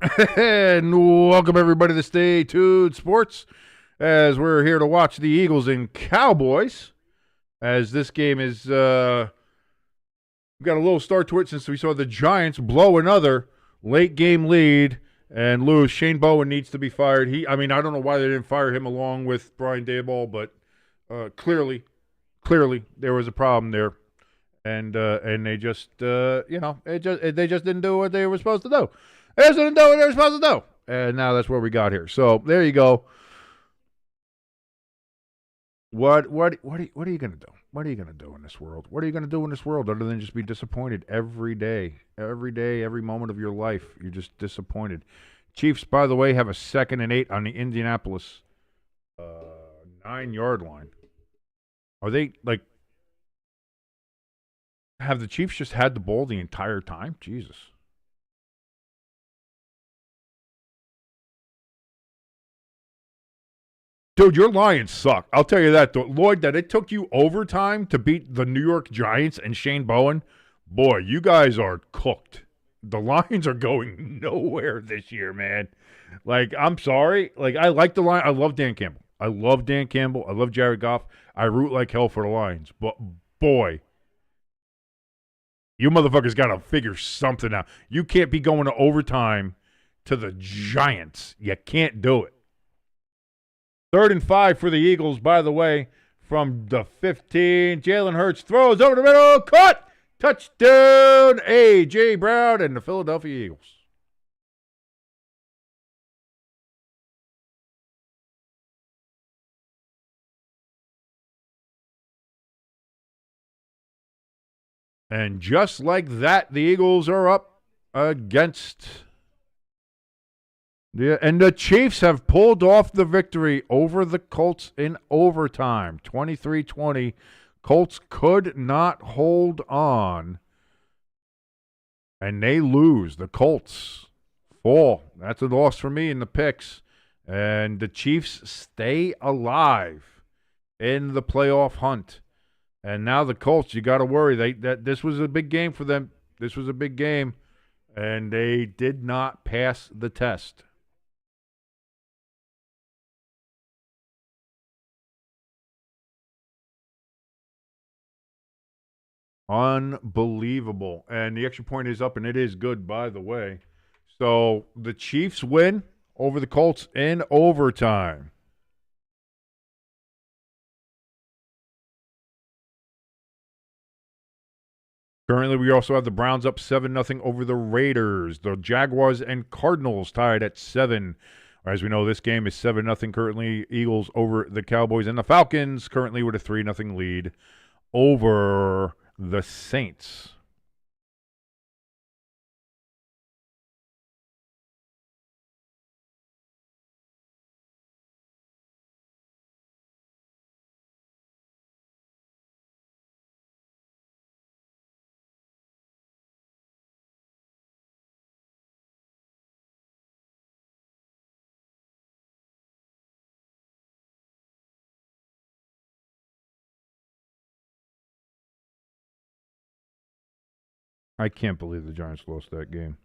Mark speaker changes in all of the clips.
Speaker 1: And welcome everybody to Stay Tuned Sports as we're here to watch the Eagles and Cowboys. As this game is, we got a little start to it since we saw the Giants blow another late game lead and lose. Shane Bowen needs to be fired. I don't know why they didn't fire him along with Brian Daboll, but clearly there was a problem there. And they just, they just didn't do what they were supposed to do. They just didn't do what they were supposed to do. And now that's where we got here. So there you go. What are you going to do? What are you going to do in this world? What are you going to do in this world other than just be disappointed every day? Every day, every moment of your life, you're just disappointed. Chiefs, by the way, have a 2nd and 8 on the Indianapolis 9-yard line. Are they, have the Chiefs just had the ball the entire time? Jesus. Dude, your Lions suck. I'll tell you that, Lloyd, that it took you overtime to beat the New York Giants and Shane Bowen. Boy, you guys are cooked. The Lions are going nowhere this year, man. I'm sorry. I like the Lions. I love Dan Campbell. I love Jared Goff. I root like hell for the Lions. But, boy, you motherfuckers got to figure something out. You can't be going to overtime to the Giants. You can't do it. 3rd and 5 for the Eagles, by the way, from the 15. Jalen Hurts throws over the middle. Caught! Touchdown! A.J. Brown and the Philadelphia Eagles. And just like that, the Eagles are up against... And the Chiefs have pulled off the victory over the Colts in overtime, 23-20. Colts could not hold on, and they lose. The Colts fall. That's a loss for me in the picks. And the Chiefs stay alive in the playoff hunt. And now the Colts, you got to worry. That this was a big game for them. This was a big game, and they did not pass the test. Unbelievable. And the extra point is up, and it is good, by the way. So the Chiefs win over the Colts in overtime. Currently, we also have the Browns up 7-0 over the Raiders. The Jaguars and Cardinals tied at 7. As we know, this game is 7-0 currently. Eagles over the Cowboys, and the Falcons currently with a 3-0 lead over the Saints. I can't believe the Giants lost that game.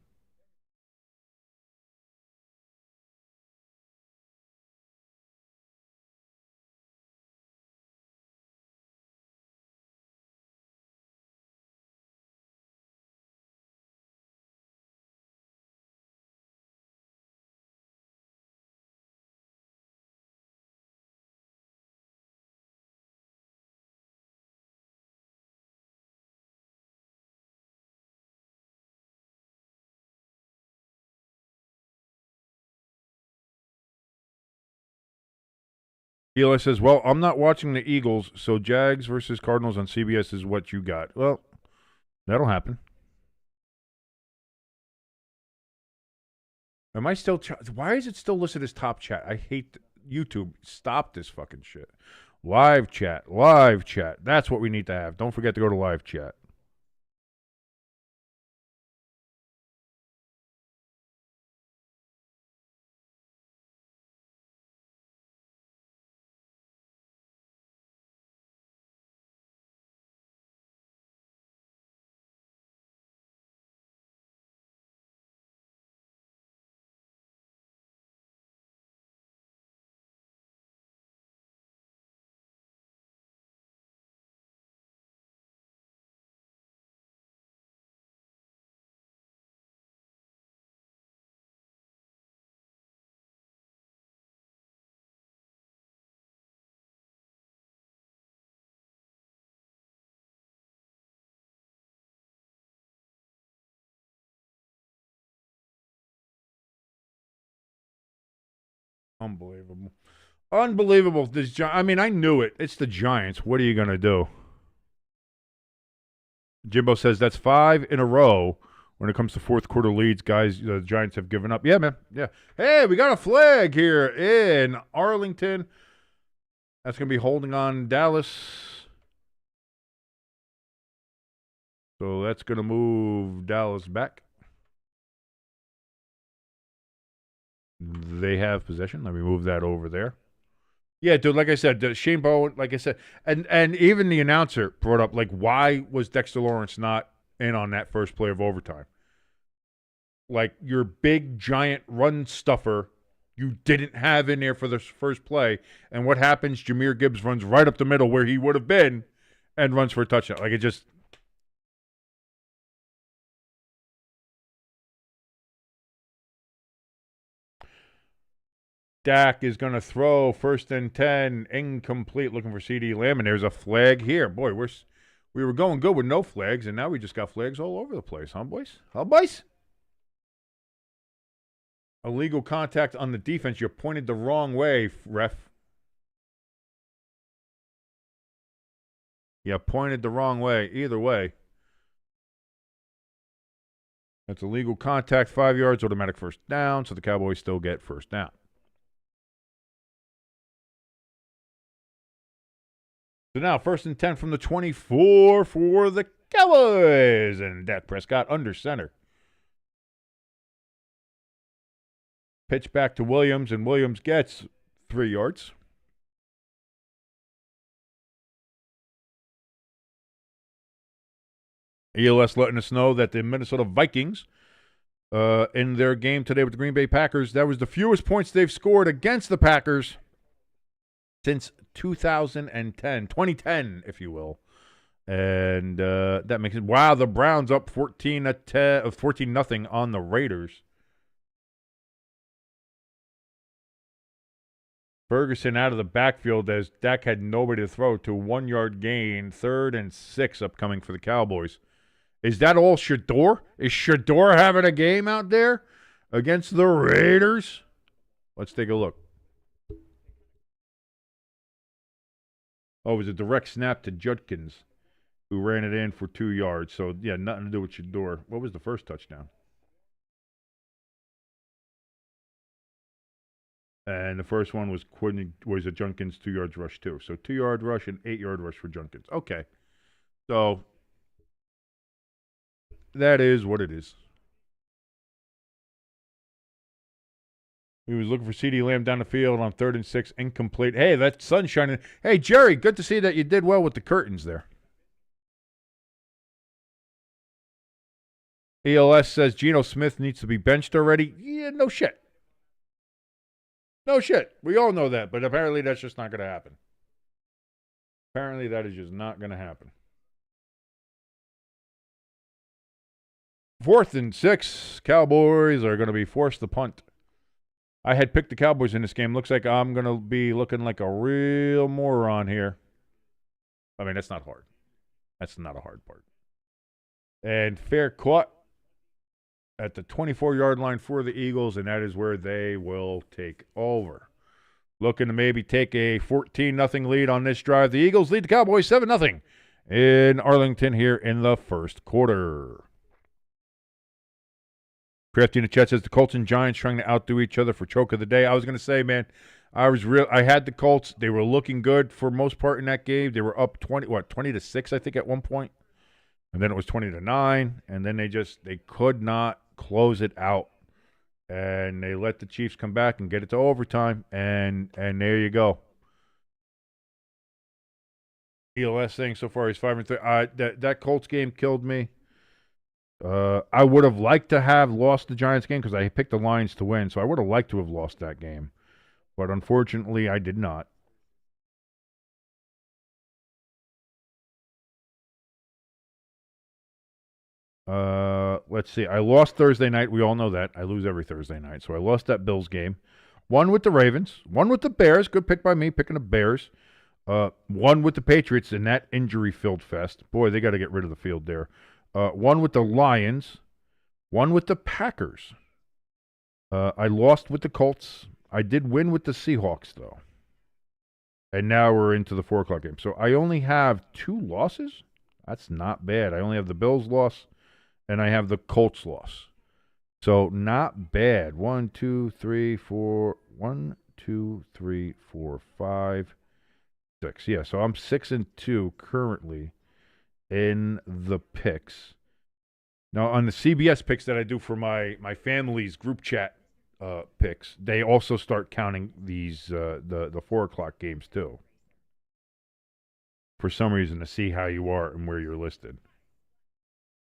Speaker 1: Eli says, well, I'm not watching the Eagles, so Jags versus Cardinals on CBS is what you got. Well, that'll happen. Am I still... Why is it still listed as top chat? I hate YouTube. Stop this fucking shit. Live chat. Live chat. That's what we need to have. Don't forget to go to live chat. Unbelievable. Unbelievable. I mean, I knew it. It's the Giants. What are you going to do? Jimbo says that's 5 in a row. When it comes to fourth quarter leads, guys, the Giants have given up. Yeah, man. Yeah. Hey, we got a flag here in Arlington. That's going to be holding on Dallas. So that's going to move Dallas back. They have possession. Let me move that over there. Yeah, dude, like I said, Shane Bowen, like I said, and even the announcer brought up, like, why was Dexter Lawrence not in on that first play of overtime? Like, your big, giant run stuffer you didn't have in there for the first play. And what happens? Jahmyr Gibbs runs right up the middle where he would have been and runs for a touchdown. Like, it just... Dak is going to throw 1st and 10, incomplete, looking for CeeDee Lamb, and there's a flag here. Boy, we were going good with no flags, and now we just got flags all over the place, huh, boys? Huh, boys? Illegal contact on the defense. You pointed the wrong way, ref. You pointed the wrong way. Either way. That's illegal contact, 5 yards, automatic first down, so the Cowboys still get first down. So now, 1st and 10 from the 24 for the Cowboys. And Dak Prescott under center. Pitch back to Williams, and Williams gets 3 yards. ELS letting us know that the Minnesota Vikings, in their game today with the Green Bay Packers, that was the fewest points they've scored against the Packers since 2010, if you will. And that makes it, wow, the Browns up 14-0 on the Raiders. Ferguson out of the backfield as Dak had nobody to throw to 1 yard gain, 3rd and 6 upcoming for the Cowboys. Is that all Shador? Is Shador having a game out there against the Raiders? Let's take a look. Oh, it was a direct snap to Judkins, who ran it in for 2 yards. So, yeah, nothing to do with Shador. What was the first touchdown? And the first one was a Judkins 2 yards rush, too. So 2 yard rush and 8 yard rush for Judkins. Okay. So, that is what it is. He was looking for CeeDee Lamb down the field on 3rd and 6, incomplete. Hey, that sun's shining. Hey, Jerry, good to see that you did well with the curtains there. ELS says Geno Smith needs to be benched already. Yeah, no shit. No shit. We all know that, but apparently that's just not going to happen. Apparently that is just not going to happen. 4th and 6, Cowboys are going to be forced to punt. I had picked the Cowboys in this game. Looks like I'm going to be looking like a real moron here. I mean, that's not hard. That's not a hard part. And fair caught at the 24-yard line for the Eagles, and that is where they will take over. Looking to maybe take a 14-0 lead on this drive. The Eagles lead the Cowboys 7-0 in Arlington here in the first quarter. Crafty in the chat says the Colts and Giants trying to outdo each other for choke of the day. I was going to say, man, I had the Colts. They were looking good for most part in that game. They were up 20-6, I think, at one point. And then it was 20-9. And then they could not close it out. And they let the Chiefs come back and get it to overtime. And there you go. ELS thing so far, he's 5-3. That Colts game killed me. I would have liked to have lost the Giants game because I picked the Lions to win, so I would have liked to have lost that game. But unfortunately, I did not. Let's see. I lost Thursday night. We all know that. I lose every Thursday night. So I lost that Bills game. One with the Ravens. One with the Bears. Good pick by me, picking the Bears. One with the Patriots in that injury-filled fest. Boy, they got to get rid of the field there. One with the Lions. One with the Packers. I lost with the Colts. I did win with the Seahawks, though. And now we're into the 4 o'clock game. So I only have 2 losses. That's not bad. I only have the Bills loss, and I have the Colts loss. So not bad. 1, 2, 3, 4. 1, 2, 3, 4, 5, 6. Yeah, so I'm 6-2 currently in the picks. Now on the CBS picks that I do for my family's group chat picks, they also start counting these the 4 o'clock games too. For some reason, to see how you are and where you're listed.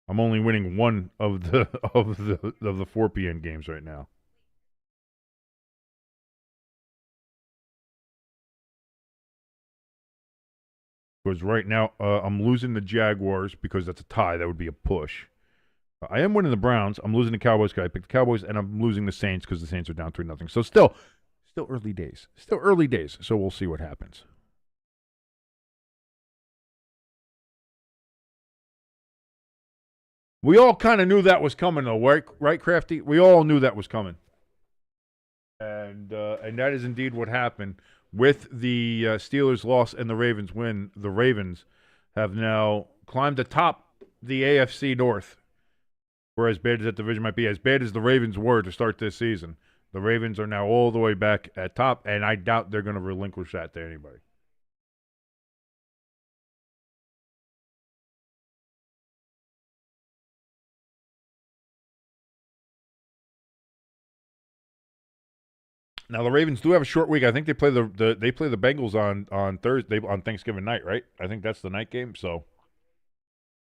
Speaker 1: I'm only winning one of the of the 4 p.m. games right now. Because right now I'm losing the Jaguars because that's a tie. That would be a push. I am winning the Browns. I'm losing the Cowboys because I picked the Cowboys, and I'm losing the Saints because the Saints are down 3-0. So still early days. Still early days. So we'll see what happens. We all kind of knew that was coming, though, right, Crafty? We all knew that was coming, and that is indeed what happened. With the Steelers' loss and the Ravens' win, the Ravens have now climbed atop the AFC North. For as bad as that division might be, as bad as the Ravens were to start this season, the Ravens are now all the way back at top, and I doubt they're going to relinquish that to anybody. Now the Ravens do have a short week. I think they play the Bengals on Thursday on Thanksgiving night, right? I think that's the night game. So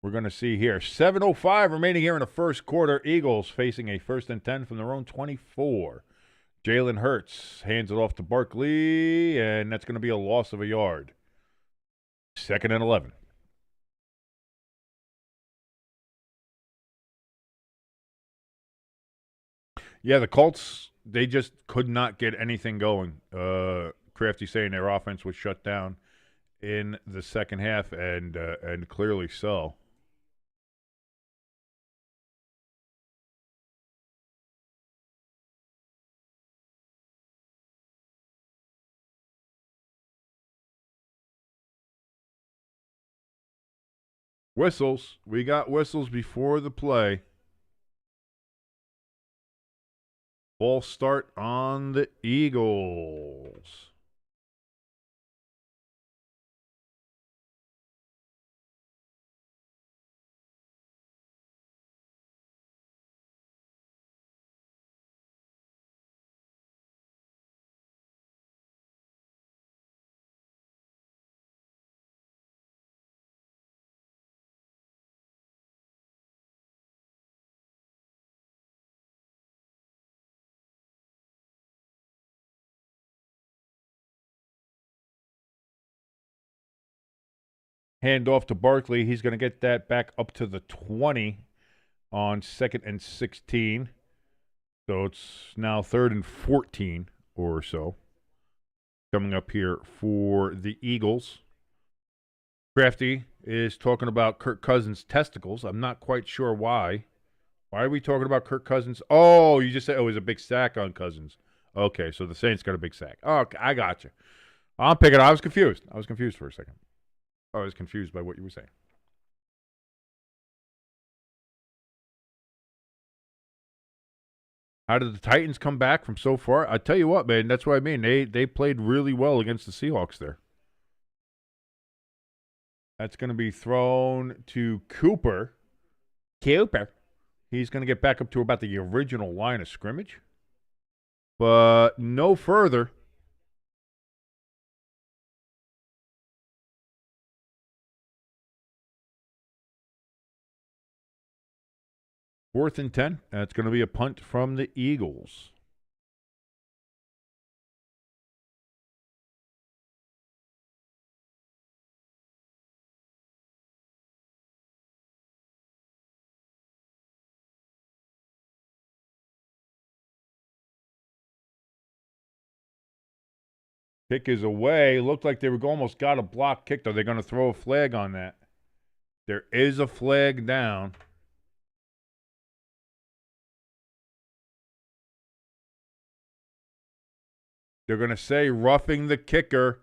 Speaker 1: we're going to see here. 7:05 remaining here in the first quarter. Eagles facing a 1st and 10 from their own 24. Jalen Hurts hands it off to Barkley, and that's going to be a loss of a yard. 2nd and 11. Yeah, the Colts, they just could not get anything going. Crafty saying their offense was shut down in the second half, and clearly so. Whistles. We got whistles before the play. False start on the Eagles. Hand off to Barkley. He's going to get that back up to the 20 on 2nd and 16. So it's now 3rd and 14 or so. Coming up here for the Eagles. Crafty is talking about Kirk Cousins' testicles. I'm not quite sure why. Why are we talking about Kirk Cousins? Oh, you just said it was a big sack on Cousins. Okay, so the Saints got a big sack. Oh, okay, I got you. I'm picking. I was confused. I was confused for a second. I was confused by what you were saying. How did the Titans come back from so far? I tell you what, man, that's what I mean. They played really well against the Seahawks there. That's going to be thrown to Cooper. He's going to get back up to about the original line of scrimmage. But no further. Fourth and 10. That's going to be a punt from the Eagles. Kick is away. Looked like they were almost got a block kick. Are they going to throw a flag on that? There is a flag down. They're going to say roughing the kicker.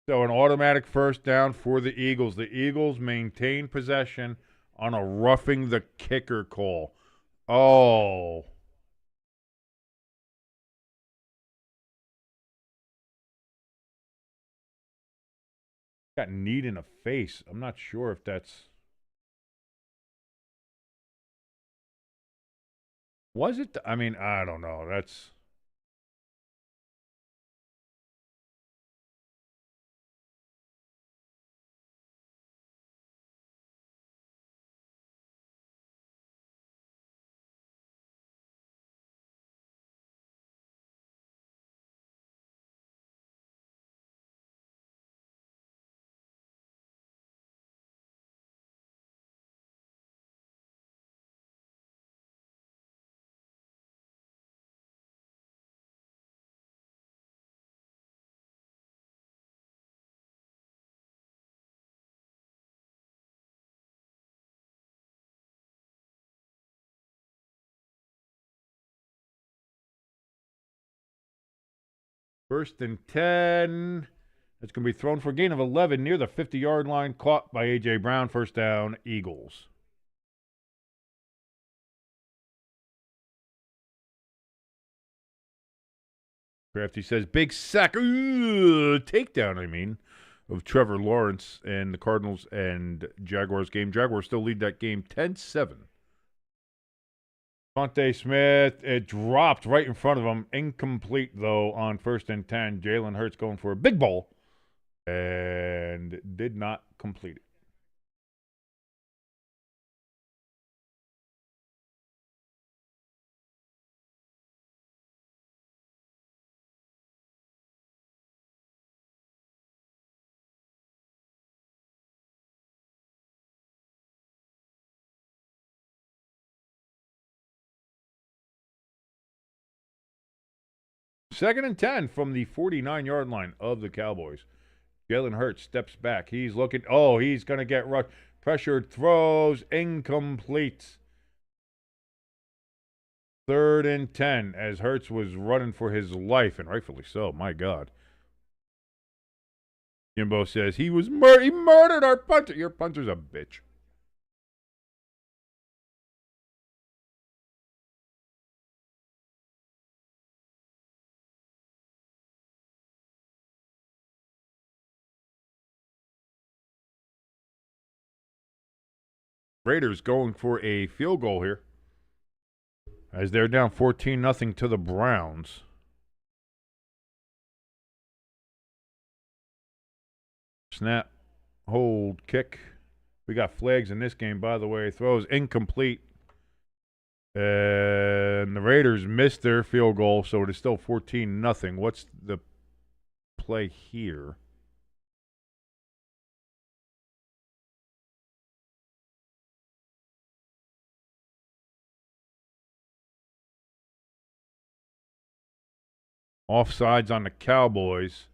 Speaker 1: So an automatic first down for the Eagles. The Eagles maintain possession on a roughing the kicker call. Oh. Got kneed in the face. I'm not sure if that's... Was it? I mean, I don't know. That's... First and 10. It's going to be thrown for a gain of 11 near the 50-yard line. Caught by A.J. Brown. First down, Eagles. Crafty says, big sack. Takedown, I mean, of Trevor Lawrence and the Cardinals and Jaguars game. Jaguars still lead that game 10-7. Devontae Smith, it dropped right in front of him. Incomplete, though, on first and 10. Jalen Hurts going for a big ball and did not complete it. Second and 10 from the 49-yard line of the Cowboys. Jalen Hurts steps back. He's looking. Oh, he's going to get rushed. Pressured throws. Incomplete. Third and 10 as Hurts was running for his life, and rightfully so. My God. Jimbo says he murdered our punter. Your punter's a bitch. Raiders going for a field goal here as they're down 14-0 to the Browns. Snap, hold, kick. We got flags in this game, by the way. Throws incomplete. And the Raiders missed their field goal, so it is still 14-0. What's the play here? Offsides on the Cowboys.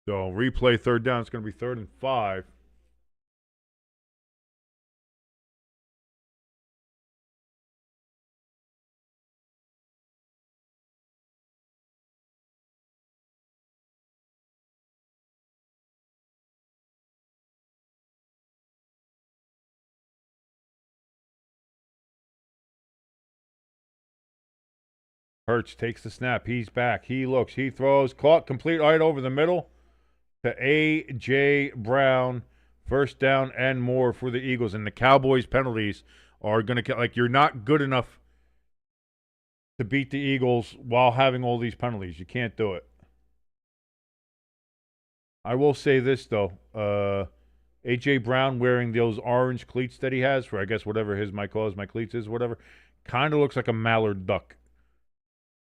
Speaker 1: So replay third down. It's going to be 3rd and 5. Hurts takes the snap. He's back. He looks. He throws. Caught complete right over the middle to A.J. Brown. First down and more for the Eagles. And the Cowboys' penalties are going to, like, you're not good enough to beat the Eagles while having all these penalties. You can't do it. I will say this, though. A.J. Brown wearing those orange cleats that he has for, I guess, whatever my cleats is, whatever, kind of looks like a mallard duck.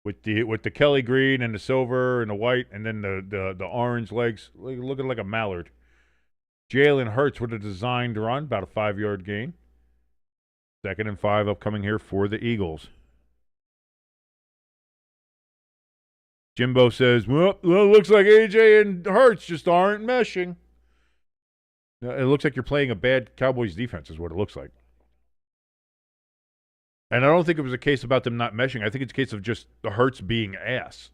Speaker 1: With the Kelly green and the silver and the white and then the orange legs, looking like a mallard. Jalen Hurts with a designed run, about a 5-yard gain. 2nd and 5 upcoming here for the Eagles. Jimbo says, well, it looks like AJ and Hurts just aren't meshing. It looks like you're playing a bad Cowboys defense is what it looks like. And I don't think it was a case about them not meshing. I think it's a case of just the Hurts being ass.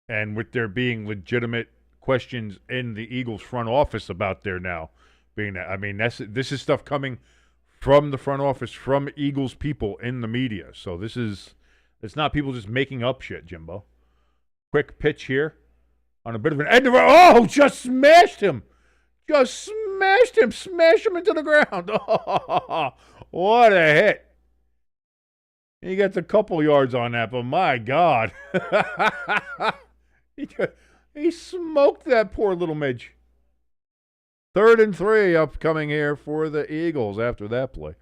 Speaker 1: And with there being legitimate questions in the Eagles front office about there now being that. I mean, this is stuff coming from the front office, from Eagles people in the media. So it's not people just making up shit, Jimbo. Quick pitch here on a bit of an end of just smashed him. Just smashed him. Smashed him into the ground. Oh, what a hit. He gets a couple yards on that, but my God. He smoked that poor little midge. 3rd and 3 upcoming here for the Eagles after that play.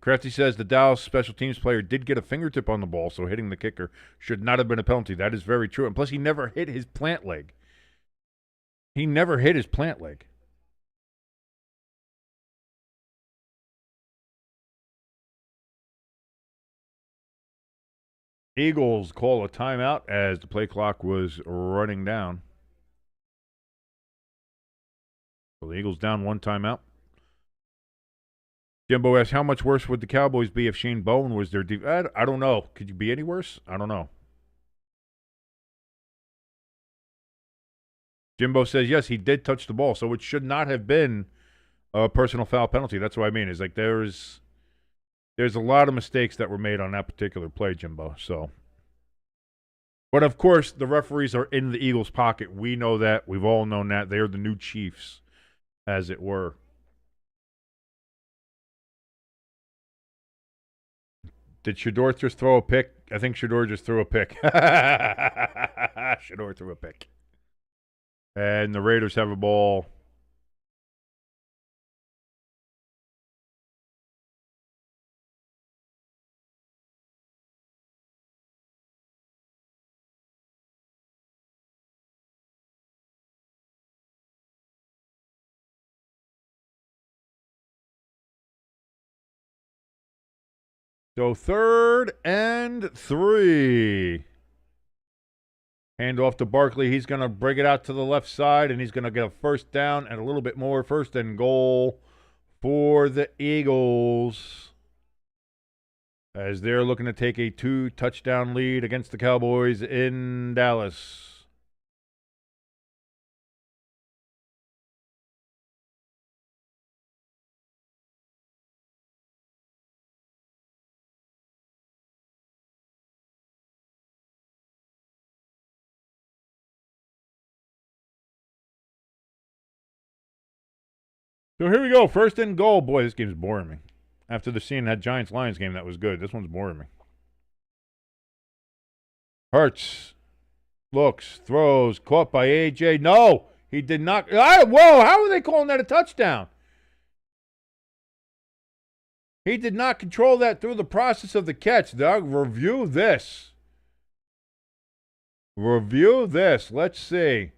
Speaker 1: Crafty says the Dallas special teams player did get a fingertip on the ball, so hitting the kicker should not have been a penalty. That is very true. And plus, he never hit his plant leg. He never hit his plant leg. Eagles call a timeout as the play clock was running down. So the Eagles down 1 timeout. Jimbo asks, how much worse would the Cowboys be if Shane Bowen was their I don't know. Could you be any worse? I don't know. Jimbo says, yes, he did touch the ball, so it should not have been a personal foul penalty. That's what I mean. It's like there's a lot of mistakes that were made on that particular play, Jimbo. So, but of course, the referees are in the Eagles' pocket. We know that. We've all known that. They are the new Chiefs, as it were. Did Shedeur just throw a pick? I think Shedeur just threw a pick. Shedeur threw a pick. And the Raiders have a ball. So 3rd and 3. Hand off to Barkley. He's going to bring it out to the left side, and he's going to get a first down and a little bit more. 1st and goal for the Eagles, as they're looking to take a 2-touchdown lead against the Cowboys in Dallas. So here we go. 1st and goal. Boy, this game's boring me. After the scene that Giants-Lions game, that was good. This one's boring me. Hurts. Looks. Throws. Caught by A.J. No! He did not. Whoa! How are they calling that a touchdown? He did not control that through the process of the catch, Doug. Review this. Review this. Let's see.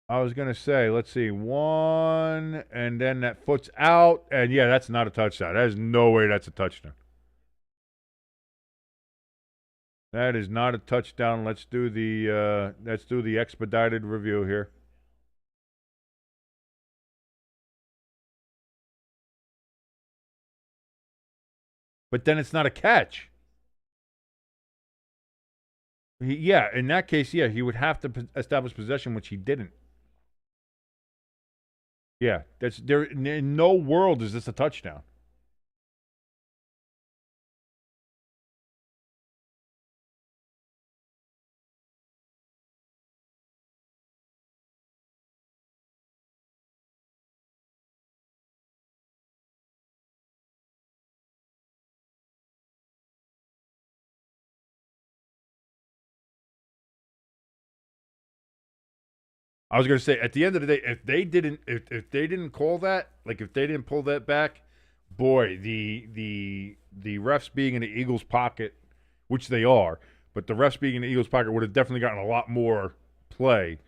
Speaker 1: I was going to say, let's see, 1, and then that foot's out, and yeah, that's not a touchdown. There's no way that's a touchdown. That is not a touchdown. Let's do the expedited review here. But then it's not a catch. Yeah, in that case, yeah, he would have to establish possession, which he didn't. Yeah, that's there. In no world is this a touchdown. I was going to say, at the end of the day, if they didn't call that, like if they didn't pull that back, boy, the refs being in the Eagles' pocket, which they are, but the refs being in the Eagles' pocket would have definitely gotten a lot more play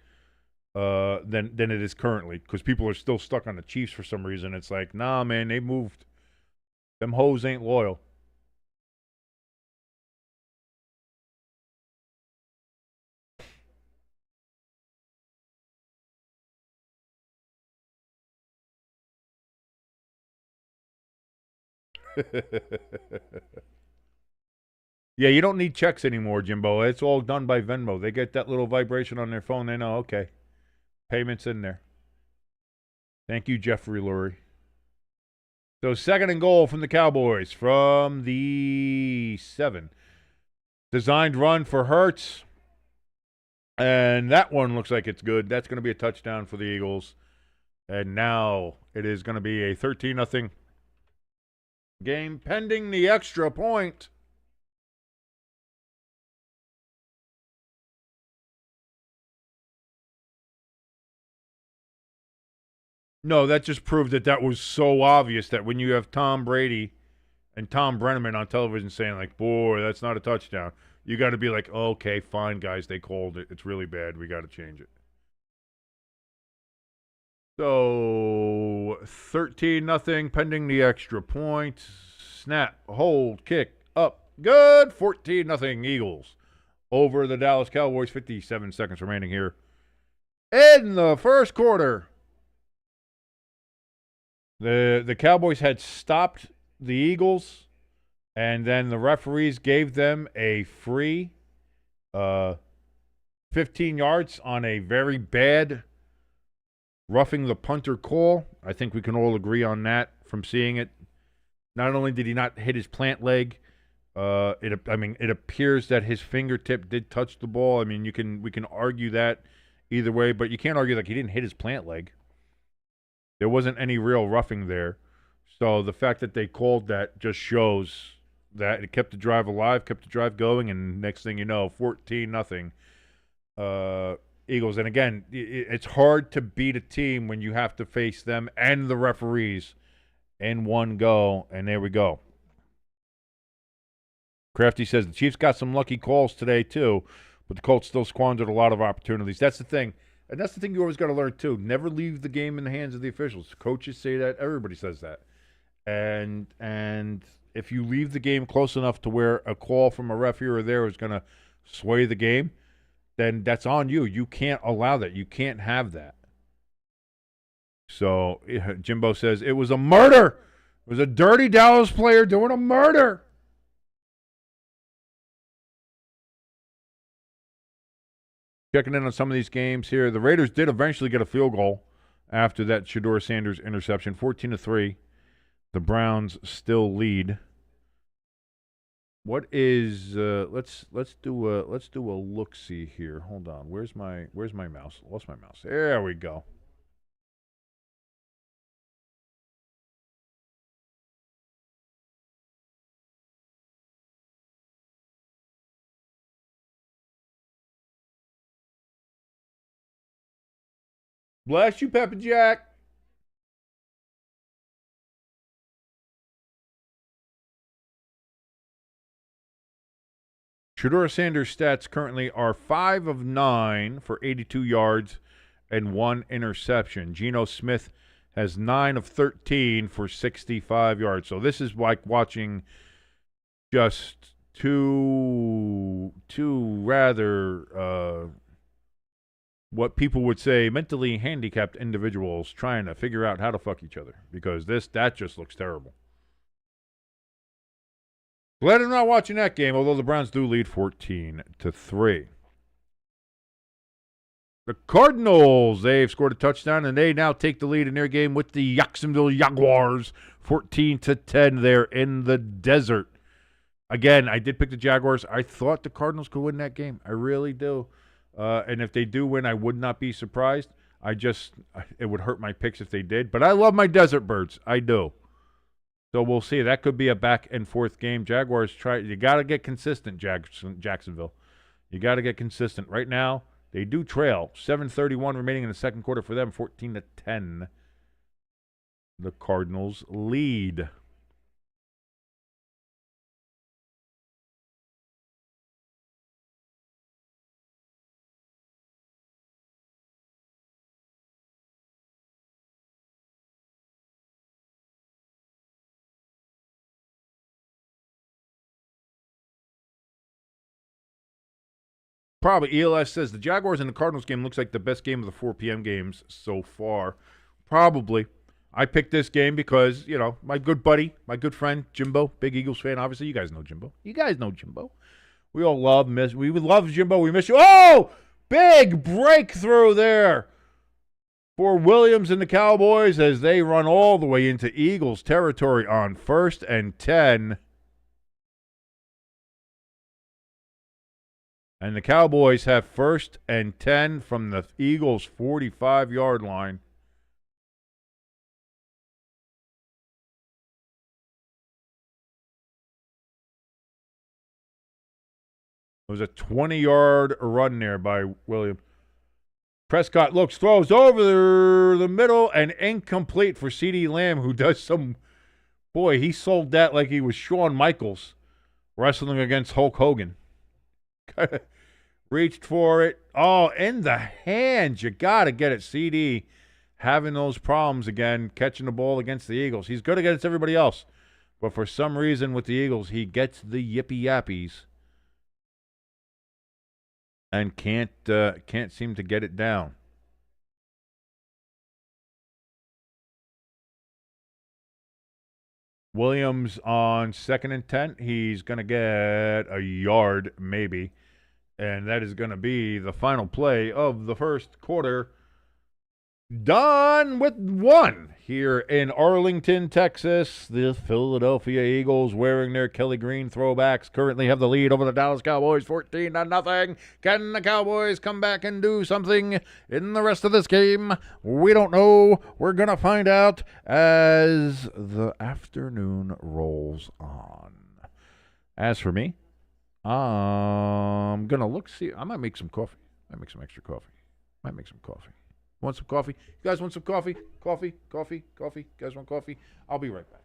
Speaker 1: than it is currently, because people are still stuck on the Chiefs for some reason. It's like, nah, man, they moved. Them hoes ain't loyal. Yeah, you don't need checks anymore, Jimbo. It's all done by Venmo. They get that little vibration on their phone. They know, okay, payment's in there. Thank you, Jeffrey Lurie. So 2nd and goal from the Cowboys from the 7. Designed run for Hurts. And that one looks like it's good. That's going to be a touchdown for the Eagles. And now it is going to be a 13-0 game pending the extra point. No, that just proved that was so obvious that when you have Tom Brady and Tom Brenneman on television saying, like, boy, that's not a touchdown, you got to be like, okay, fine, guys, they called it. It's really bad. We got to change it. So 13-0 pending the extra point. Snap, hold, kick, up, good. 14-0 Eagles over the Dallas Cowboys. 57 seconds remaining here in the first quarter. The Cowboys had stopped the Eagles, and then the referees gave them a free 15 yards on a very bad roughing the punter call. I think we can all agree on that from seeing it. Not only did he not hit his plant leg, it appears that his fingertip did touch the ball. I mean, we can argue that either way, but you can't argue like he didn't hit his plant leg. There wasn't any real roughing there. So the fact that they called that just shows that it kept the drive alive, kept the drive going, and next thing you know, 14-0 Eagles. And again, it's hard to beat a team when you have to face them and the referees in one go, and there we go. Crafty says the Chiefs got some lucky calls today too, but the Colts still squandered a lot of opportunities. That's the thing. And that's the thing you always got to learn too. Never leave the game in the hands of the officials. Coaches say that. Everybody says that. And if you leave the game close enough to where a call from a ref here or there is going to sway the game, then that's on you. You can't allow that. You can't have that. So Jimbo says it was a murder. It was a dirty Dallas player doing a murder. Checking in on some of these games here. The Raiders did eventually get a field goal after that Shedeur Sanders interception. 14-3. The Browns still lead. What is let's do a look-see here. Hold on. Where's my mouse? Lost my mouse. There we go. Bless you, Pepper Jack. Shedeur Sanders' stats currently are 5 of 9 for 82 yards and 1 interception. Geno Smith has 9 of 13 for 65 yards. So this is like watching just two rather what people would say mentally handicapped individuals trying to figure out how to fuck each other, because that just looks terrible. Glad I'm not watching that game, although the Browns do lead 14-3. The Cardinals, they've scored a touchdown, and they now take the lead in their game with the Jacksonville Jaguars, 14-10 there in the desert. Again, I did pick the Jaguars. I thought the Cardinals could win that game. I really do. And if they do win, I would not be surprised. It would hurt my picks if they did. But I love my Desert Birds. I do. So we'll see. That could be a back and forth game. Jaguars you got to get consistent, Jacksonville. You got to get consistent. Right now, they do trail. 7:31 remaining in the second quarter for them. 14-10. The Cardinals lead. Probably. ELS says the Jaguars and the Cardinals game looks like the best game of the 4 p.m. games so far. Probably. I picked this game because, my good buddy, my good friend, Jimbo, big Eagles fan. Obviously, you guys know Jimbo. We all we love Jimbo. We miss you. Oh, big breakthrough there for Williams and the Cowboys as they run all the way into Eagles territory on 1st and 10. And the Cowboys have 1st and 10 from the Eagles' 45-yard line. It was a 20-yard run there by Williams. Prescott looks, throws over the middle, and incomplete for CeeDee Lamb, who does some... Boy, he sold that like he was Shawn Michaels wrestling against Hulk Hogan. Reached for it. Oh, in the hands. You got to get it. CD having those problems again, catching the ball against the Eagles. He's good against everybody else. But for some reason with the Eagles, he gets the yippee yappies and can't seem to get it down. Williams on 2nd and 10. He's going to get a yard, maybe. And that is going to be the final play of the first quarter. Done with 1 here in Arlington, Texas. The Philadelphia Eagles, wearing their Kelly Green throwbacks, currently have the lead over the Dallas Cowboys, 14-0. Can the Cowboys come back and do something in the rest of this game? We don't know. We're going to find out as the afternoon rolls on. As for me, I'm going to see. I might make some coffee. I might make some extra coffee. Want some coffee? You guys want some coffee? Coffee? You guys want coffee? I'll be right back.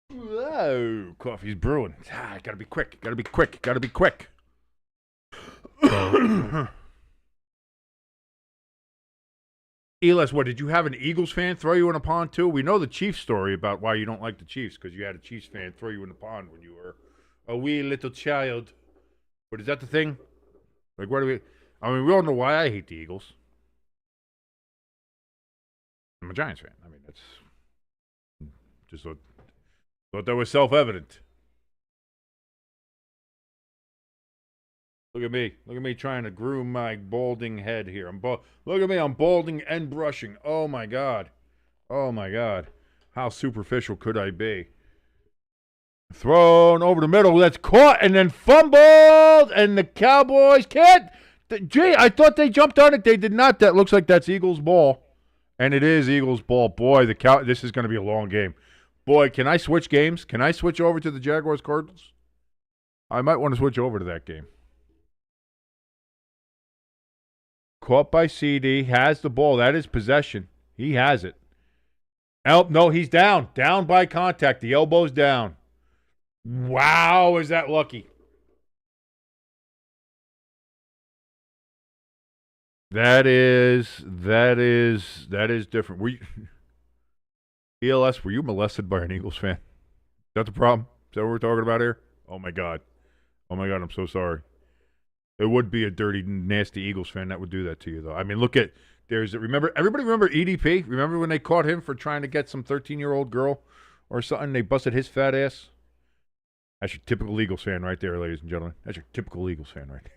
Speaker 1: Whoa, coffee's brewing. Gotta be quick. Elis, what, did you have an Eagles fan throw you in a pond too? We know the Chiefs story about why you don't like the Chiefs, because you had a Chiefs fan throw you in the pond when you were a wee little child. But is that the thing? Like, what do we... I mean, we all know why I hate the Eagles. I'm a Giants fan. I mean, that's... Just thought that was self-evident. Look at me trying to groom my balding head here. Look at me, I'm balding and brushing. Oh my God. How superficial could I be? Thrown over the middle, that's caught and then fumbled, and the Cowboys can't. Gee, I thought they jumped on it. They did not. That looks like that's Eagles ball. And it is Eagles ball. Boy, this is going to be a long game. Boy, can I switch games? Can I switch over to the Jaguars Cardinals? I might want to switch over to that game. Caught by CD, has the ball. That is possession. He has it. No, he's down. Down by contact. The elbow's down. Wow, is that lucky? That is different. ELS, were you molested by an Eagles fan? Is that the problem? Is that what we're talking about here? Oh my God, I'm so sorry. It would be a dirty, nasty Eagles fan that would do that to you, though. I mean, everybody remember EDP? Remember when they caught him for trying to get some 13-year-old girl or something? They busted his fat ass. That's your typical Eagles fan right there, ladies and gentlemen. That's your typical Eagles fan right there.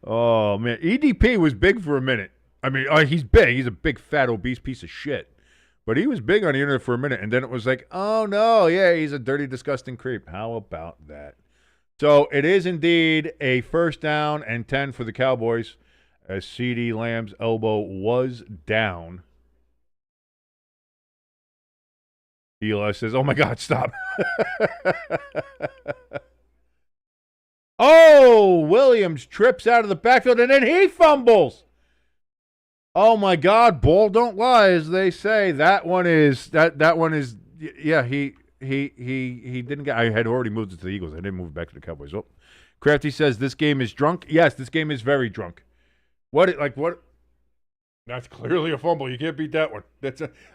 Speaker 1: Oh, man. EDP was big for a minute. I mean, he's big. He's a big, fat, obese piece of shit. But he was big on the internet for a minute, and then it was like, oh, no, yeah, he's a dirty, disgusting creep. How about that? So it is indeed a 1st down and 10 for the Cowboys as CeeDee Lamb's elbow was down. Eli says, oh, my God, stop. Oh, Williams trips out of the backfield, and then he fumbles. Oh my God, ball don't lie, as they say. That one is yeah, he didn't get. I had already moved it to the Eagles. I didn't move it back to the Cowboys. Oh. Crafty says this game is drunk. Yes, this game is very drunk. What? That's clearly a fumble. You can't beat that one.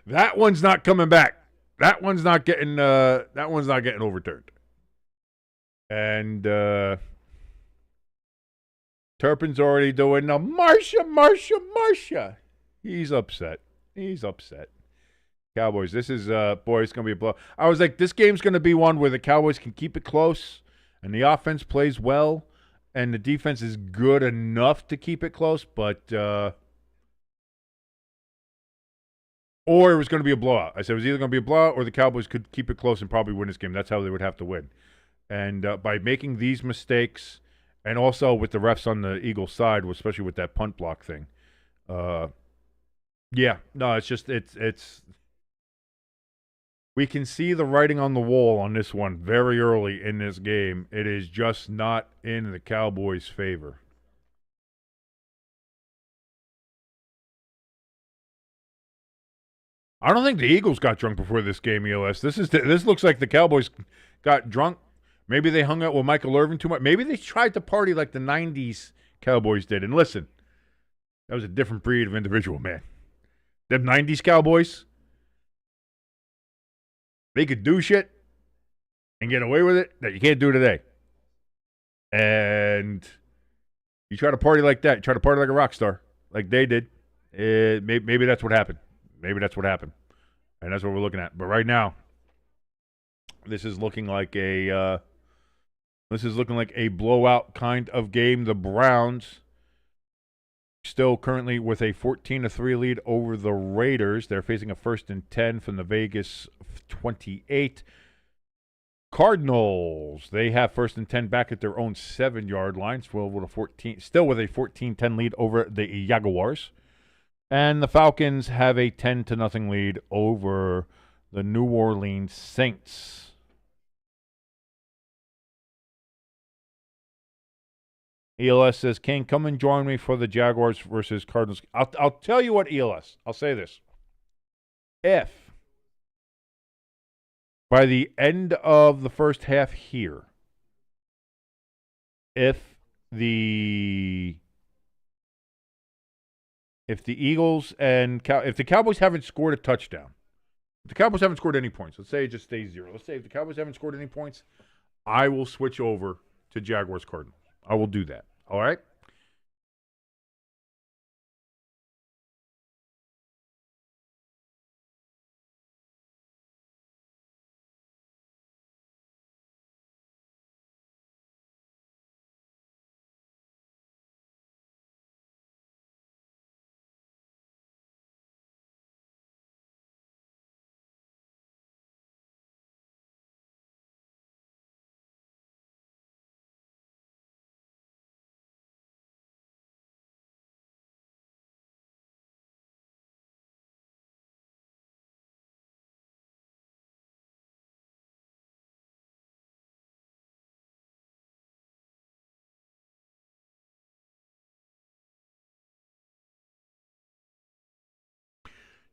Speaker 1: That one's not coming back. That one's not getting overturned. And Turpin's already doing the Marsha. He's upset. Cowboys, this is, boy, it's going to be a blow. I was like, this game's going to be one where the Cowboys can keep it close, and the offense plays well, and the defense is good enough to keep it close, but, or it was going to be a blowout. I said it was either going to be a blowout or the Cowboys could keep it close and probably win this game. That's how they would have to win. And by making these mistakes, and also with the refs on the Eagles side, especially with that punt block thing, it's we can see the writing on the wall on this one very early in this game. It is just not in the Cowboys' favor. I don't think the Eagles got drunk before this game, ELS. This looks like the Cowboys got drunk. Maybe they hung out with Michael Irvin too much. Maybe they tried to party like the 90s Cowboys did. And listen, that was a different breed of individual, man. Them 90s Cowboys, they could do shit and get away with it that you can't do today. And you try to party like that. You try to party like a rock star, like they did. Maybe that's what happened. And that's what we're looking at. But right now, this is looking like a blowout kind of game. The Browns still currently with a 14-3 lead over the Raiders. They're facing a 1st and 10 from the Vegas 28. Cardinals, they have 1st and 10 back at their own 7-yard line. Still with a 14-10 lead over the Jaguars. And the Falcons have a 10-0 lead over the New Orleans Saints. ELS says, King, come and join me for the Jaguars versus Cardinals. I'll tell you what, ELS. I'll say this. If by the end of the first half here, if the Eagles and if the Cowboys haven't scored a touchdown, if the Cowboys haven't scored any points, let's say it just stays 0. Let's say if the Cowboys haven't scored any points, I will switch over to Jaguars Cardinals. I will do that. All right?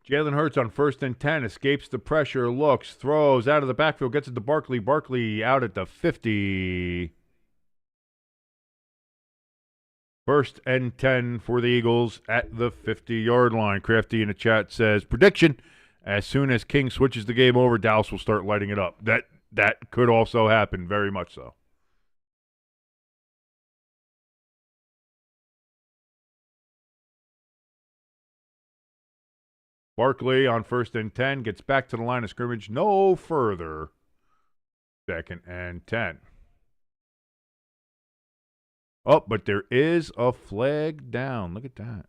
Speaker 1: Jalen Hurts on 1st and 10, escapes the pressure, looks, throws out of the backfield, gets it to Barkley. Barkley out at the 50. 1st and 10 for the Eagles at the 50-yard line. Crafty in the chat says, prediction, as soon as King switches the game over, Dallas will start lighting it up. That could also happen, very much so. Barkley on 1st and 10 gets back to the line of scrimmage. No further. 2nd and 10. Oh, but there is a flag down. Look at that.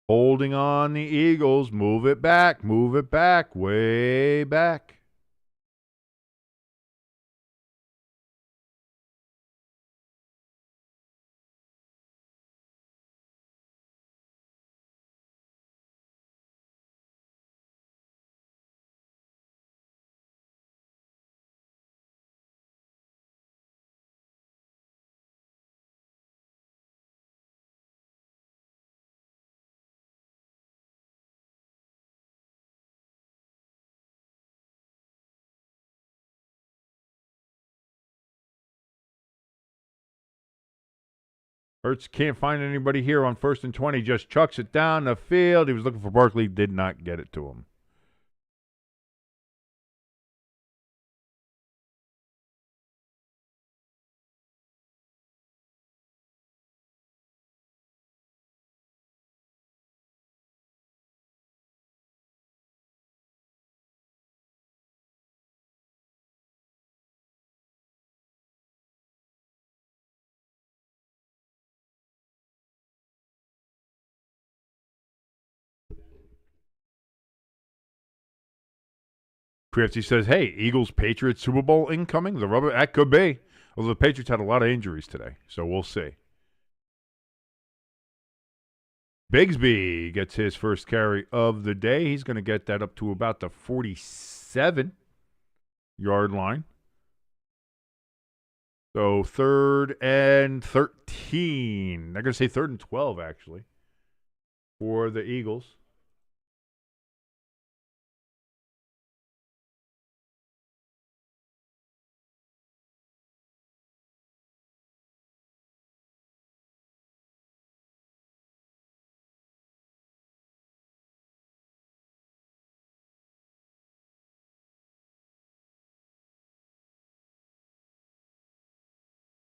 Speaker 1: Holding on the Eagles. Move it back. Move it back. Way back. Hurts can't find anybody here on 1st and 20. Just chucks it down the field. He was looking for Barkley. Did not get it to him. Crafty says, hey, Eagles-Patriots Super Bowl incoming? That could be. Although the Patriots had a lot of injuries today, so we'll see. Bigsby gets his first carry of the day. He's going to get that up to about the 47-yard line. So 3rd and 13. They're going to say 3rd and 12, actually, for the Eagles.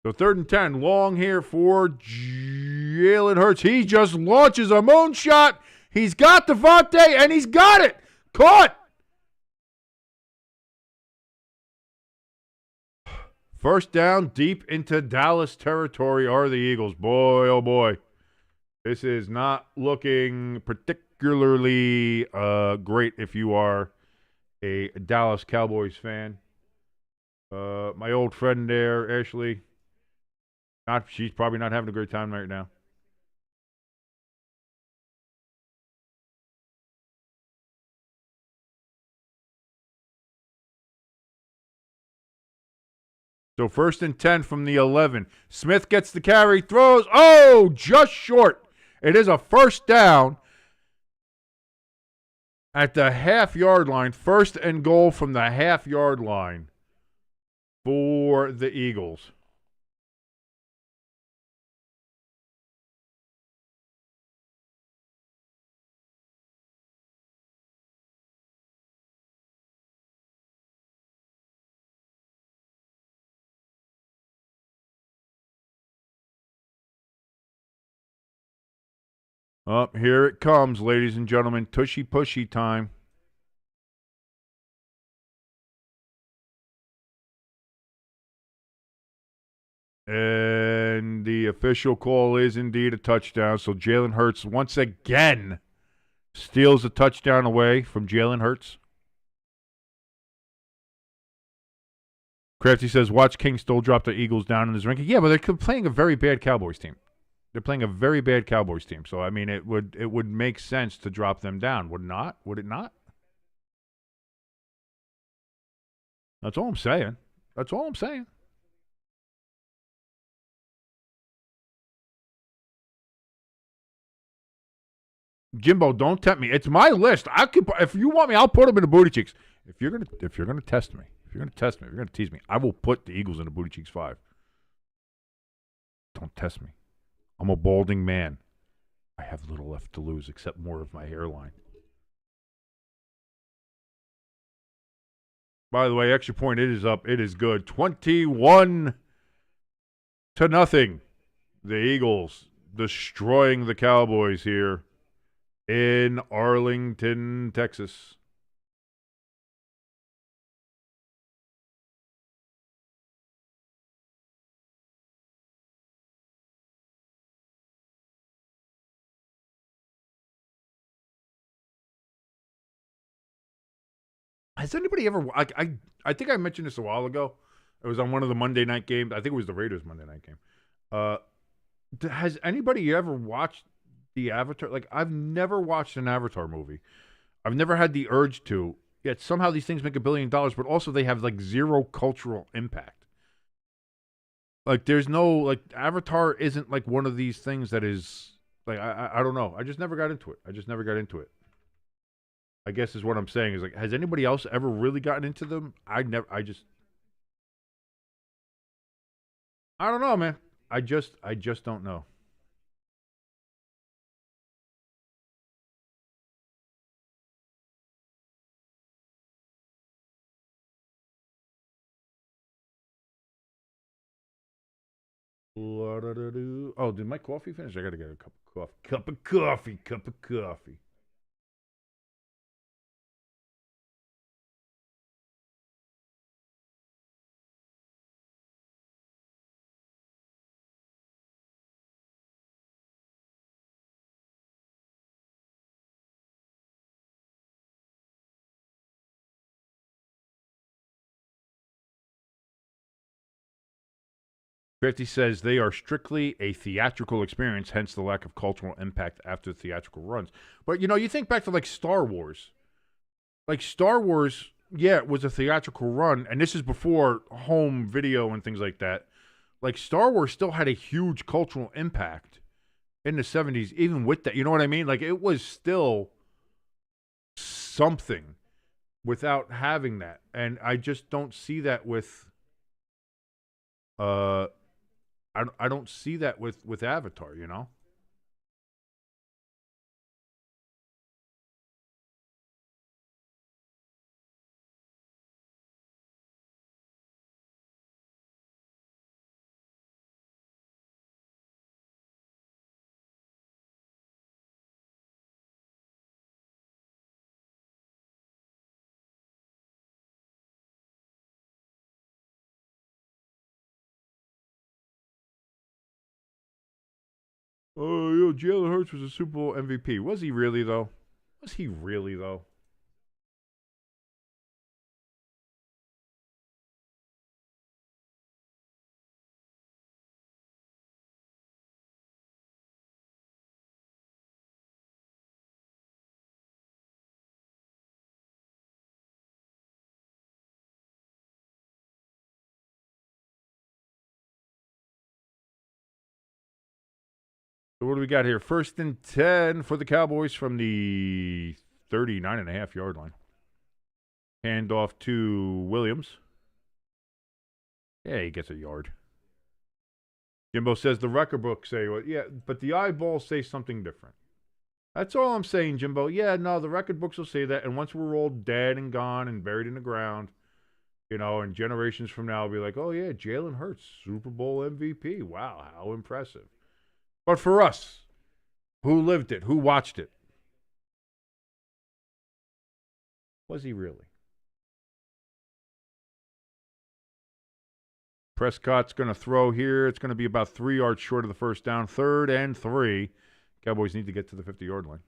Speaker 1: So 3rd and 10, long here for Jalen Hurts. He just launches a moonshot. He's got Devontae, and he's got it. Caught. First down, deep into Dallas territory are the Eagles. Boy, oh boy. This is not looking particularly great if you are a Dallas Cowboys fan. My old friend there, Ashley, she's probably not having a great time right now. So 1st and 10 from the 11. Smith gets the carry, throws. Oh, just short. It is a first down at the half-yard line. 1st and goal from the half-yard line for the Eagles. Up here it comes, ladies and gentlemen. Tushy-pushy time. And the official call is indeed a touchdown. So Jalen Hurts once again steals a touchdown away from Jalen Hurts. Crafty says, watch King still drop the Eagles down in his ranking. Yeah, but they're playing a very bad Cowboys team. They're playing a very bad Cowboys team. So, I mean, it would make sense to drop them down. Would it not? That's all I'm saying. That's all I'm saying. Jimbo, don't tempt me. It's my list. I could, if you want me, I'll put them in the booty cheeks. If you're gonna test me, if you're gonna tease me, I will put the Eagles in the booty cheeks 5. Don't test me. I'm a balding man. I have little left to lose except more of my hairline. By the way, extra point, it is up. It is good. 21-0. The Eagles destroying the Cowboys here in Arlington, Texas. Has anybody ever? I think I mentioned this a while ago. It was on one of the Monday night games. I think it was the Raiders Monday night game. Uh, has anybody ever watched the Avatar? Like, I've never watched an Avatar movie. I've never had the urge to. Yet somehow these things make $1 billion, but also they have like zero cultural impact. Like, there's no like Avatar isn't like one of these things that is like I don't know. I just never got into it. I guess is what I'm saying is like, has anybody else ever really gotten into them? I don't know, man. I just don't know. Oh, did my coffee finish? I gotta get a cup of coffee. Cup of coffee. 50 says they are strictly a theatrical experience, hence the lack of cultural impact after theatrical runs. But you think back to like Star Wars. Like Star Wars, yeah, it was a theatrical run, and this is before home video and things like that. Like Star Wars still had a huge cultural impact in the 70s, even with that. You know what I mean? Like it was still something without having that. And I just don't see that with uh I don't see that with Avatar, you know? Oh, Jalen Hurts was a Super Bowl MVP. Was he really though? Was he really though? So what do we got here? 1st and 10 for the Cowboys from the 39.5 yard line. Hand off to Williams. Yeah, he gets a yard. Jimbo says the record books say, well, yeah, but the eyeballs say something different. That's all I'm saying, Jimbo. Yeah, no, the record books will say that. And once we're all dead and gone and buried in the ground, and generations from now, will be like, oh, yeah, Jalen Hurts, Super Bowl MVP. Wow, how impressive. But for us, who lived it, who watched it, was he really? Prescott's going to throw here. It's going to be about 3 yards short of the first down. 3rd and 3. Cowboys need to get to the 50-yard line.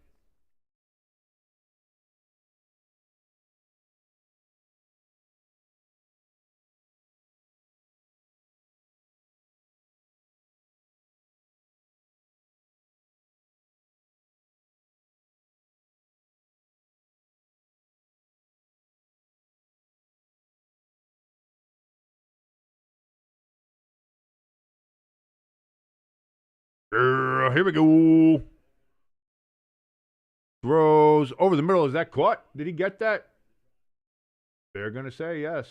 Speaker 1: Here we go. Throws over the middle. Is that caught? Did he get that? They're going to say yes.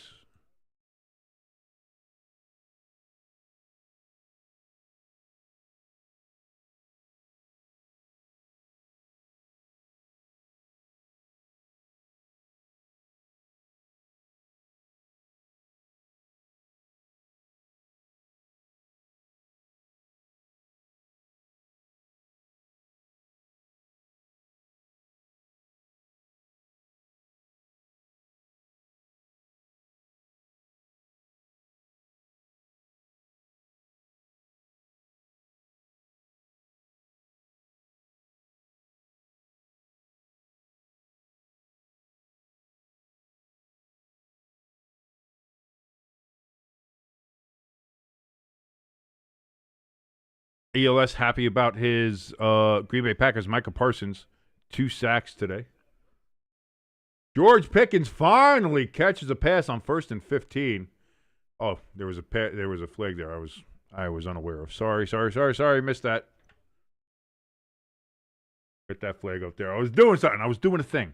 Speaker 1: ELS happy about his Green Bay Packers, Micah Parsons, 2 sacks today. George Pickens finally catches a pass on 1st and 15. Oh, there was a flag there. I was unaware of. Sorry. Missed that. Get that flag up there. I was doing something. I was doing a thing.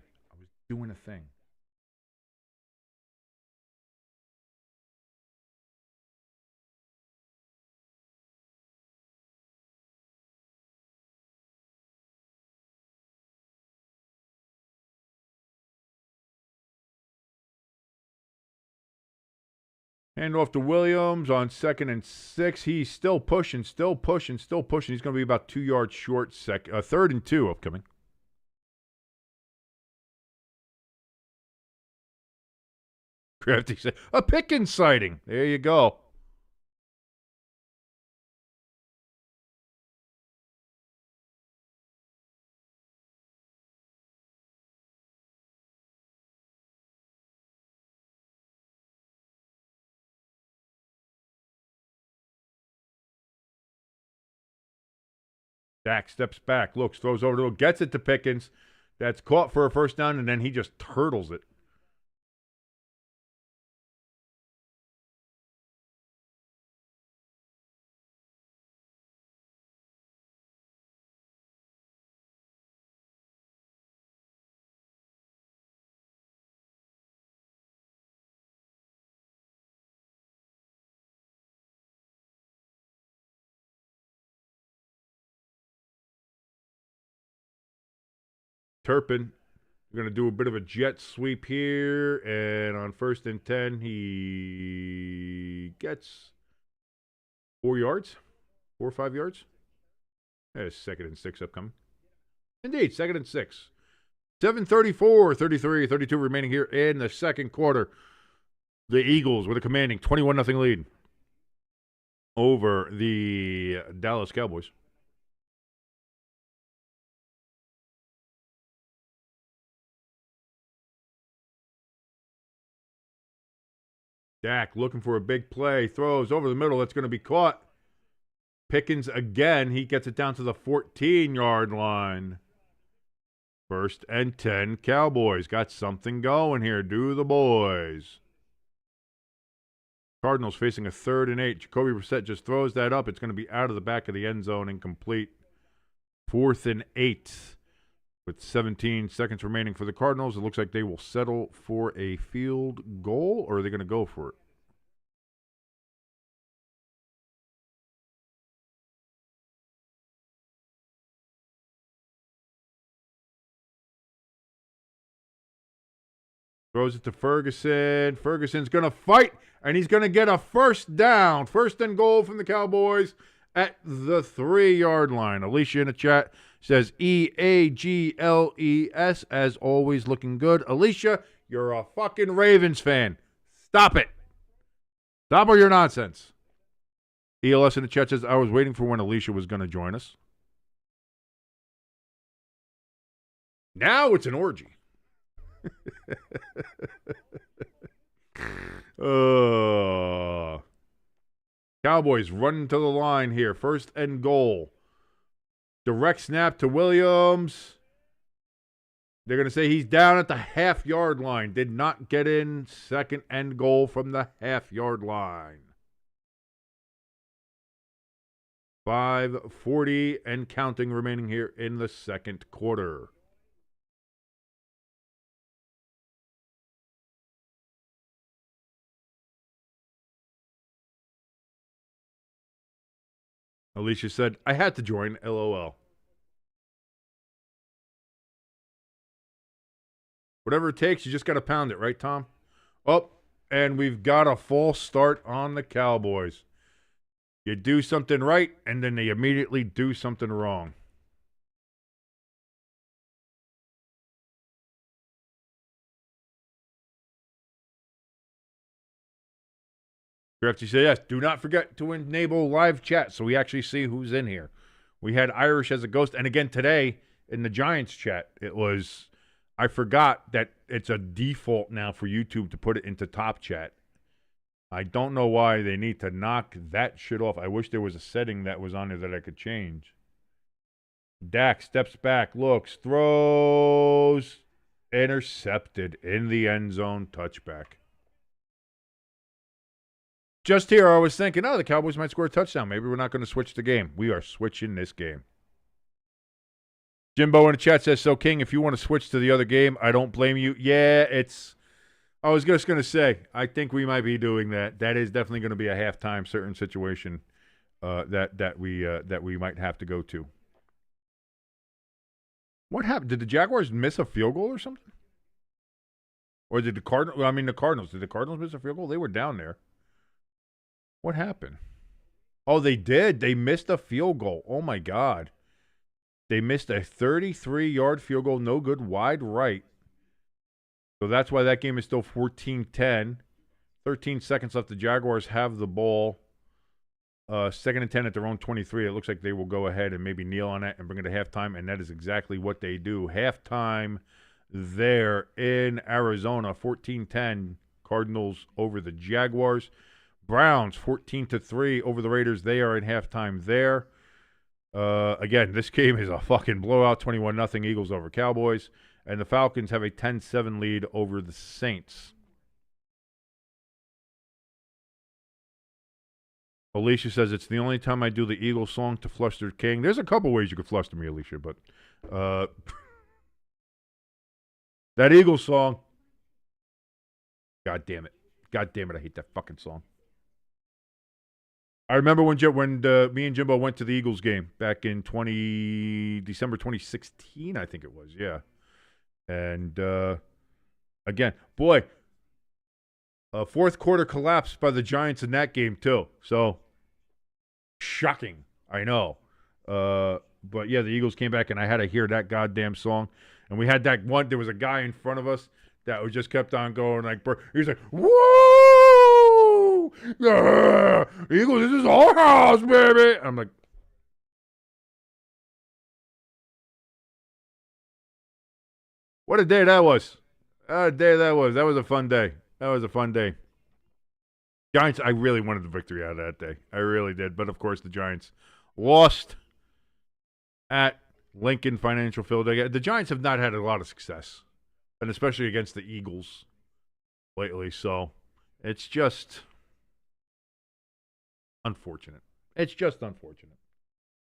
Speaker 1: Hand off to Williams on 2nd and 6. He's still pushing. He's going to be about 2 yards short. 3rd and 2 upcoming. Crafty said, a Pickens sighting. There you go. Dak steps back, looks, throws over to him, gets it to Pickens. That's caught for a first down, and then he just turtles it. Turpin, we're going to do a bit of a jet sweep here, and on 1st and 10, he gets 4 yards, 4 or 5 yards. There's 2nd and 6 upcoming. Indeed, 2nd and 6. 7:34, 33, 32 remaining here in the second quarter. The Eagles with a commanding 21-0 lead over the Dallas Cowboys. Dak looking for a big play. Throws over the middle. That's going to be caught. Pickens again. He gets it down to the 14-yard line. 1st and 10. Cowboys got something going here. Do the boys. Cardinals facing a 3rd and 8. Jacoby Brissett just throws that up. It's going to be out of the back of the end zone, incomplete. 4th and 8. With 17 seconds remaining for the Cardinals, it looks like they will settle for a field goal, or are they going to go for it? Throws it to Ferguson. Ferguson's going to fight, and he's going to get a first down. 1st and goal from the Cowboys at the 3-yard line. Alicia in the chat says EAGLES, as always, looking good. Alicia, you're a fucking Ravens fan. Stop it. Stop all your nonsense. ELS in the chat says, I was waiting for when Alicia was going to join us. Now it's an orgy. Cowboys running to the line here. 1st and goal. Direct snap to Williams. They're going to say he's down at the half-yard line. Did not get in. 2nd and goal from the half-yard line. 5:40 and counting remaining here in the second quarter. Alicia said, I had to join, LOL. Whatever it takes, you just got to pound it, right, Tom? Oh, and we've got a false start on the Cowboys. You do something right, and then they immediately do something wrong. Crafty said, yes, do not forget to enable live chat so we actually see who's in here. We had Irish as a ghost. And again, today in the Giants chat, it was, I forgot that it's a default now for YouTube to put it into top chat. I don't know why they need to knock that shit off. I wish there was a setting that was on there that I could change. Dak steps back, looks, throws, intercepted in the end zone, touchback. Just here, I was thinking, the Cowboys might score a touchdown. Maybe we're not going to switch the game. We are switching this game. Jimbo in the chat says, so, King, if you want to switch to the other game, I don't blame you. Yeah, I was just going to say, I think we might be doing that. That is definitely going to be a halftime certain situation that we might have to go to. What happened? Did the Jaguars miss a field goal or something? Or did the Cardinals. Did the Cardinals miss a field goal? They were down there. What happened? Oh, they did. They missed a field goal. Oh, my God. They missed a 33-yard field goal, no good, wide right. So that's why that game is still 14-10. 13 seconds left. The Jaguars have the ball. 2nd and 10 at their own 23. It looks like they will go ahead and maybe kneel on it and bring it to halftime, and that is exactly what they do. Halftime there in Arizona, 14-10, Cardinals over the Jaguars. Browns 14-3 over the Raiders. They are in halftime there. Again, this game is a fucking blowout, 21-0 Eagles over Cowboys. And the Falcons have a 10-7 lead over the Saints. Alicia says, it's the only time I do the Eagles song to fluster King. There's a couple ways you could fluster me, Alicia, but that Eagles song, God damn it. God damn it, I hate that fucking song. I remember when me and Jimbo went to the Eagles game back in December 2016, I think it was, yeah. And again, boy, a fourth quarter collapse by the Giants in that game too. So shocking, I know. But yeah, the Eagles came back, and I had to hear that goddamn song. And we had that one. There was a guy in front of us that was just kept on going like, he's like, woo! Yeah, Eagles, this is our house, baby. I'm like, what a day that was. What a day that was. That was a fun day. That was a fun day. Giants, I really wanted the victory out of that day. I really did. But, of course, the Giants lost at Lincoln Financial Field. The Giants have not had a lot of success, and especially against the Eagles lately. So it's just unfortunate. It's just unfortunate.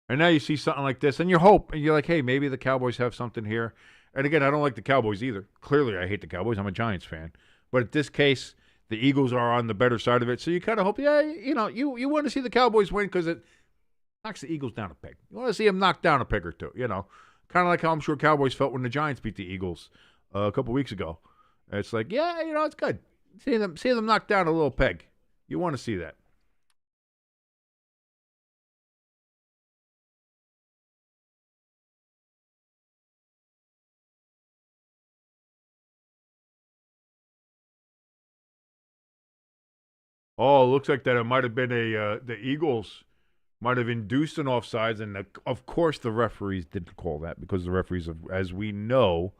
Speaker 1: And now you see something like this, and you hope, and you're like, hey, maybe the Cowboys have something here. And again, I don't like the Cowboys either. Clearly, I hate the Cowboys. I'm a Giants fan. But in this case, the Eagles are on the better side of it. So you kind of hope, you want to see the Cowboys win because it knocks the Eagles down a peg. You want to see them knock down a peg or two, Kind of like how I'm sure Cowboys felt when the Giants beat the Eagles a couple weeks ago. It's like, it's good. See them knock down a little peg. You want to see that. Oh, it looks like that it might have been the Eagles might have induced an offsides, and of course the referees didn't call that because the referees, as we know,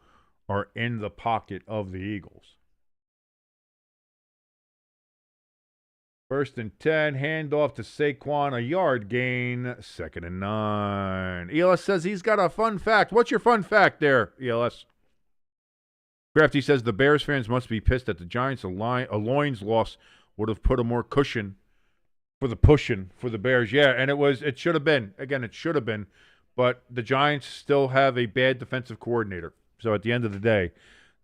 Speaker 1: are in the pocket of the Eagles. 1st and 10, handoff to Saquon, a yard gain, 2nd and 9. ELS says he's got a fun fact. What's your fun fact there, ELS? Crafty says the Bears fans must be pissed at the Giants. A Loins loss would have put a more cushion for the pushing for the Bears. Yeah, and it should have been. Again, it should have been. But the Giants still have a bad defensive coordinator. So at the end of the day,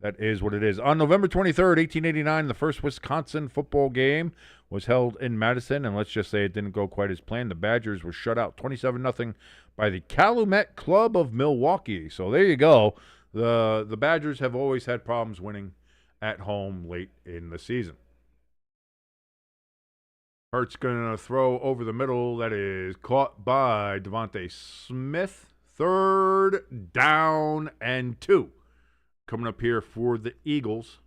Speaker 1: that is what it is. On November 23rd, 1889, the first Wisconsin football game was held in Madison, and let's just say it didn't go quite as planned. The Badgers were shut out 27-0 by the Calumet Club of Milwaukee. So there you go. The Badgers have always had problems winning at home late in the season. Hurts going to throw over the middle. That is caught by Devontae Smith. 3rd down and 2. Coming up here for the Eagles.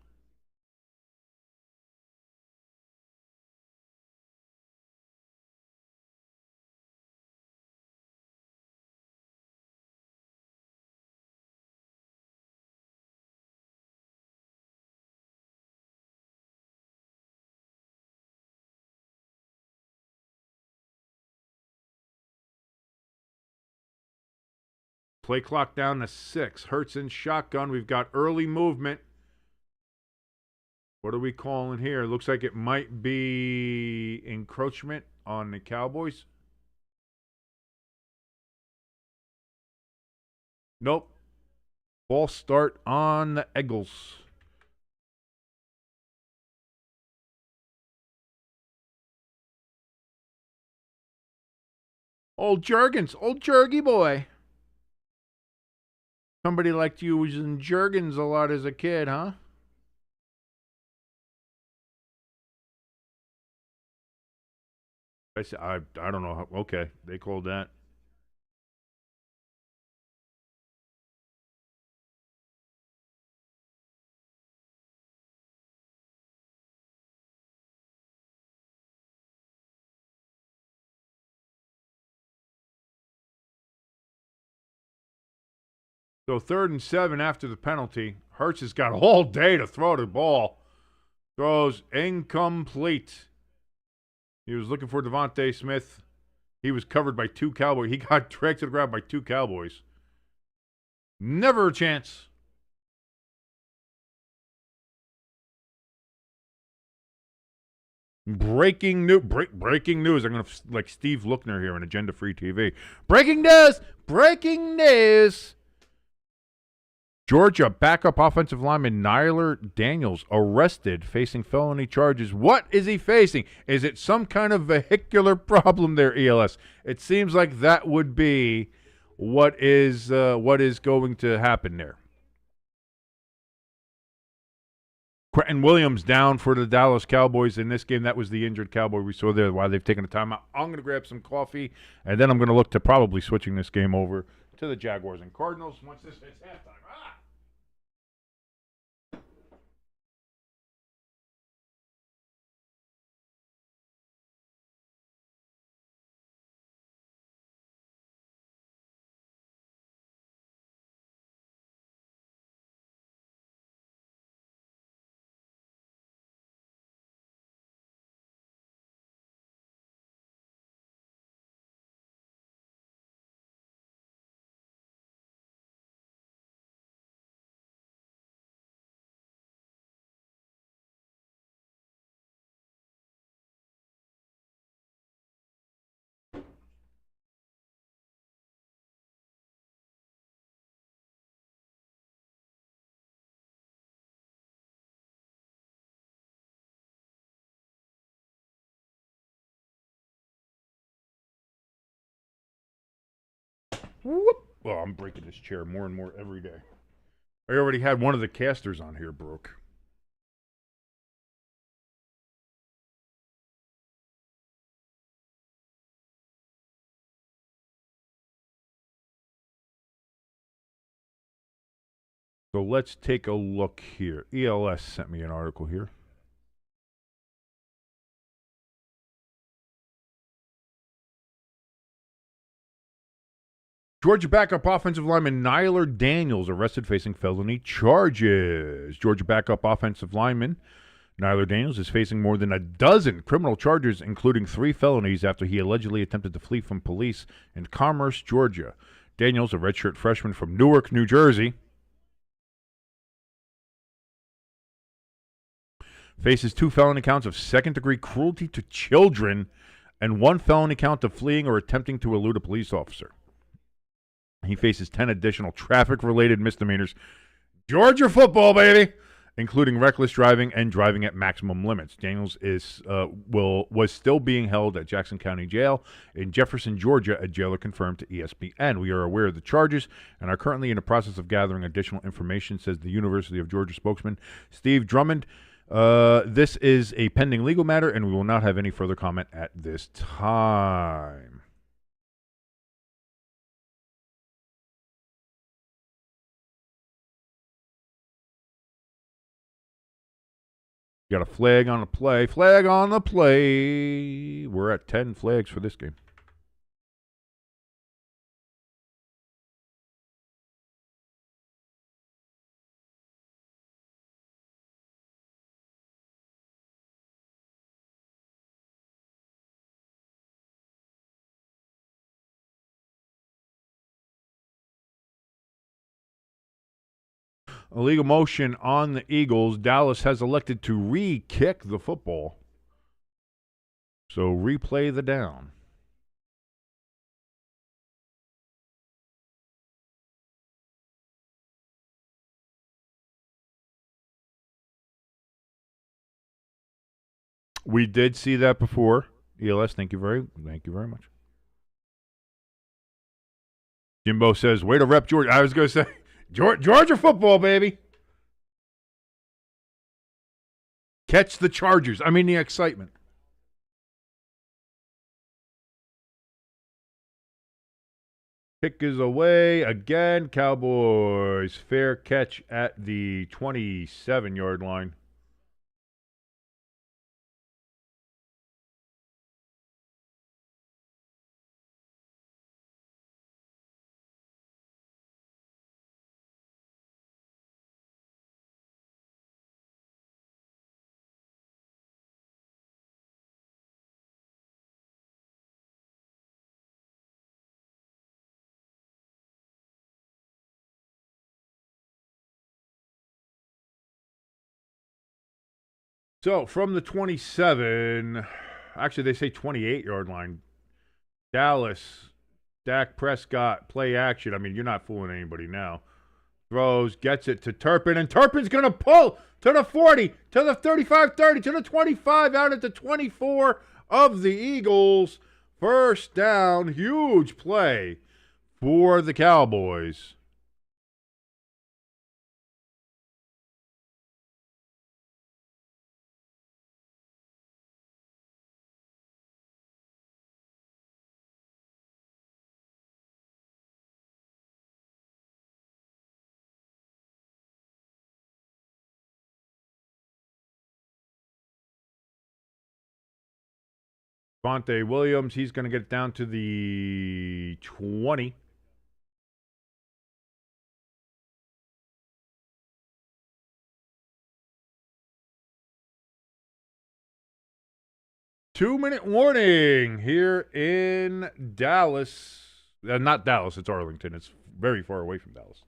Speaker 1: Play clock down to 6. Hurts in shotgun. We've got early movement. What are we calling here? Looks like it might be encroachment on the Cowboys. Nope. False start on the Eagles. Old Jurgens. Old Jurgy boy. Somebody liked using Jurgens a lot as a kid, huh? I don't know. Okay, they called that. So 3rd and 7 after the penalty. Hurts has got all day to throw the ball. Throws incomplete. He was looking for Devontae Smith. He was covered by 2 Cowboys. He got dragged to the ground by 2 Cowboys. Never a chance. Breaking news. Breaking news. I'm going to like Steve Lookner here on Agenda Free TV. Breaking news. Breaking news. Georgia backup offensive lineman Nyler Daniels arrested, facing felony charges. What is he facing? Is it some kind of vehicular problem there, ELS? It seems like that would be what is going to happen there. Quentin Williams down for the Dallas Cowboys in this game. That was the injured Cowboy we saw there while they've taken a timeout. I'm going to grab some coffee, and then I'm going to look to probably switching this game over to the Jaguars and Cardinals once this hits halftime. Whoop. Well, I'm breaking this chair more and more every day. I already had one of the casters on here broke. So let's take a look here. ELS sent me an article here. Georgia backup offensive lineman Nyler Daniels arrested facing felony charges. Georgia backup offensive lineman Nyler Daniels is facing more than a dozen criminal charges, including 3 felonies after he allegedly attempted to flee from police in Commerce, Georgia. Daniels, a redshirt freshman from Newark, New Jersey, faces 2 felony counts of second-degree cruelty to children and 1 felony count of fleeing or attempting to elude a police officer. He faces 10 additional traffic-related misdemeanors. Georgia football, baby, including reckless driving and driving at maximum limits. Daniels was still being held at Jackson County Jail in Jefferson, Georgia, a jailer confirmed to ESPN. We are aware of the charges and are currently in the process of gathering additional information, says the University of Georgia spokesman Steve Drummond. This is a pending legal matter, and we will not have any further comment at this time. Got a flag on the play. Flag on the play. We're at 10 flags for this game. Illegal motion on the Eagles. Dallas has elected to re-kick the football. So replay the down. We did see that before. ELS, thank you very much. Jimbo says, way to rep Georgia. I was going to say, Georgia football, baby. Catch the Chargers. I mean, the excitement. Kick is away again. Cowboys. Fair catch at the 27-yard line. So from the 27, actually they say 28-yard line, Dallas, Dak Prescott, play action. I mean, you're not fooling anybody now. Throws, gets it to Turpin, and Turpin's going to pull to the 40, to the 35-30, to the 25, out at the 24 of the Eagles. First down, huge play for the Cowboys. Vontae Williams, he's going to get it down to the 20. Two-minute warning here in Dallas. Not Dallas, it's Arlington. It's very far away from Dallas.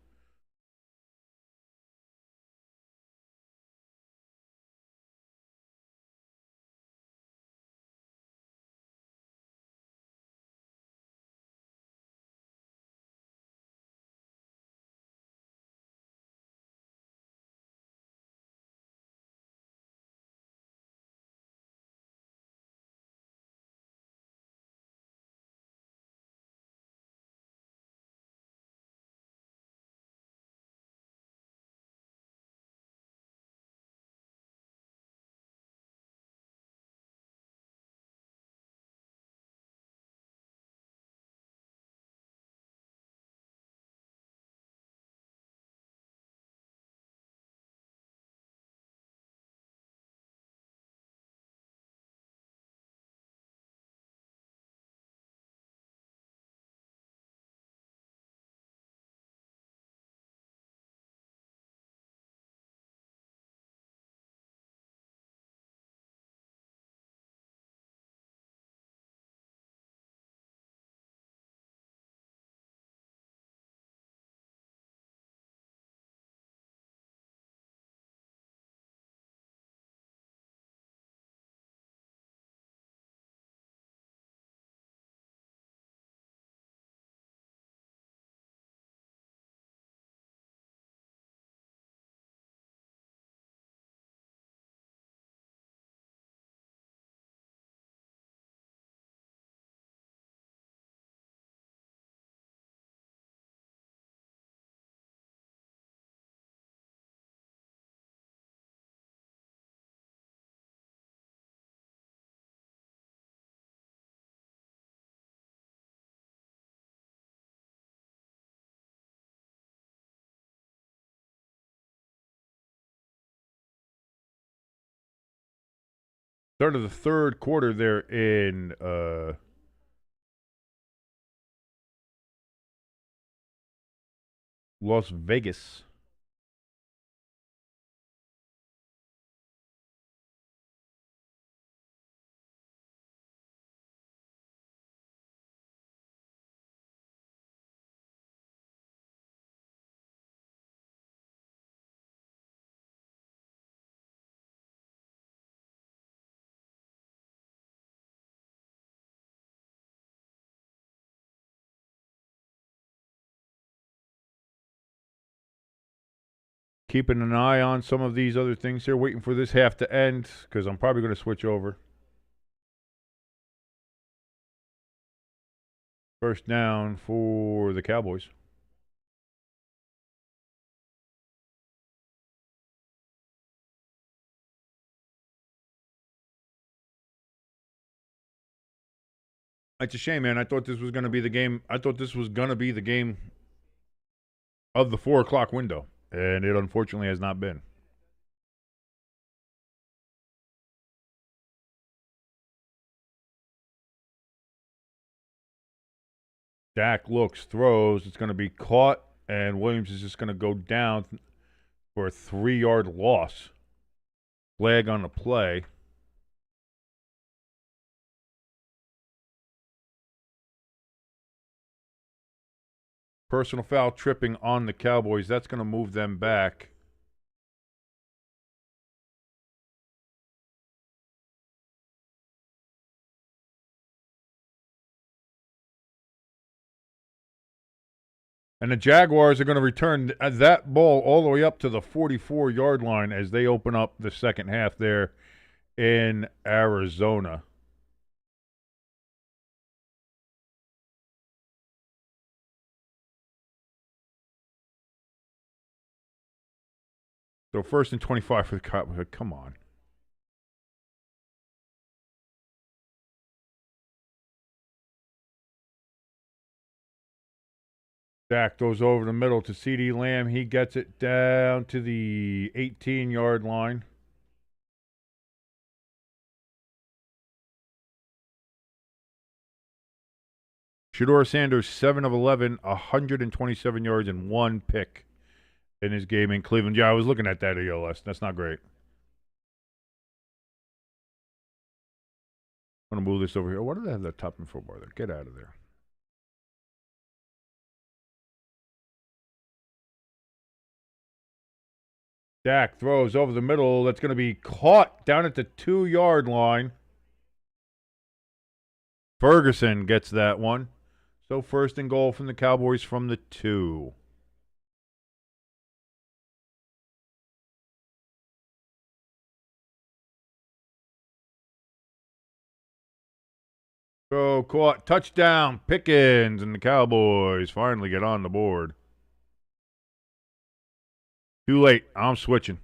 Speaker 1: Start of the third quarter there in Las Vegas. Keeping an eye on some of these other things here, waiting for this half to end because I'm probably going to switch over. First down for the Cowboys. It's a shame, man. I thought this was going to be the game. I thought this was going to be the game of the 4 o'clock window, and it unfortunately has not been. Dak looks, throws. It's going to be caught, and Williams is just going to go down for a 3-yard loss. Flag on the play. Personal foul tripping on the Cowboys. That's going to move them back. And the Jaguars are going to return that ball all the way up to the 44-yard line as they open up the second half there in Arizona. So 1st and 25 for the Cowboys. Come on. Dak goes over the middle to CeeDee Lamb. He gets it down to the 18-yard line. Shedeur Sanders, 7 of 11, 127 yards and 1 pick in his game in Cleveland. Yeah, I was looking at that ELS. That's not great. I'm going to move this over here. Why do they have that top info bar there? Get out of there. Dak throws over the middle. That's going to be caught down at the 2-yard line. Ferguson gets that one. So 1st and goal from the Cowboys from the 2. So caught. Touchdown. Pickens, and the Cowboys finally get on the board. Too late. I'm switching.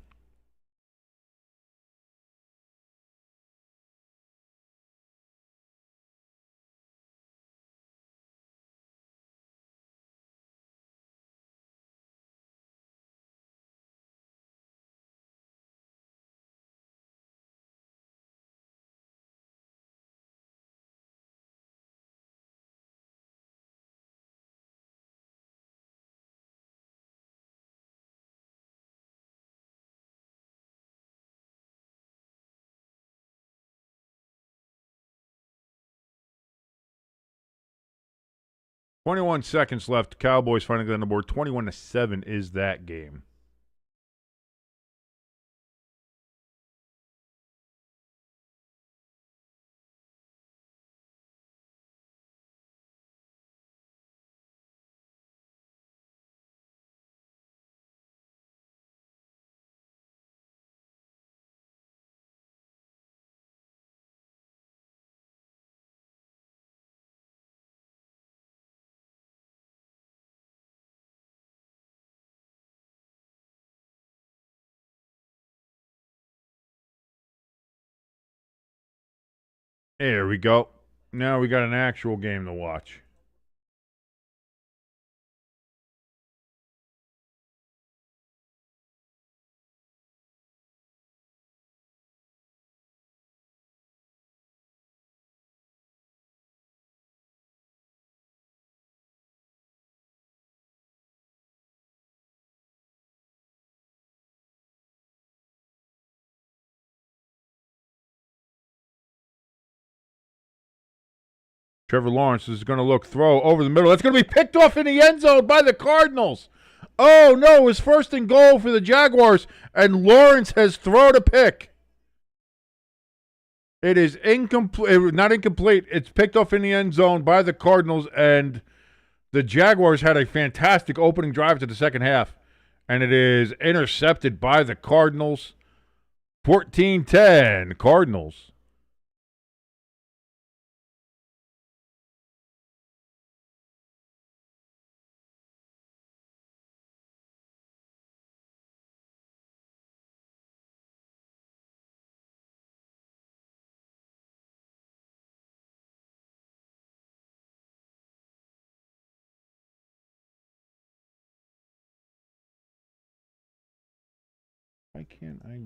Speaker 1: .21 seconds left. Cowboys finally get on the board. 21-7 is that game. There we go. Now we got an actual game to watch. Trevor Lawrence is going to look, throw over the middle. That's going to be picked off in the end zone by the Cardinals. Oh, no, it was first and goal for the Jaguars, and Lawrence has thrown a pick. It is incomplete, not incomplete. It's picked off in the end zone by the Cardinals, and the Jaguars had a fantastic opening drive to the second half, and it is intercepted by the Cardinals. 14-10, Cardinals. Why can't I?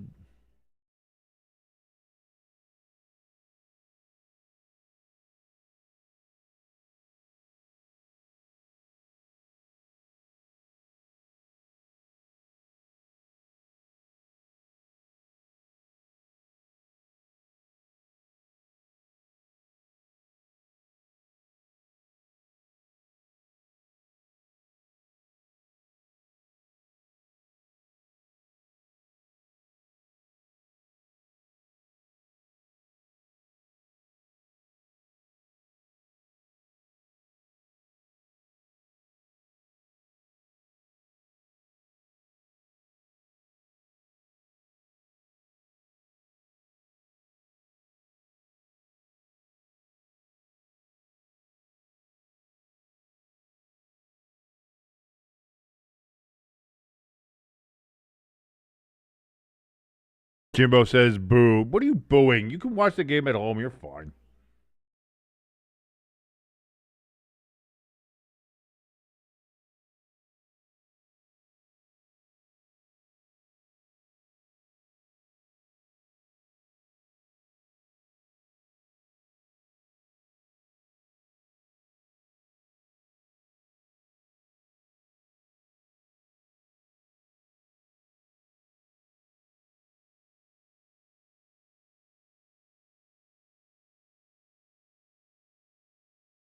Speaker 1: Jimbo says, boo. What are you booing? You can watch the game at home. You're fine.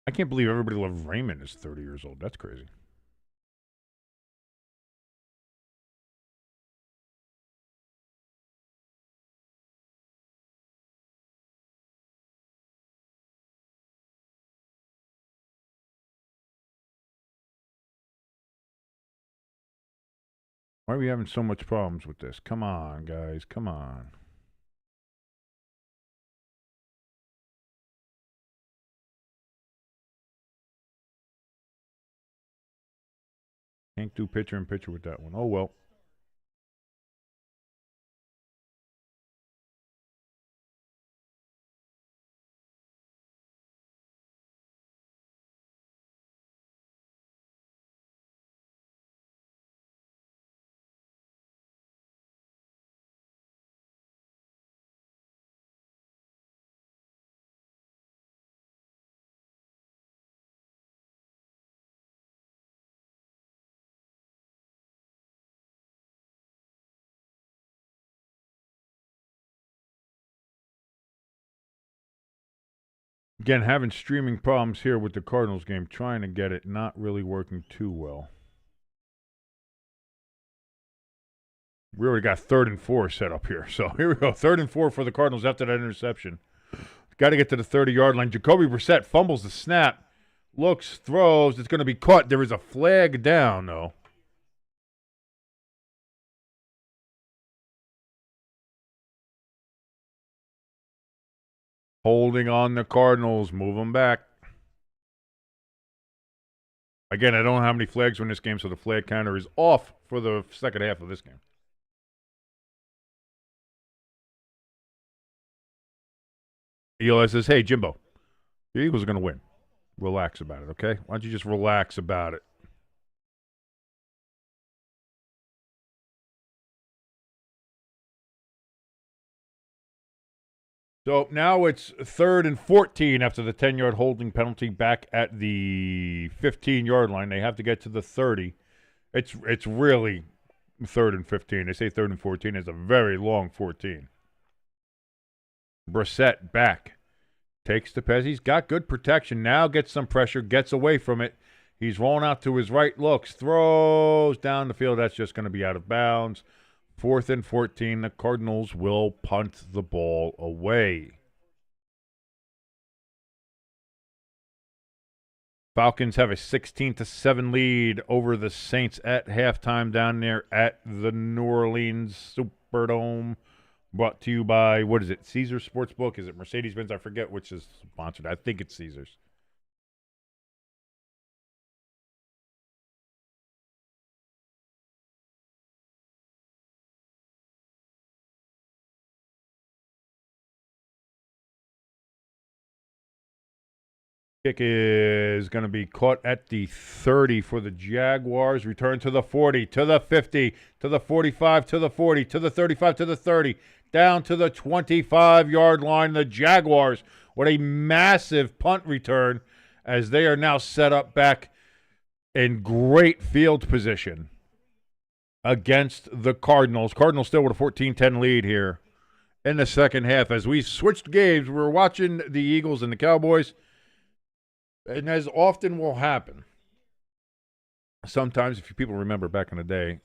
Speaker 1: I can't believe everybody loved Raymond is 30 years old. That's crazy. Why are we having so much problems with this? Come on, guys. Come on. Can't do pitcher and pitcher with that one. Oh, well. Again, having streaming problems here with the Cardinals game, trying to get it, not really working too well. We already got 3rd and 4 set up here. So here we go. 3rd and 4 for the Cardinals after that interception. Got to get to the 30-yard line. Jacoby Brissett fumbles the snap. Looks, throws. It's going to be caught. There is a flag down, though. Holding on the Cardinals. Move them back. Again, I don't know how many flags were in this game, so the flag counter is off for the second half of this game. Eli says, hey, Jimbo, the Eagles are going to win. Relax about it, okay? Why don't you just relax about it? So now it's 3rd and 14 after the 10-yard holding penalty back at the 15-yard line. They have to get to the 30. It's really 3rd and 15. They say 3rd and 14 is a very long 14. Brissett back. Takes the pass. He's got good protection. Now gets some pressure, gets away from it. He's rolling out to his right, looks, throws down the field. That's just going to be out of bounds. 4th and 14. The Cardinals will punt the ball away. Falcons have a 16-7 lead over the Saints at halftime down there at the New Orleans Superdome. Brought to you by, what is it, Caesars Sportsbook? Is it Mercedes-Benz? I forget which is sponsored. I think it's Caesars. Kick is going to be caught at the 30 for the Jaguars. Return to the 40, to the 50, to the 45, to the 40, to the 35, to the 30, down to the 25-yard line. The Jaguars with a massive punt return as they are now set up back in great field position against the Cardinals. Cardinals still with a 14-10 lead here in the second half. As we switched games, we're watching the Eagles and the Cowboys. And as often will happen, sometimes, if people remember back in the day,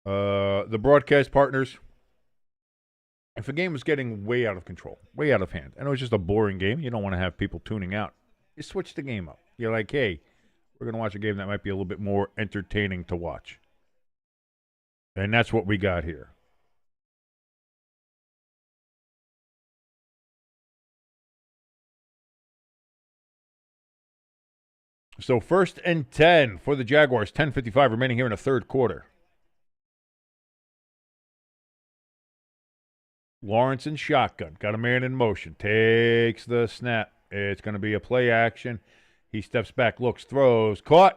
Speaker 1: the broadcast partners, if a game was getting way out of control, way out of hand, and it was just a boring game, you don't want to have people tuning out. You switch the game up. You're like, hey, we're going to watch a game that might be a little bit more entertaining to watch. And that's what we got here. So 1st and 10 for the Jaguars. 10:55 remaining here in the third quarter. Lawrence in shotgun. Got a man in motion. Takes the snap. It's going to be a play action. He steps back, looks, throws. Caught.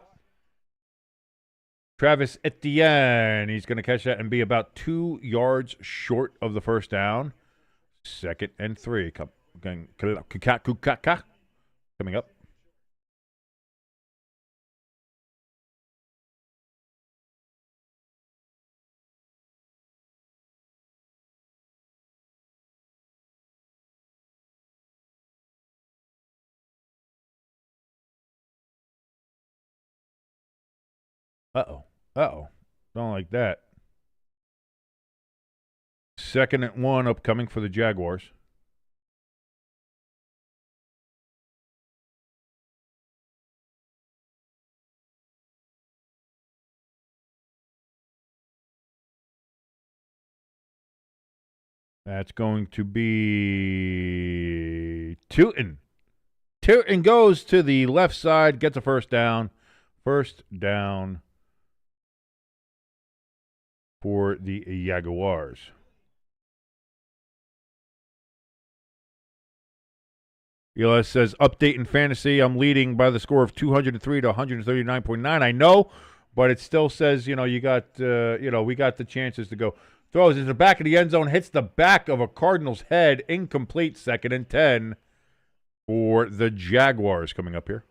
Speaker 1: Travis Etienne. He's going to catch that and be about 2 yards short of the first down. 2nd and 3. Coming up. Uh-oh. Don't like that. 2nd and 1 upcoming for the Jaguars. That's going to be Tootin. Tootin goes to the left side, gets a first down. First down for the Jaguars. ELS says, update in fantasy. I'm leading by the score of 203 to 139.9. I know, but it still says, we got the chances to go. Throws into the back of the end zone, hits the back of a Cardinals head. Incomplete. 2nd and 10 for the Jaguars coming up here.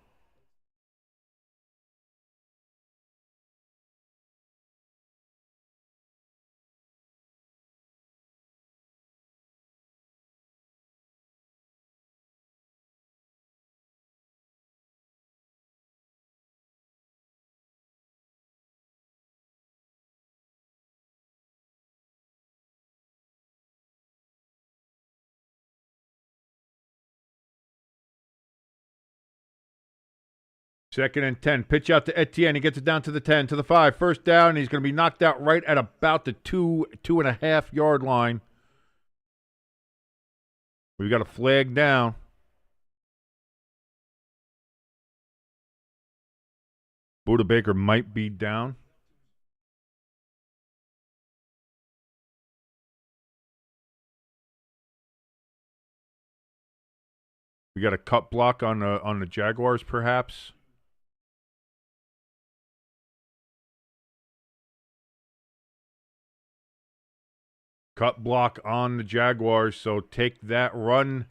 Speaker 1: Second and 10. Pitch out to Etienne. He gets it down to the 10, to the 5. First down. He's going to be knocked out right at about the 2.5 yard line. We've got a flag down. Buda Baker might be down. We got a cut block on the Jaguars, perhaps. Cut block on the Jaguars, so take that run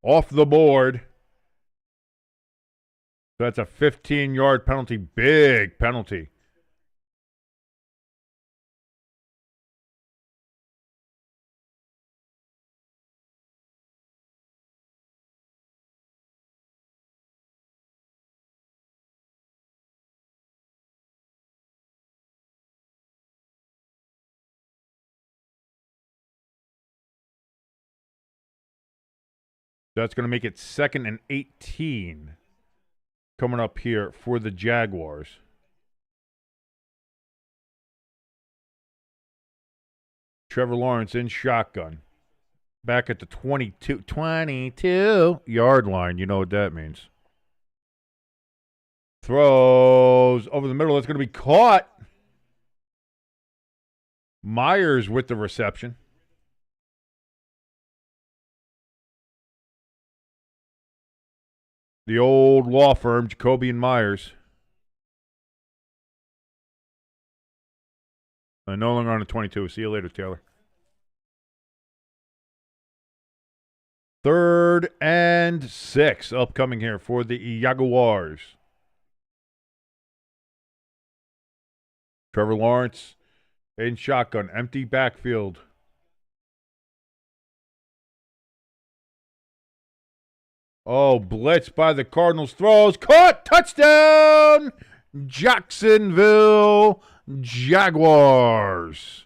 Speaker 1: off the board. So that's a 15-yard penalty. Big penalty. That's going to make it 2nd and 18 coming up here for the Jaguars. Trevor Lawrence in shotgun. Back at the 22-yard line. You know what that means. Throws over the middle. That's going to be caught. Myers with the reception. The old law firm, Jacoby and Myers. No longer on the 22. See you later, Taylor. 3rd and 6 upcoming here for the Jaguars. Trevor Lawrence in shotgun. Empty backfield. Oh, blitz by the Cardinals. Throws. Caught. Touchdown. Jacksonville Jaguars.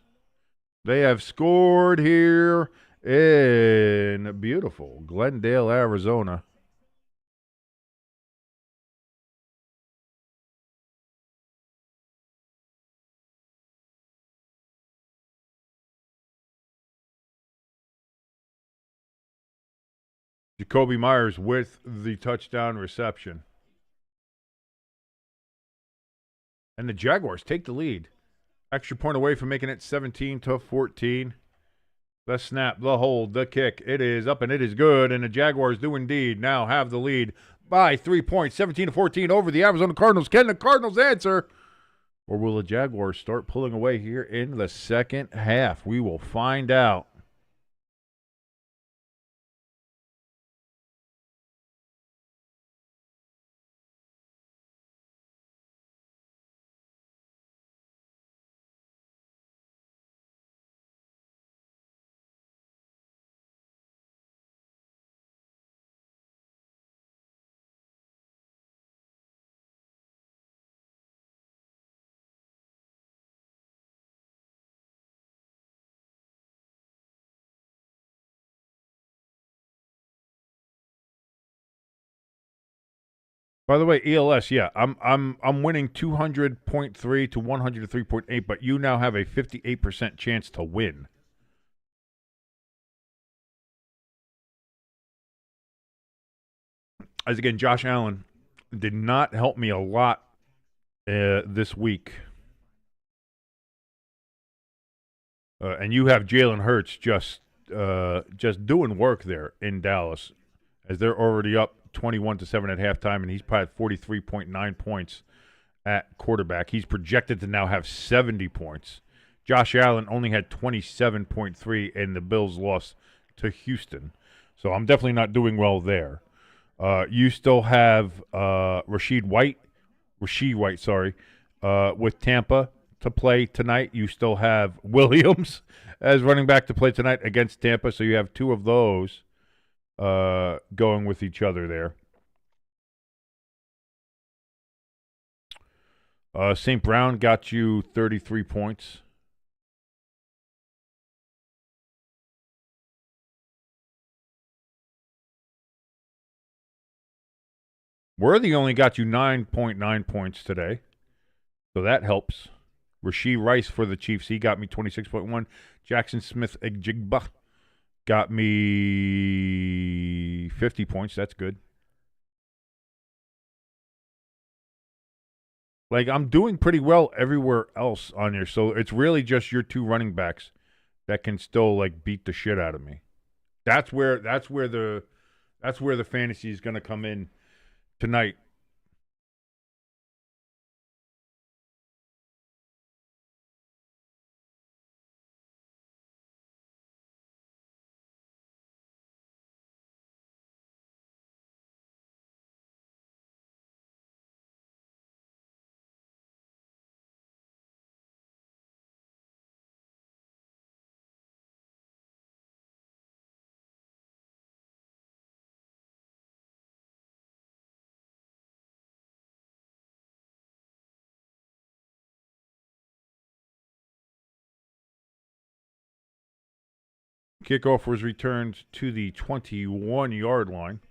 Speaker 1: They have scored here in beautiful Glendale, Arizona. Jacoby Myers with the touchdown reception. And the Jaguars take the lead. Extra point away from making it 17-14. The snap, the hold, the kick. It is up and it is good. And the Jaguars do indeed now have the lead by 3 points, 17-14 over the Arizona Cardinals. Can the Cardinals answer? Or will the Jaguars start pulling away here in the second half? We will find out. By the way, ELS, yeah, I'm winning 200.3 to 103.8, but you now have a 58% chance to win. As again, Josh Allen did not help me a lot this week. And you have Jalen Hurts just doing work there in Dallas, as they're already up 21-7 at halftime, and he's probably at 43.9 points at quarterback. He's projected to now have 70 points. Josh Allen only had 27.3, and the Bills lost to Houston. So I'm definitely not doing well there. You still have Rashid White, with Tampa to play tonight. You still have Williams as running back to play tonight against Tampa. So you have two of those going with each other there. St. Brown got you 33 points. Worthy only got you 9.9 points today, so that helps. Rashee Rice for the Chiefs, he got me 26.1. Jackson Smith-Njigba got me 50 points. That's good. Like, I'm doing pretty well everywhere else on here, so it's really just your two running backs that can still like beat the shit out of me. That's where the fantasy is going to come in tonight. Kickoff was returned to the 21-yard line.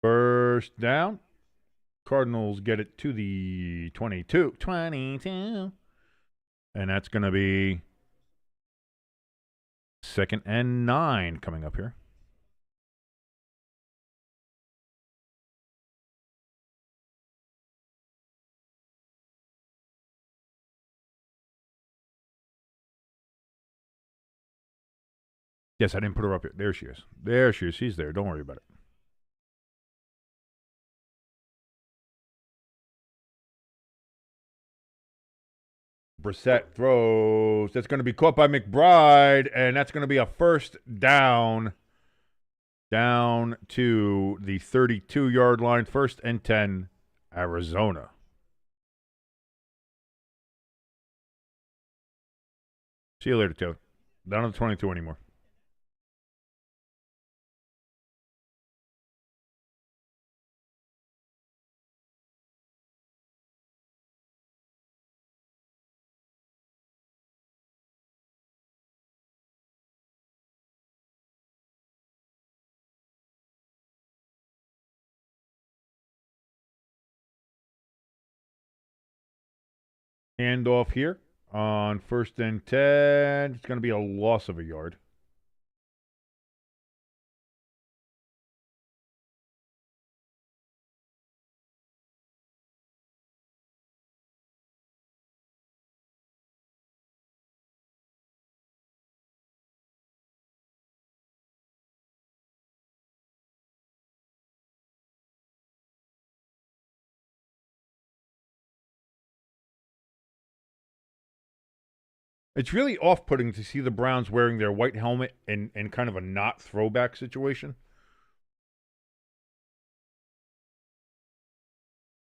Speaker 1: First down. Cardinals get it to the 22. 22. And that's going to be 2nd and 9 coming up here. Yes, I didn't put her up here. There she is. There she is. She's there. Don't worry about it. Brissett throws. That's going to be caught by McBride, and that's going to be a first down. Down to the 32-yard line. 1st and 10, Arizona. See you later, Taylor. Not on the 22 anymore. Handoff here on 1st and 10. It's going to be a loss of a yard. It's really off-putting to see the Browns wearing their white helmet in kind of a not throwback situation.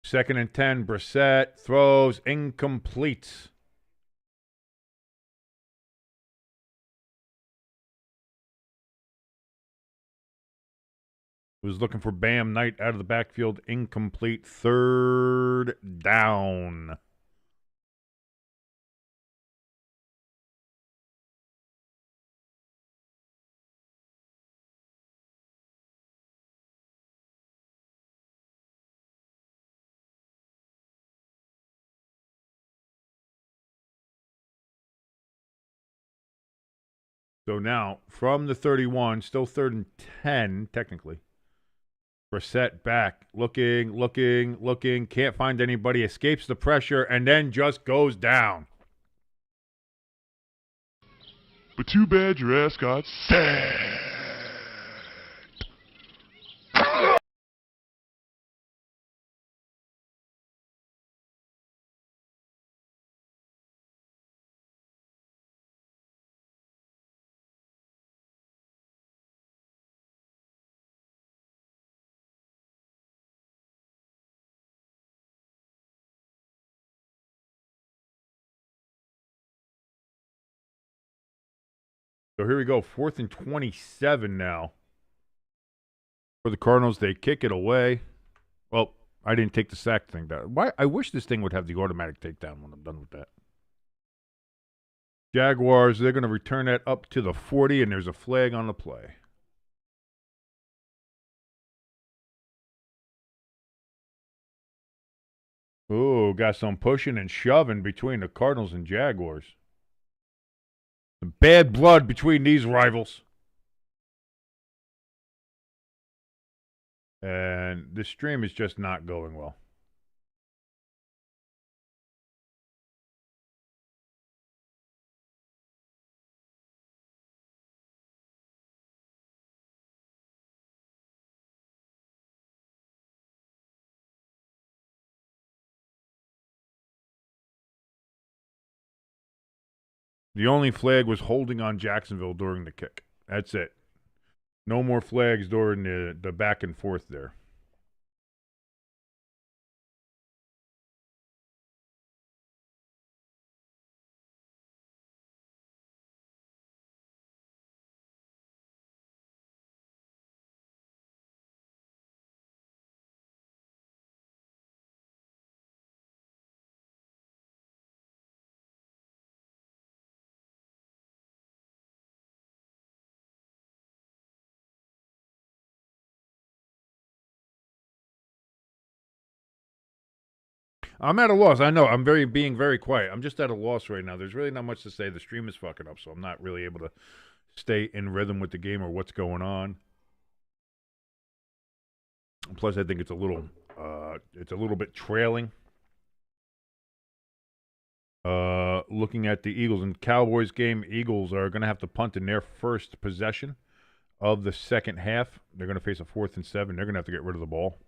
Speaker 1: 2nd and 10, Brissett throws, incomplete. Was looking for Bam Knight out of the backfield, incomplete. 3rd down. So now, from the 31, still 3rd and 10, technically. Brissett back, looking, can't find anybody, escapes the pressure, and then just goes down.
Speaker 2: But too bad your ass got sacked.
Speaker 1: So here we go, 4th and 27 now. For the Cardinals, they kick it away. Well, I didn't take the sack thing down. Why? I wish this thing would have the automatic takedown when I'm done with that. Jaguars, they're going to return that up to the 40, and there's a flag on the play. Ooh, got some pushing and shoving between the Cardinals and Jaguars. Some bad blood between these rivals. And this stream is just not going well. The only flag was holding on Jacksonville during the kick. That's it. No more flags during the back and forth there. I'm at a loss. I know. I'm being very quiet. I'm just at a loss right now. There's really not much to say. The stream is fucking up, so I'm not really able to stay in rhythm with the game or what's going on. Plus, I think it's a little bit trailing. Looking at the Eagles and Cowboys game, Eagles are going to have to punt in their first possession of the second half. They're going to face a 4th and 7. They're going to have to get rid of the ball.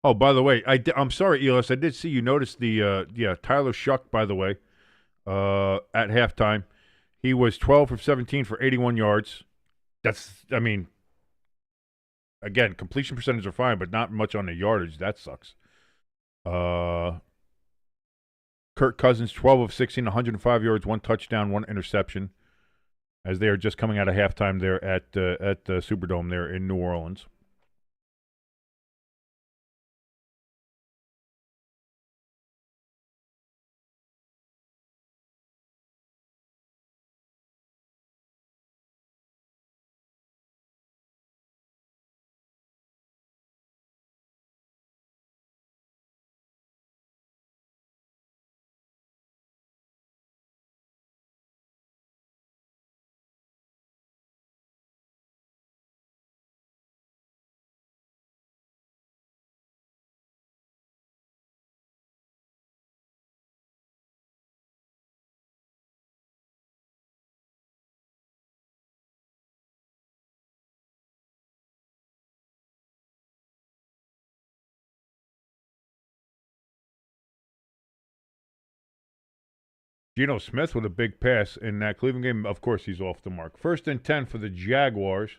Speaker 1: Oh, by the way, I'm sorry, Elis. I did see you noticed the Tyler Shuck, by the way, at halftime. He was 12 for 17 for 81 yards. Again, completion percentage are fine, but not much on the yardage. That sucks. Kirk Cousins, 12 of 16, 105 yards, 1 touchdown, 1 interception, as they are just coming out of halftime there at the Superdome there in New Orleans. Geno Smith with a big pass in that Cleveland game. Of course, he's off the mark. 1st and 10 for the Jaguars.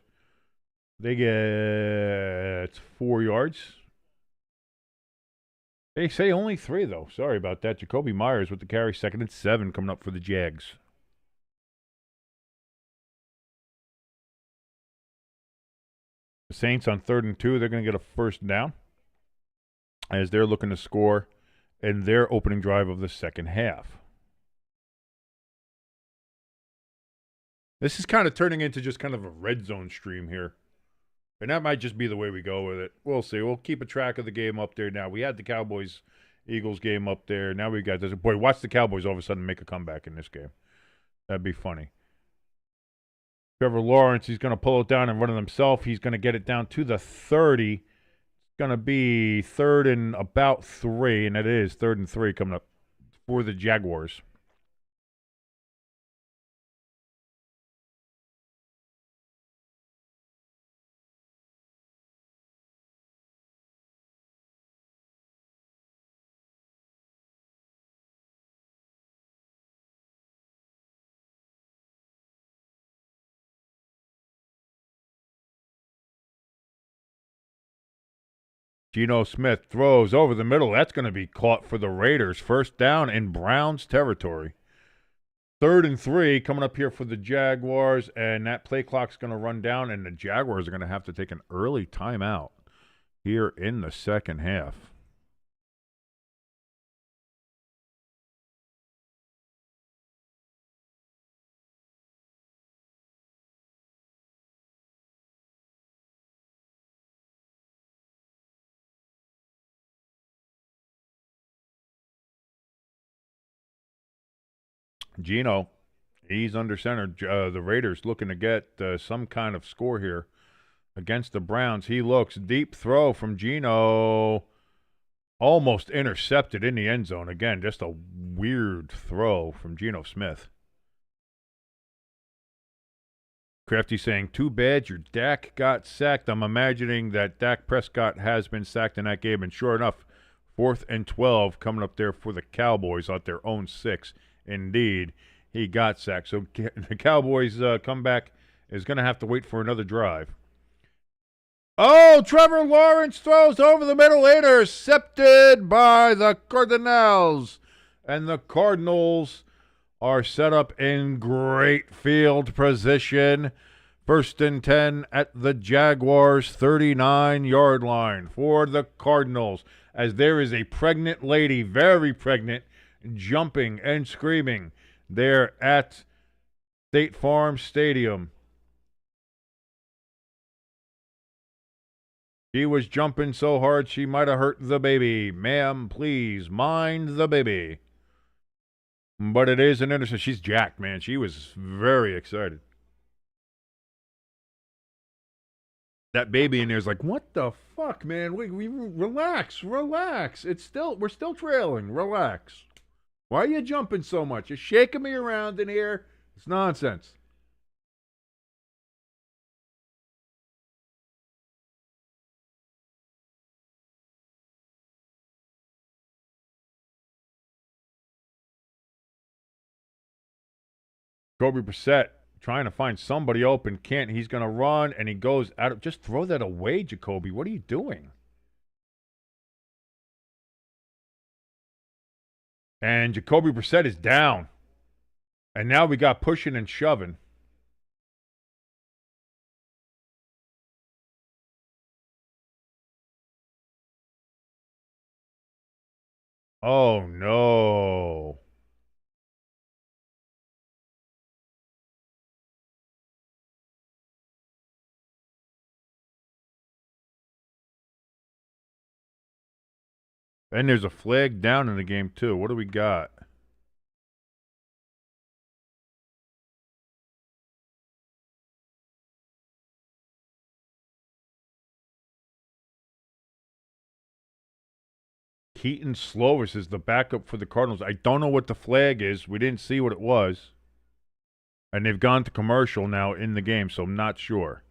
Speaker 1: They get 4 yards. They say only 3, though. Sorry about that. Jacoby Myers with the carry. 2nd and 7 coming up for the Jags. The Saints on 3rd and 2. They're going to get a 1st down as they're looking to score in their opening drive of the second half. This is kind of turning into just kind of a red zone stream here. And that might just be the way we go with it. We'll see. We'll keep a track of the game up there now. We had the Cowboys-Eagles game up there. Now we got this. Boy, watch the Cowboys all of a sudden make a comeback in this game. That'd be funny. Trevor Lawrence, he's going to pull it down and run it himself. He's going to get it down to the 30. It's going to be 3rd and about 3, and it is 3rd and 3 coming up for the Jaguars. Geno Smith throws over the middle. That's going to be caught for the Raiders. 1st down in Browns territory. 3rd and 3 coming up here for the Jaguars, and that play clock's going to run down, and the Jaguars are going to have to take an early timeout here in the second half. Geno, he's under center. The Raiders looking to get some kind of score here against the Browns. He looks. Deep throw from Geno. Almost intercepted in the end zone. Again, just a weird throw from Geno Smith. Crafty saying, too bad your Dak got sacked. I'm imagining that Dak Prescott has been sacked in that game. And sure enough, 4th and 12 coming up there for the Cowboys at their own 6. Indeed, he got sacked. So the Cowboys comeback is going to have to wait for another drive. Oh, Trevor Lawrence throws over the middle, intercepted by the Cardinals And the Cardinals are set up in great field position. 1st and 10 at the Jaguars' 39-yard line for the Cardinals, as there is a pregnant lady, very pregnant, jumping and screaming there at State Farm Stadium. She was jumping so hard she might have hurt the baby. Ma'am, please mind the baby. But it is an interception. She's jacked, man. She was very excited. That baby in there is like, what the fuck, man? We relax. We're still trailing. Relax. Why are you jumping so much? You're shaking me around in here. It's nonsense. Jacoby Brissett trying to find somebody open. Can't. He's going to run, and he goes out of. Just throw that away, Jacoby. What are you doing? And Jacoby Brissett is down. And now we got pushing and shoving. Oh, no. And there's a flag down in the game, too. What do we got? Keaton Slovis is the backup for the Cardinals. I don't know what the flag is. We didn't see what it was. And they've gone to commercial now in the game, so I'm not sure.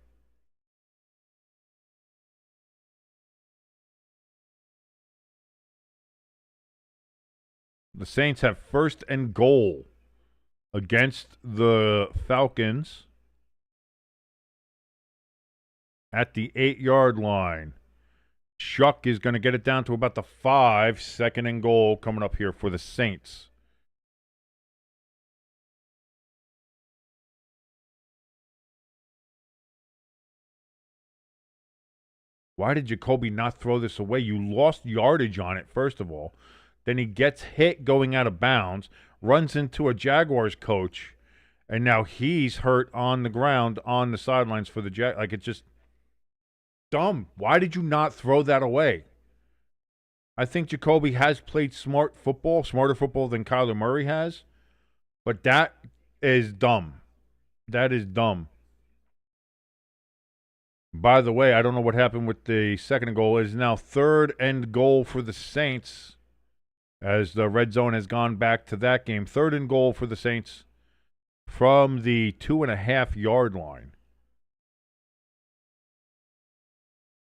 Speaker 1: The Saints have 1st and goal against the Falcons at the 8-yard line. Shuck is going to get it down to about the 5. 2nd and goal coming up here for the Saints. Why did Jacoby not throw this away? You lost yardage on it, first of all. Then he gets hit going out of bounds, runs into a Jaguars coach, and now he's hurt on the ground on the sidelines for the Jag. Like, it's just dumb. Why did you not throw that away? I think Jacoby has played smart football, smarter football than Kyler Murray has, but that is dumb. That is dumb. By the way, I don't know what happened with the 2nd and goal. It is now 3rd and goal for the Saints, as the red zone has gone back to that game. 3rd and goal for the Saints from the 2.5-yard line.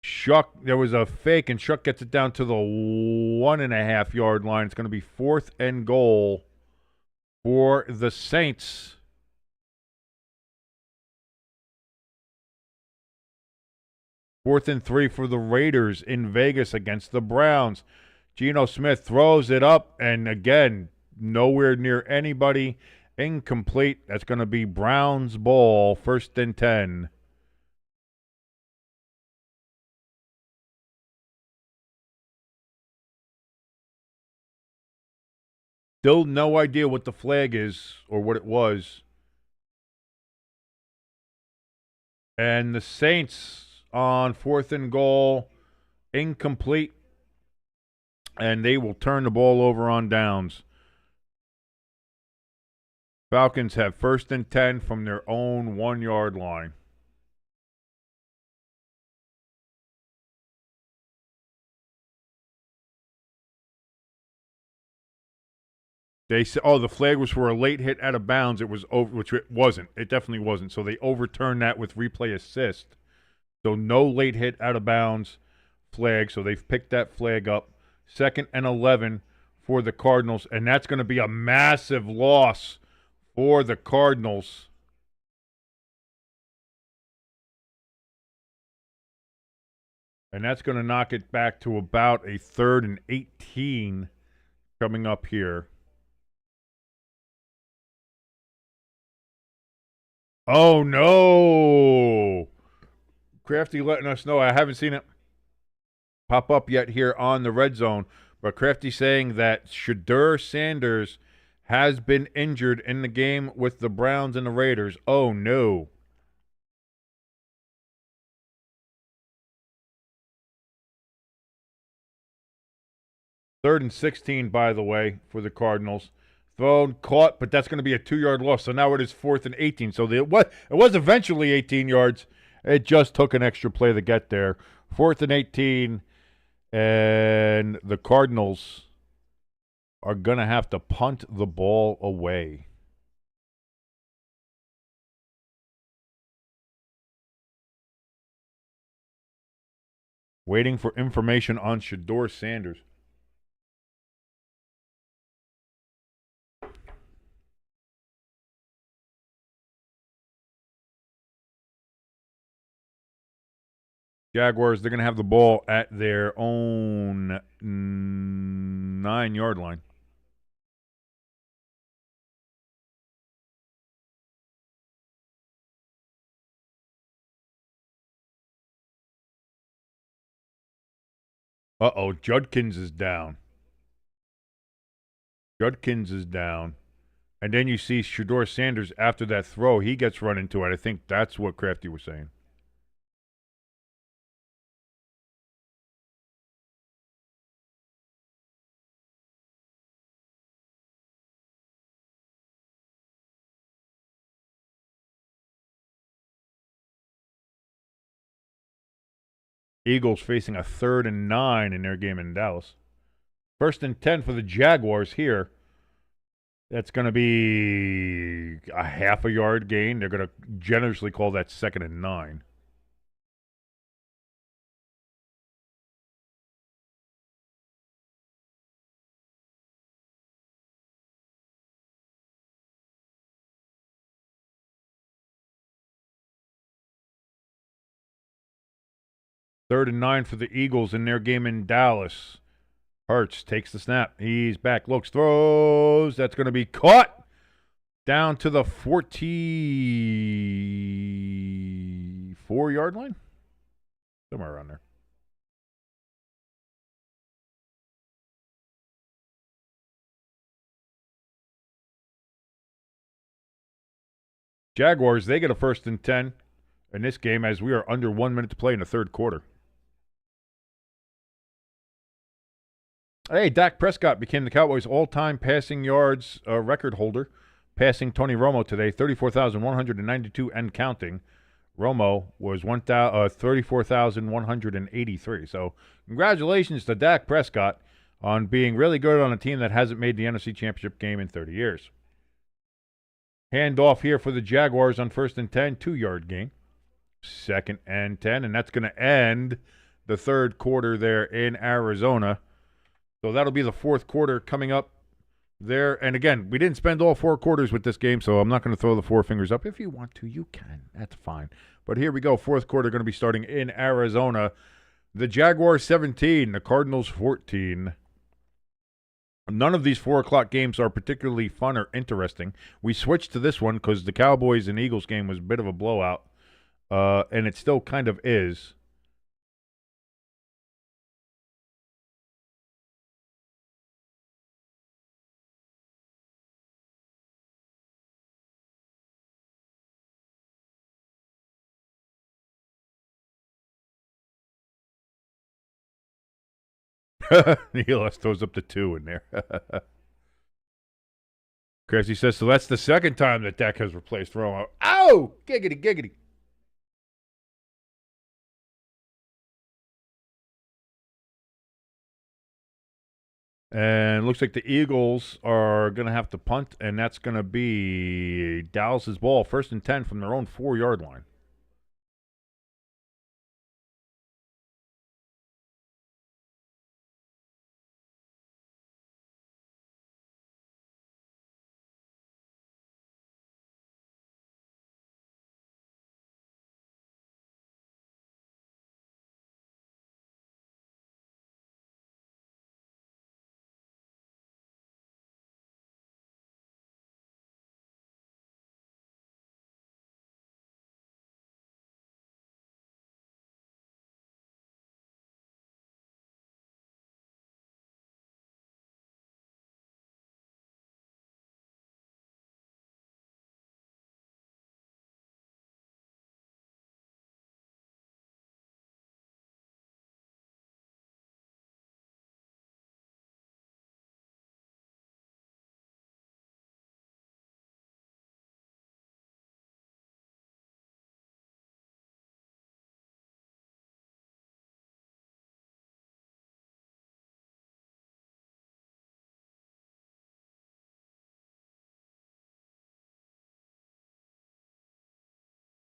Speaker 1: Shuck, there was a fake, and Shuck gets it down to the 1.5-yard line. It's going to be 4th and goal for the Saints. Fourth and 3 for the Raiders in Vegas against the Browns. Geno Smith throws it up, and again, nowhere near anybody. Incomplete. That's going to be Browns ball, 1st and 10. Still no idea what the flag is or what it was. And the Saints on 4th and goal, incomplete. And they will turn the ball over on downs. Falcons have 1st and 10 from their own 1-yard line. They said, oh, the flag was for a late hit out of bounds. It was over, which it wasn't. It definitely wasn't. So they overturned that with replay assist. So no late hit out of bounds flag. So they've picked that flag up. 2nd and 11 for the Cardinals, and that's going to be a massive loss for the Cardinals. And that's going to knock it back to about a 3rd and 18 coming up here. Oh, no. Crafty letting us know. I haven't seen it pop up yet here on the Red Zone, but Crafty saying that Shadur Sanders has been injured in the game with the Browns and the Raiders. Oh, no. Third and 16, by the way, for the Cardinals. Thrown, caught, but that's going to be a 2-yard loss. So now it is 4th and 18. So it was eventually 18 yards. It just took an extra play to get there. 4th and 18, and the Cardinals are going to have to punt the ball away. Waiting for information on Shadur Sanders. Jaguars, they're going to have the ball at their own 9-yard line. Uh-oh, Judkins is down. Judkins is down. And then you see Shadur Sanders after that throw. He gets run into it. I think that's what Crafty was saying. Eagles facing a 3rd and 9 in their game in Dallas. 1st and 10 for the Jaguars here. That's going to be a half a yard gain. They're going to generously call that 2nd and 9. Third and 9 for the Eagles in their game in Dallas. Hurts takes the snap. He's back. Looks, throws. That's going to be caught down to the 44-yard line. Somewhere around there. Jaguars, they get a 1st and 10 in this game as we are under 1 minute to play in the third quarter. Hey, Dak Prescott became the Cowboys' all-time passing yards record holder, passing Tony Romo today, 34,192 and counting. Romo was 34,183. So congratulations to Dak Prescott on being really good on a team that hasn't made the NFC Championship game in 30 years. Hand off here for the Jaguars on 1st and 10, 2-yard gain. 2nd and 10, and that's going to end the third quarter there in Arizona. So that'll be the fourth quarter coming up there. And again, we didn't spend all 4 quarters with this game, so I'm not going to throw the 4 fingers up. If you want to, you can. That's fine. But here we go. Fourth quarter going to be starting in Arizona. The Jaguars 17, the Cardinals 14. None of these 4 o'clock games are particularly fun or interesting. We switched to this one because the Cowboys and Eagles game was a bit of a blowout, and it still kind of is. Neil throws up the 2 in there. Crafty says, so that's the second time that Dak has replaced Romo. Ow! Giggity, giggity. And looks like the Eagles are going to have to punt, and that's going to be Dallas's ball. 1st and 10 from their own 4-yard line.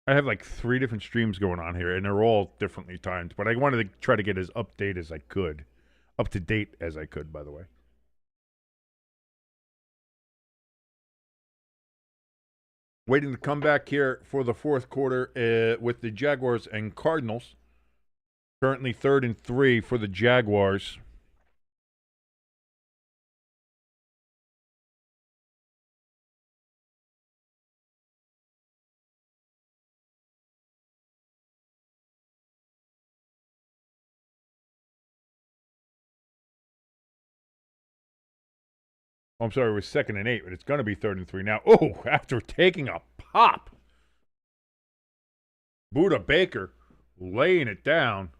Speaker 1: I have like 3 different streams going on here, and they're all differently timed. But I wanted to try to get as up to date as I could, by the way. Waiting to come back here for the fourth quarter with the Jaguars and Cardinals. Currently 3rd and 3 for the Jaguars. Oh, I'm sorry, it was 2nd and 8, but it's going to be 3rd and 3 now. Oh, after taking a pop. Buda Baker laying it down.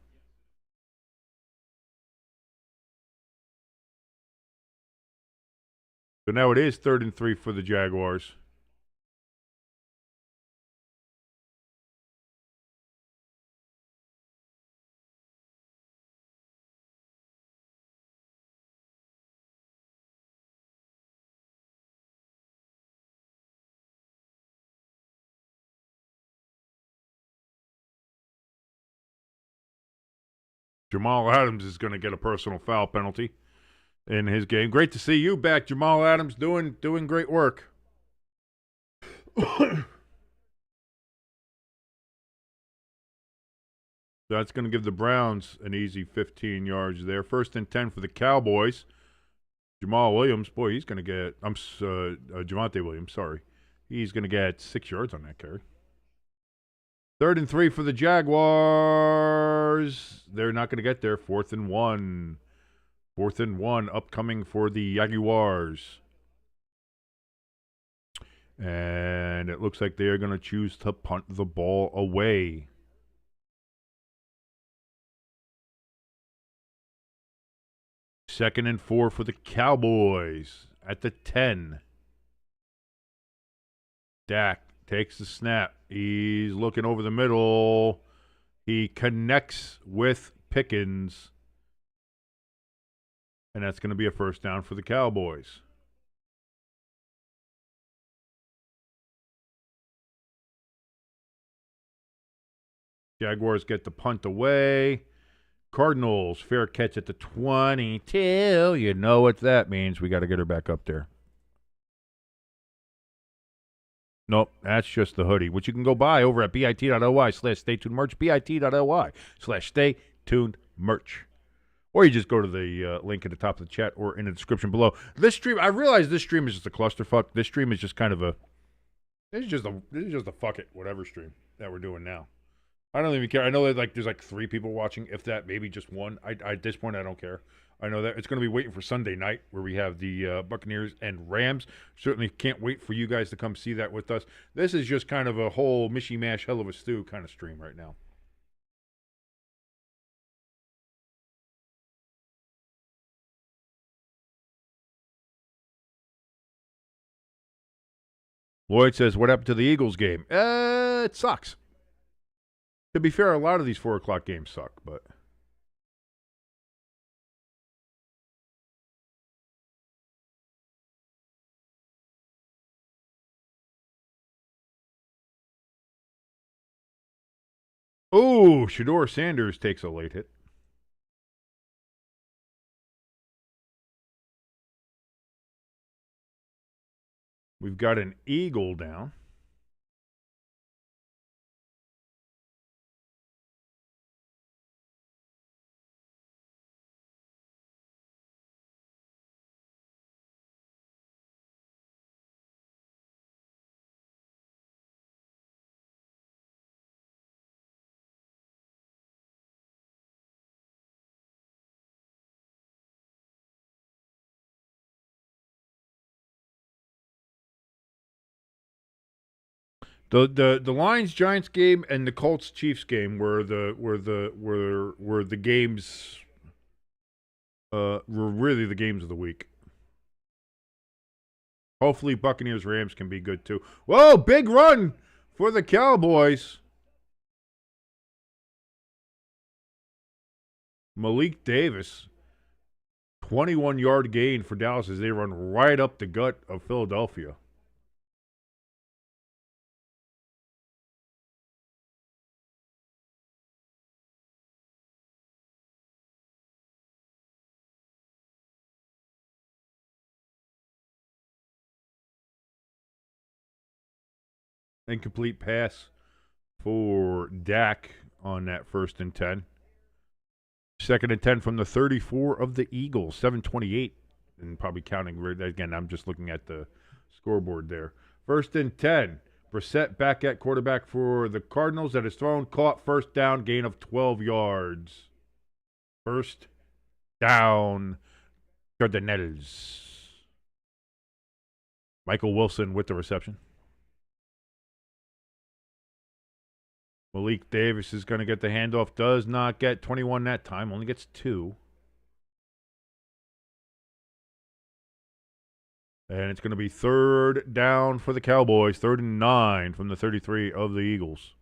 Speaker 1: So now it is 3rd and 3 for the Jaguars. Jamal Adams is going to get a personal foul penalty in his game. Great to see you back, Jamal Adams, doing great work. That's going to give the Browns an easy 15 yards there. 1st and 10 for the Cowboys. Jamal Williams, boy, he's going to get. Javonte Williams, sorry, he's going to get 6 yards on that carry. 3rd and 3 for the Jaguars. They're not going to get there. 4th and 1. 4th and 1 upcoming for the Jaguars. And it looks like they are going to choose to punt the ball away. Second and 4 for the Cowboys at the 10. Dak takes the snap. He's looking over the middle. He connects with Pickens. And that's going to be a 1st down for the Cowboys. Jaguars get the punt away. Cardinals, fair catch at the 22. You know what that means. We got to get her back up there. Nope, that's just the hoodie, which you can go buy over at bit.ly/staytunedmerch, bit.ly/staytunedmerch. Or you just go to the link at the top of the chat or in the description below. This stream, I realize this stream is just a clusterfuck. This stream is just kind of this is just a fuck it, whatever stream that we're doing now. I don't even care. I know that there's 3 people watching, if that, maybe just 1. At this point, I don't care. I know that it's going to be waiting for Sunday night where we have the Buccaneers and Rams. Certainly can't wait for you guys to come see that with us. This is just kind of a whole mishy-mash, hell of a stew kind of stream right now. Lloyd says, what happened to the Eagles game? It sucks. To be fair, a lot of these 4 o'clock games suck, but... Oh, Shedeur Sanders takes a late hit. We've got an Eagle down. The Lions Giants game and the Colts Chiefs game were the games were really the games of the week. Hopefully Buccaneers Rams can be good too. Whoa, big run for the Cowboys. Malik Davis, 21-yard gain for Dallas as they run right up the gut of Philadelphia. Incomplete pass for Dak on that 1st and 10. 2nd and 10 from the 34 of the Eagles, 7:28, and probably counting. Again, I'm just looking at the scoreboard there. 1st and 10. Brissett back at quarterback for the Cardinals. That is thrown, caught, 1st down, gain of 12 yards. 1st down, Cardinals. Michael Wilson with the reception. Malik Davis is going to get the handoff. Does not get 21 that time. Only gets 2. And it's going to be 3rd down for the Cowboys. 3rd and 9 from the 33 of the Eagles.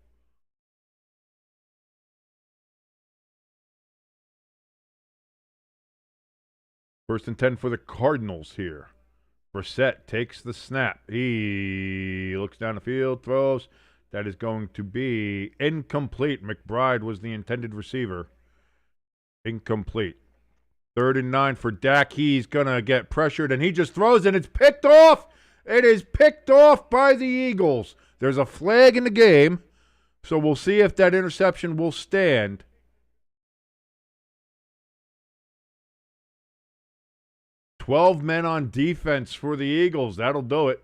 Speaker 1: First and 10 for the Cardinals here. Brissett takes the snap. He looks down the field, throws. That is going to be incomplete. McBride was the intended receiver. Incomplete. 3rd and 9 for Dak. He's going to get pressured, and he just throws, and it's picked off. It is picked off by the Eagles. There's a flag in the game, so we'll see if that interception will stand. "12 men on defense for the Eagles. That'll do it.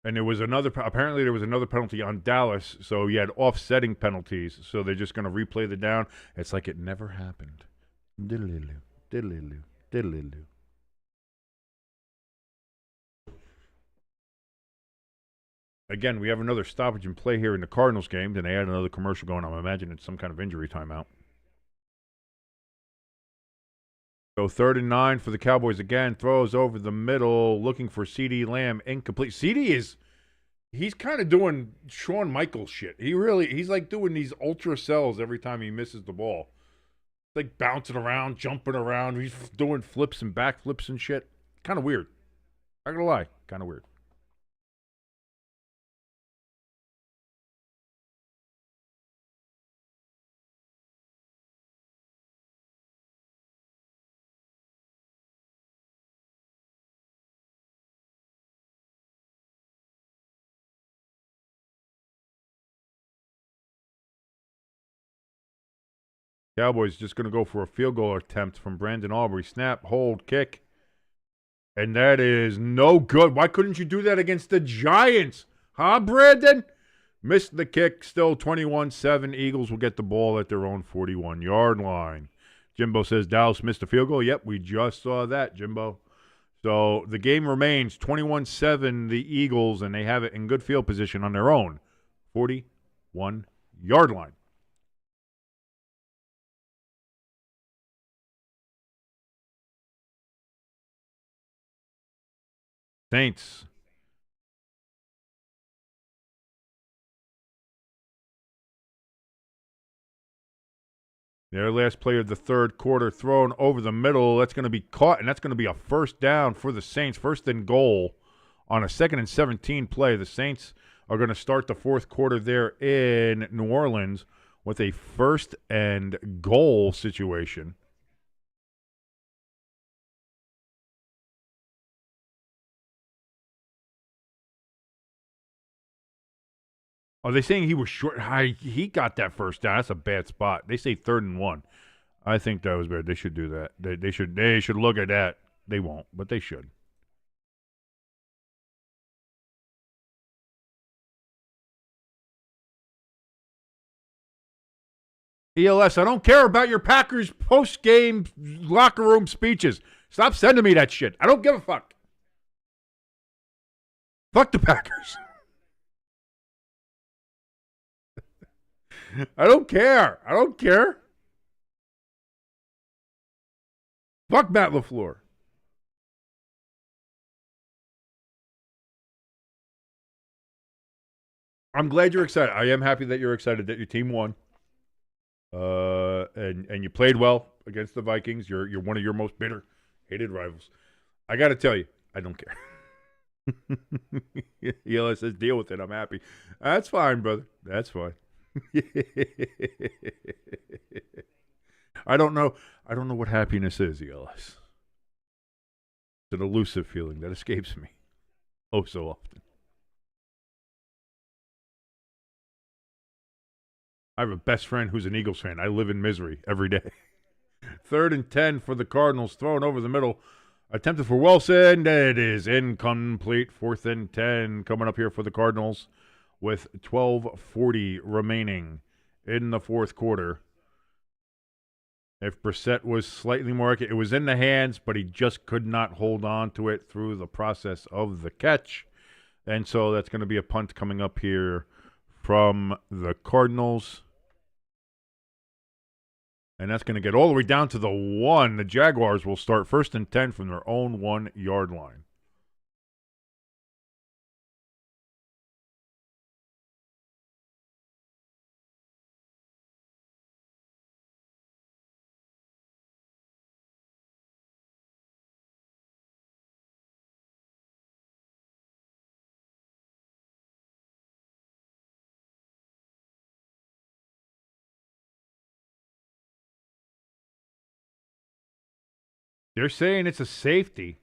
Speaker 1: And apparently there was another penalty on Dallas, so you had offsetting penalties, so they're just going to replay the down. It's like it never happened. Diddle-loo, diddle-loo, diddle-loo. Again, we have another stoppage in play here in the Cardinals game. Then they had another commercial going on. I imagine it's some kind of injury timeout. So 3rd and 9 for the Cowboys again. Throws over the middle, looking for CeeDee Lamb. Incomplete. He's kind of doing Shawn Michaels shit. He's like doing these ultra cells every time he misses the ball. Like bouncing around, jumping around. He's doing flips and backflips and shit. Kind of weird. Not gonna lie. Kind of weird. Cowboys just going to go for a field goal attempt from Brandon Aubrey. Snap, hold, kick. And that is no good. Why couldn't you do that against the Giants? Huh, Brandon? Missed the kick. Still 21-7. Eagles will get the ball at their own 41-yard line. Jimbo says Dallas missed a field goal. Yep, we just saw that, Jimbo. So the game remains 21-7, the Eagles, and they have it in good field position on their own 41-yard line. Saints. Their last play of the 3rd quarter, thrown over the middle. That's going to be caught, and that's going to be a 1st down for the Saints. 1st and goal on a 2nd and 17 play. The Saints are going to start the 4th quarter there in New Orleans with a 1st and goal situation. Are they saying he was short? He got that 1st down. That's a bad spot. They say 3rd and 1. I think that was bad. They should do that. They should look at that. They won't, but they should. ELS, I don't care about your Packers post-game locker room speeches. Stop sending me that shit. I don't give a fuck. Fuck the Packers. I don't care. I don't care. Fuck Matt LaFleur. I'm glad you're excited. I am happy that you're excited that your team won. And you played well against the Vikings. You're one of your most bitter, hated rivals. I got to tell you, I don't care. Eli says, deal with it. I'm happy. That's fine, brother. That's fine. I don't know. I don't know what happiness is, Eli. It's an elusive feeling that escapes me. Oh, so often. I have a best friend who's an Eagles fan. I live in misery every day. 3rd and 10 for the Cardinals. Thrown over the middle. Attempted for Wilson. It is incomplete. 4th and 10 coming up here for the Cardinals with 12:40 remaining in the fourth quarter. If Brissett was slightly more accurate, it was in the hands, but he just could not hold on to it through the process of the catch. And so that's going to be a punt coming up here from the Cardinals. And that's going to get all the way down to the 1. The Jaguars will start 1st and 10 from their own 1-yard line. They're saying it's a safety.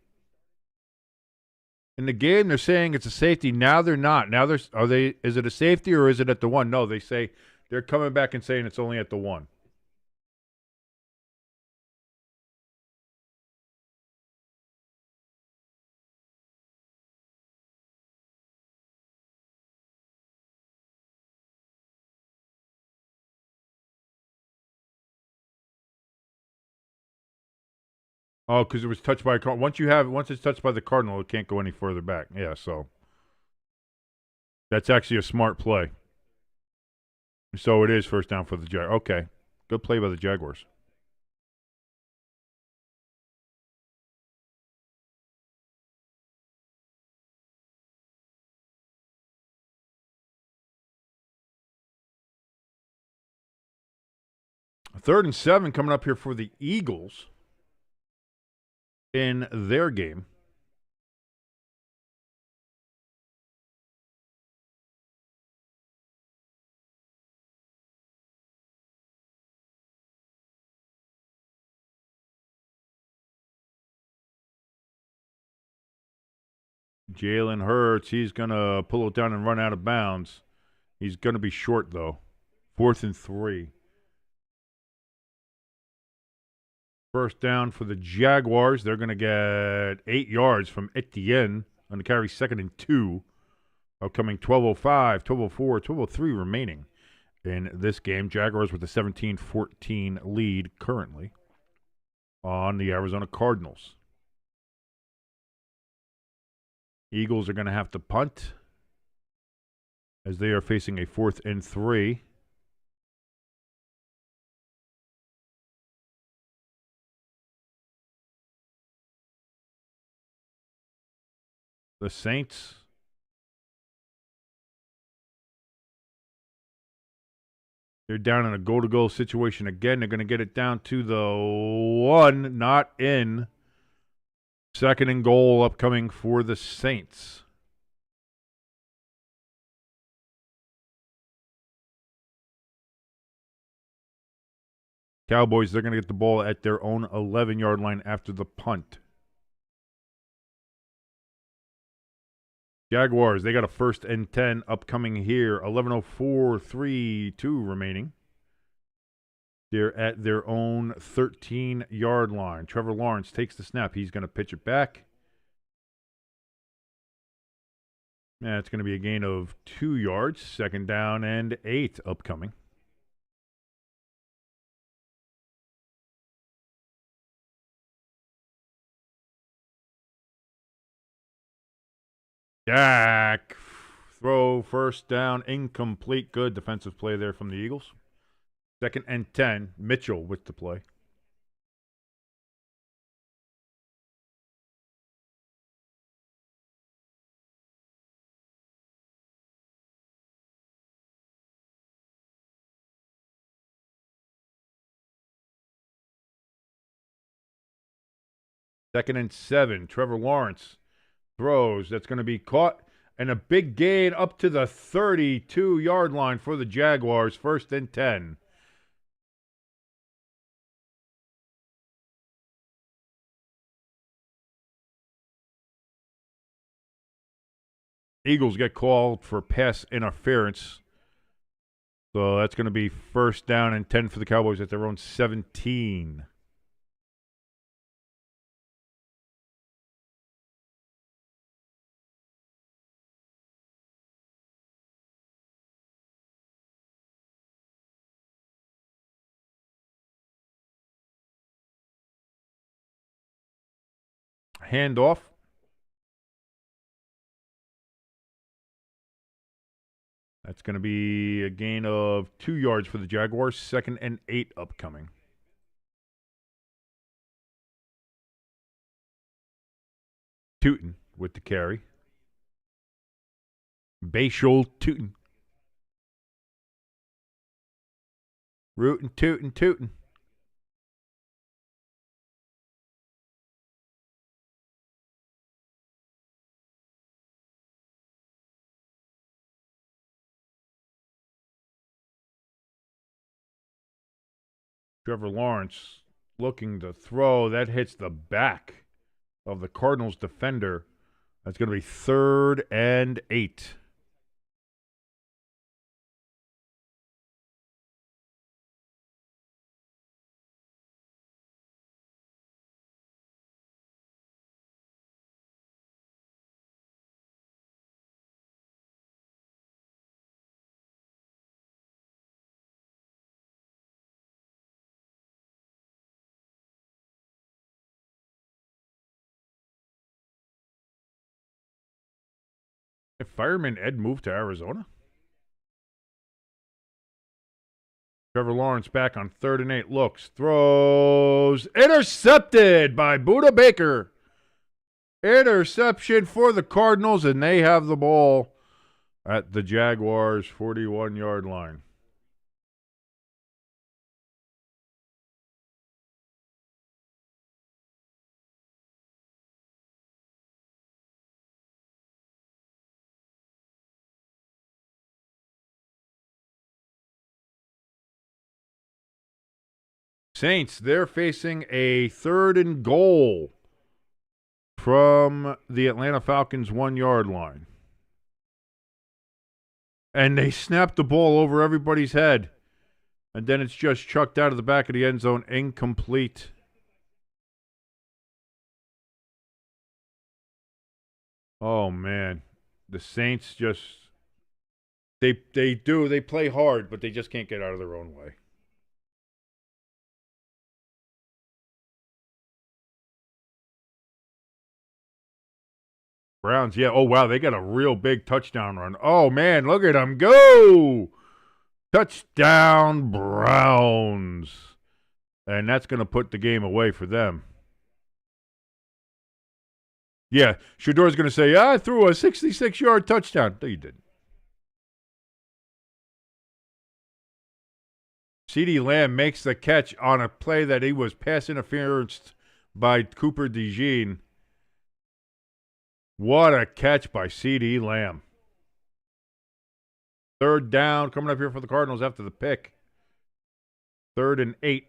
Speaker 1: In the game, they're saying it's a safety. Now they're not. Now is it a safety or is it at the 1? No, they say they're coming back and saying it's only at the 1. Oh, because it was touched by a Cardinal. Once it's touched by the Cardinal, it can't go any further back. Yeah, so that's actually a smart play. So it is 1st down for the Jaguars. Okay, good play by the Jaguars. A 3rd and 7 coming up here for the Eagles in their game. Jalen Hurts, he's going to pull it down and run out of bounds. He's going to be short, though. 4th and 3. 1st down for the Jaguars. They're going to get 8 yards from Etienne on the carry. 2nd and 2. Upcoming 12:05, 12:04, 12:03 remaining in this game. Jaguars with a 17-14 lead currently on the Arizona Cardinals. Eagles are going to have to punt as they are facing a 4th and 3. The Saints, they're down in a goal-to-goal situation again. They're going to get it down to the 1, not in. 2nd and goal upcoming for the Saints. Cowboys, they're going to get the ball at their own 11-yard line after the punt. Jaguars, they got a 1st and 10 upcoming here. 11:04, 3-2 remaining. They're at their own 13-yard line. Trevor Lawrence takes the snap. He's going to pitch it back. Yeah, it's going to be a gain of 2 yards. 2nd down and 8 upcoming. Jack, throw, 1st down, incomplete. Good defensive play there from the Eagles. 2nd and 10. Mitchell with the play. 2nd and 7. Trevor Lawrence throws. That's going to be caught. And a big gain up to the 32-yard line for the Jaguars. 1st and 10. Eagles get called for pass interference. So that's going to be 1st down and 10 for the Cowboys at their own 17. Handoff. That's going to be a gain of 2 yards for the Jaguars. 2nd and 8 upcoming. Tootin with the carry. Bayshul Tootin. Rootin' Tootin' Tootin'. Trevor Lawrence looking to throw. That hits the back of the Cardinals defender. That's going to be 3rd and 8. If Fireman Ed moved to Arizona? Trevor Lawrence back on 3rd and 8. Looks, throws, intercepted by Budda Baker. Interception for the Cardinals, and they have the ball at the Jaguars' 41-yard line. Saints, they're facing a 3rd and goal from the Atlanta Falcons' 1-yard line. And they snap the ball over everybody's head. And then it's just chucked out of the back of the end zone, incomplete. Oh, man. The Saints just, they play hard, but they just can't get out of their own way. Browns, yeah. Oh, wow, they got a real big touchdown run. Oh, man, look at them go. Touchdown, Browns. And that's going to put the game away for them. Yeah, Shador's going to say, I threw a 66-yard touchdown. No, you didn't. CeeDee Lamb makes the catch on a play that he was pass interference by Cooper DeJean. What a catch by CeeDee Lamb. 3rd down coming up here for the Cardinals after the pick. 3rd and 8.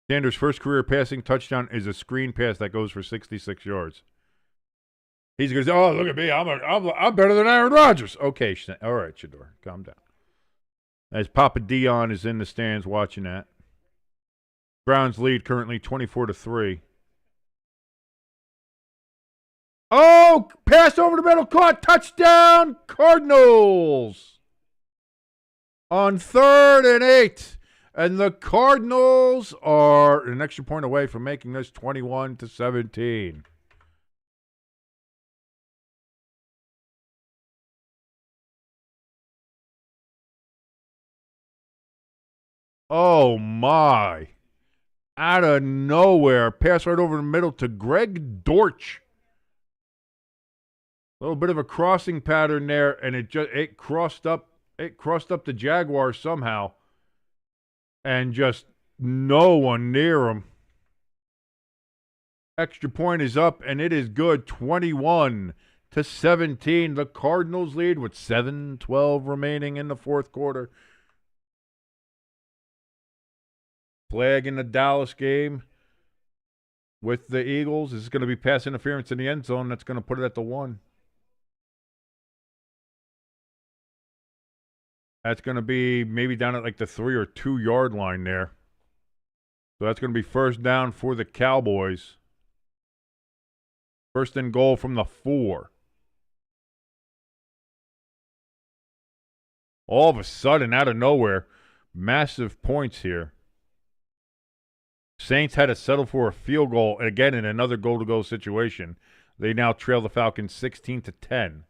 Speaker 1: Sanders' first career passing touchdown is a screen pass that goes for 66 yards. He's going to say, oh, look at me. I'm better than Aaron Rodgers. Okay, all right, Shador, calm down. As Papa Dion is in the stands watching that. Browns lead currently 24-3. Oh, pass over the middle, caught, touchdown, Cardinals. On 3rd and 8. And the Cardinals are an extra point away from making this 21-17. Oh, my. Out of nowhere. Pass right over the middle to Greg Dortch. A little bit of a crossing pattern there, and it crossed up the Jaguars somehow, and just no one near them. Extra point is up, and it is good. 21-17. The Cardinals lead with 7:12 remaining in the fourth quarter. Flag in the Dallas game with the Eagles. This is going to be pass interference in the end zone. That's going to put it at the 1. That's going to be maybe down at like the 3 or 2 yard line there. So that's going to be first down for the Cowboys. First and goal from the 4. All of a sudden, out of nowhere, massive points here. Saints had to settle for a field goal, and again in another goal-to-go situation. They now trail the Falcons 16-10.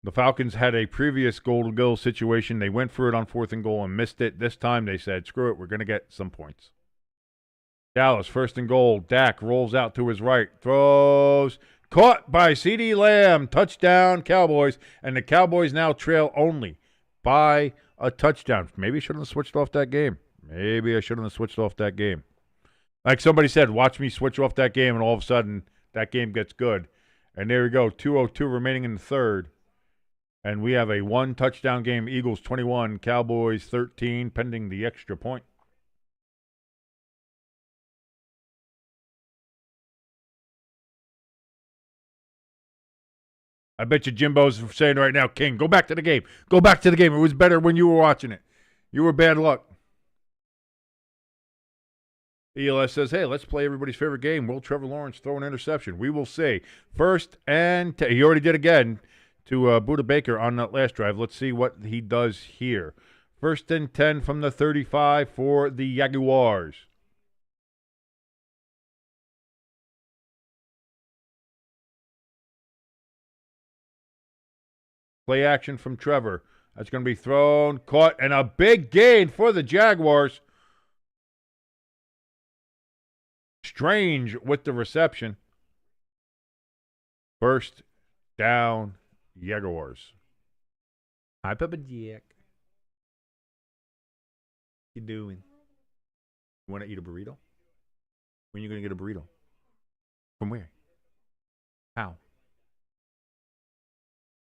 Speaker 1: The Falcons had a previous goal-to-go situation. They went for it on 4th and goal and missed it. This time they said, screw it, we're going to get some points. Dallas, first and goal. Dak rolls out to his right. Throws. Caught by CeeDee Lamb. Touchdown, Cowboys. And the Cowboys now trail only by a touchdown. Maybe I shouldn't have switched off that game. Like somebody said, watch me switch off that game, and all of a sudden, that game gets good. And there we go, 2:02 remaining in the third. And we have a 1-touchdown game. Eagles 21, Cowboys 13, pending the extra point. I bet you Jimbo's saying right now, King, go back to the game. Go back to the game. It was better when you were watching it. You were bad luck. ELS says, hey, let's play everybody's favorite game. Will Trevor Lawrence throw an interception? We will see. First and 10. He already did again to Buda Baker on that last drive. Let's see what he does here. First and 10 from the 35 for the Jaguars. Play action from Trevor. That's going to be thrown, caught, and a big gain for the Jaguars. Strange with the reception. First down, Jaguars. Hi, Papa Jack. What you doing? You want to eat a burrito? When are you going to get a burrito? From where? How?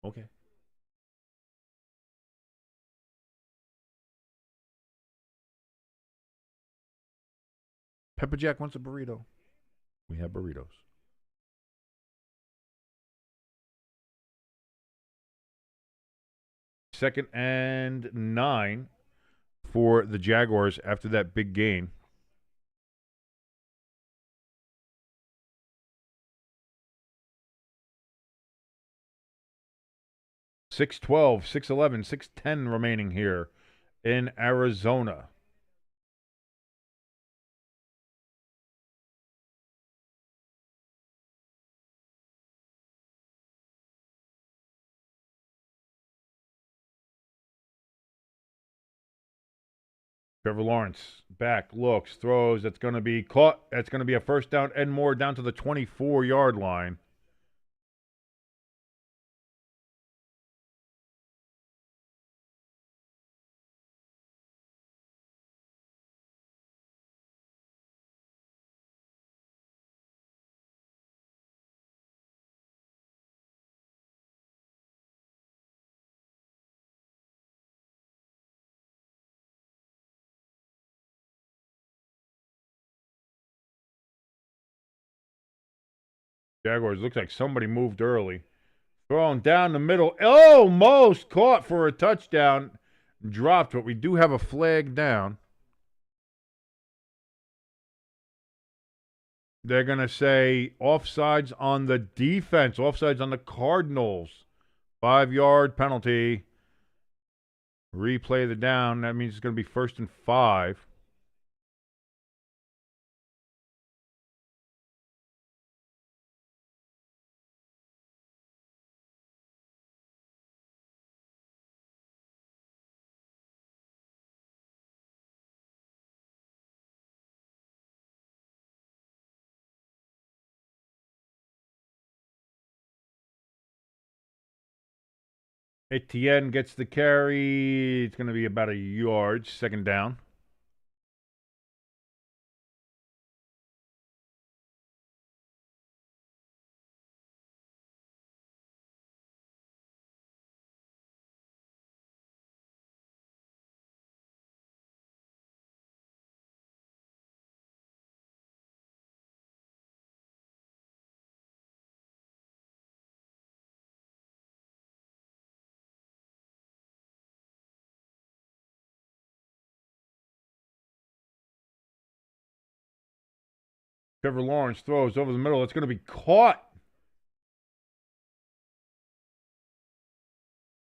Speaker 1: Okay. Pepper Jack wants a burrito. We have burritos. Second and 9 for the Jaguars after that big gain. .612, 6:11, 6:10 remaining here in Arizona. Trevor Lawrence back, looks, throws. That's going to be caught. That's going to be a first down and more down to the 24-yard line. Jaguars, looks like somebody moved early. Thrown down the middle. Almost caught for a touchdown. Dropped, but we do have a flag down. They're going to say offsides on the defense. Offsides on the Cardinals. 5-yard penalty. Replay the down. That means it's going to be first and 5. Etienne gets the carry. It's going to be about a yard, second down. Trevor Lawrence throws over the middle. It's going to be caught.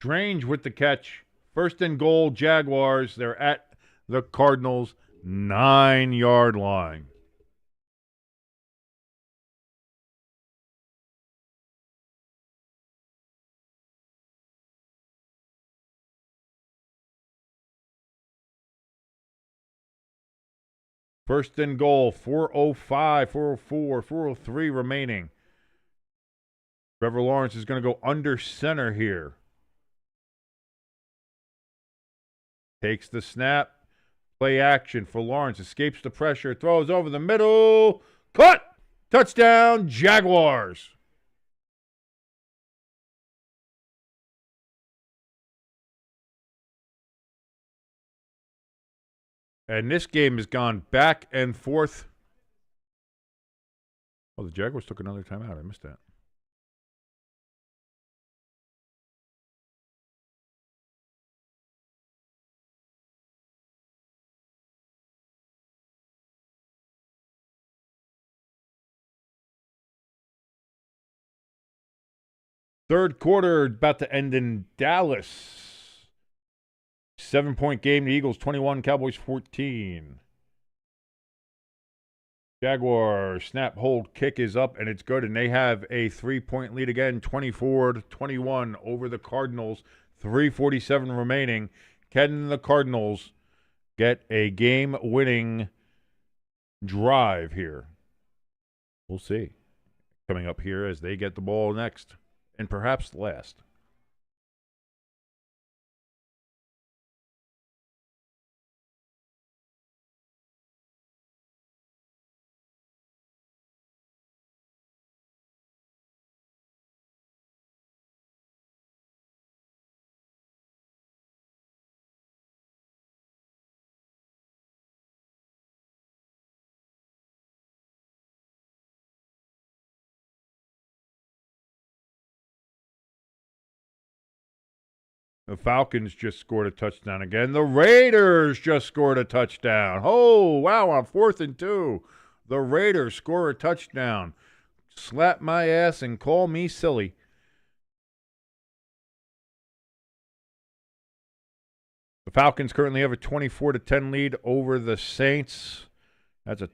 Speaker 1: Strange with the catch. First and goal, Jaguars. They're at the Cardinals' 9-yard line. First and goal, 4:05, 4:04, 4:03 remaining. Trevor Lawrence is going to go under center here. Takes the snap. Play action for Lawrence. Escapes the pressure. Throws over the middle. Cut! Touchdown, Jaguars. And this game has gone back and forth. Oh, the Jaguars took another timeout. I missed that. Third quarter about to end in Dallas. 7-point game. The Eagles 21, Cowboys 14. Jaguars snap, hold, kick is up, and it's good. And they have a 3-point lead again, 24-21 over the Cardinals. 3:47 remaining. Can the Cardinals get a game-winning drive here? We'll see. Coming up here as they get the ball next, and perhaps last. The Falcons just scored a touchdown again. The Raiders just scored a touchdown. Oh, wow, on 4th and 2. The Raiders score a touchdown. Slap my ass and call me silly. The Falcons currently have a 24-10 lead over the Saints. That's a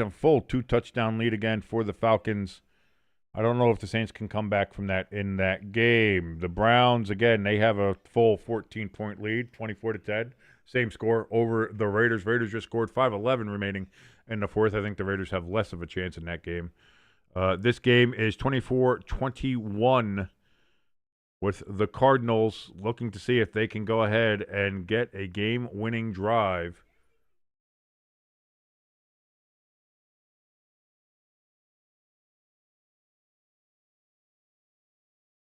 Speaker 1: full two-touchdown lead again for the Falcons. I don't know if the Saints can come back from that in that game. The Browns, again, they have a full 14-point lead, 24-10. Same score over the Raiders. Raiders just scored 5:11 remaining in the fourth. I think the Raiders have less of a chance in that game. This game is 24-21 with the Cardinals looking to see if they can go ahead and get a game-winning drive.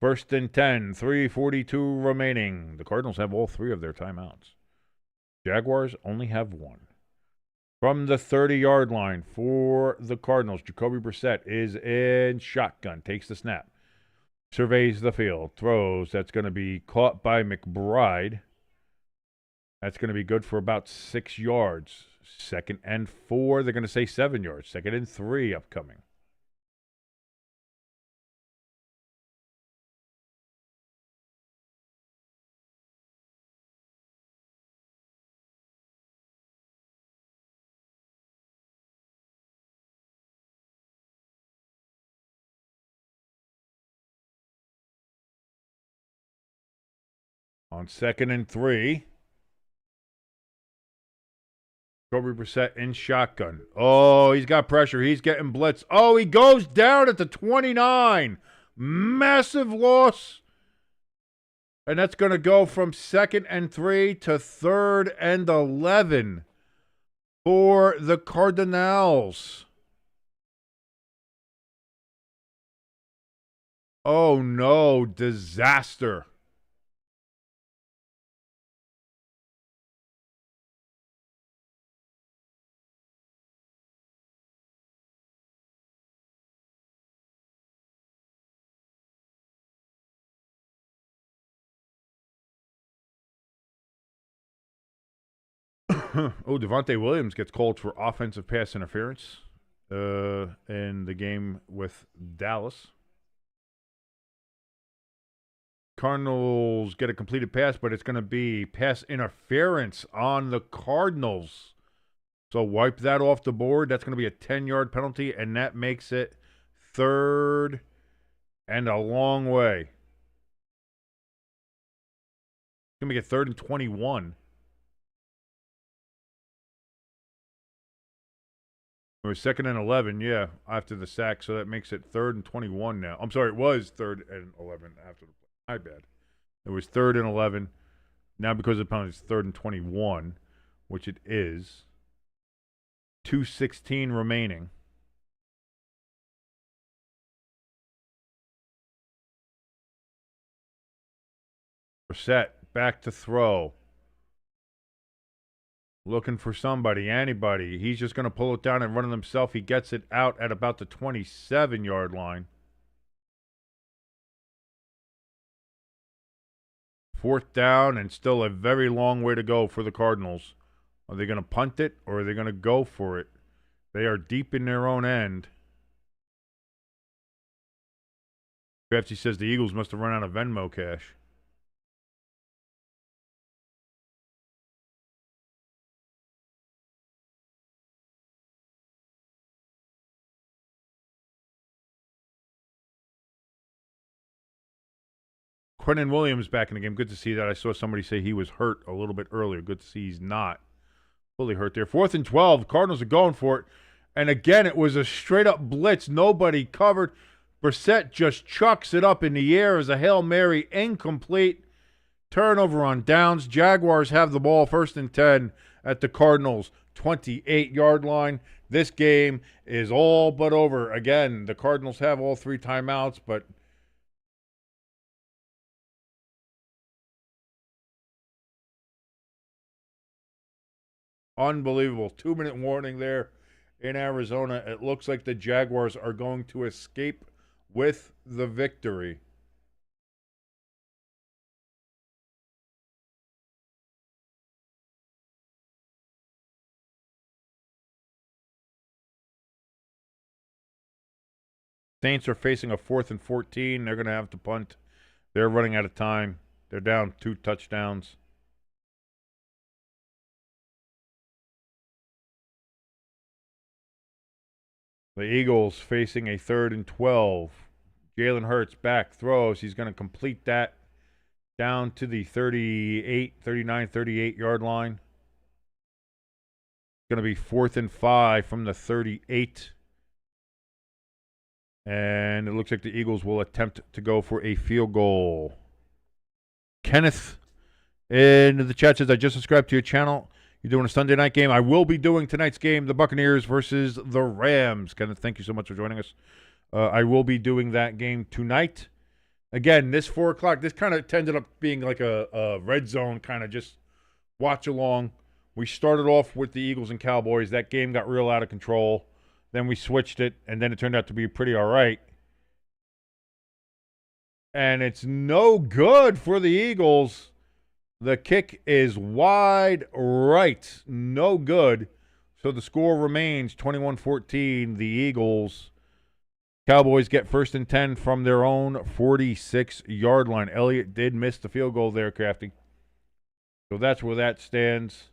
Speaker 1: First and 10, 3:42 remaining. The Cardinals have all 3 of their timeouts. Jaguars only have 1. From the 30-yard line for the Cardinals, Jacoby Brissett is in shotgun, takes the snap, surveys the field, throws. That's going to be caught by McBride. That's going to be good for about 6 yards. 2nd and 4, they're going to say 7 yards. 2nd and 3 upcoming. On 2nd and 3, Jacoby Brissett in shotgun. Oh, he's got pressure. He's getting blitzed. Oh, he goes down at the 29. Massive loss And that's going to go from 2nd and 3 to 3rd and 11 for the Cardinals. Oh no, disaster. Oh, Devontae Williams gets called for offensive pass interference in the game with Dallas. Cardinals get a completed pass, but it's going to be pass interference on the Cardinals. So wipe that off the board. That's going to be a 10-yard penalty, and that makes it 3rd and a long way. It's going to be a 3rd and 21. It was 2nd and 11, yeah, after the sack, so that makes it 3rd and 21 now. I'm sorry, it was 3rd and 11 after the play. My bad. It was 3rd and 11. Now because of the penalty, it's 3rd and 21, which it is. 2:16 remaining. Brissett back to throw. Looking for somebody, anybody. He's just going to pull it down and run it himself. He gets it out at about the 27-yard line. 4th down and still a very long way to go for the Cardinals. Are they going to punt it or are they going to go for it? They are deep in their own end. Crafty says the Eagles must have run out of Venmo cash. Quentin Williams back in the game. Good to see that. I saw somebody say he was hurt a little bit earlier. Good to see he's not fully hurt there. 4th and 12. Cardinals are going for it. And again, it was a straight-up blitz. Nobody covered. Brissett just chucks it up in the air as a Hail Mary. Incomplete. Turnover on downs. Jaguars have the ball 1st and 10 at the Cardinals' 28-yard line. This game is all but over. Again, the Cardinals have all 3 timeouts, but unbelievable. 2-minute warning there in Arizona. It looks like the Jaguars are going to escape with the victory. Saints are facing a 4th and 14. They're going to have to punt. They're running out of time. They're down 2 touchdowns. The Eagles facing a 3rd and 12. Jalen Hurts back, throws. He's going to complete that down to the 38 yard line. It's going to be 4th and 5 from the 38. And it looks like the Eagles will attempt to go for a field goal. Kenneth in the chat says, I just subscribed to your channel. You're doing a Sunday night game. I will be doing tonight's game, the Buccaneers versus the Rams. Kenneth, thank you so much for joining us. I will be doing that game tonight. Again, this 4 o'clock, this kind of ended up being like a red zone kind of just watch along. We started off with the Eagles and Cowboys. That game got real out of control. Then we switched it, and then it turned out to be pretty all right. And it's no good for the Eagles. The kick is wide right. No good. So the score remains 21-14. The Eagles. Cowboys get 1st and 10 from their own 46-yard line. Elliott did miss the field goal there, Crafty. So that's where that stands.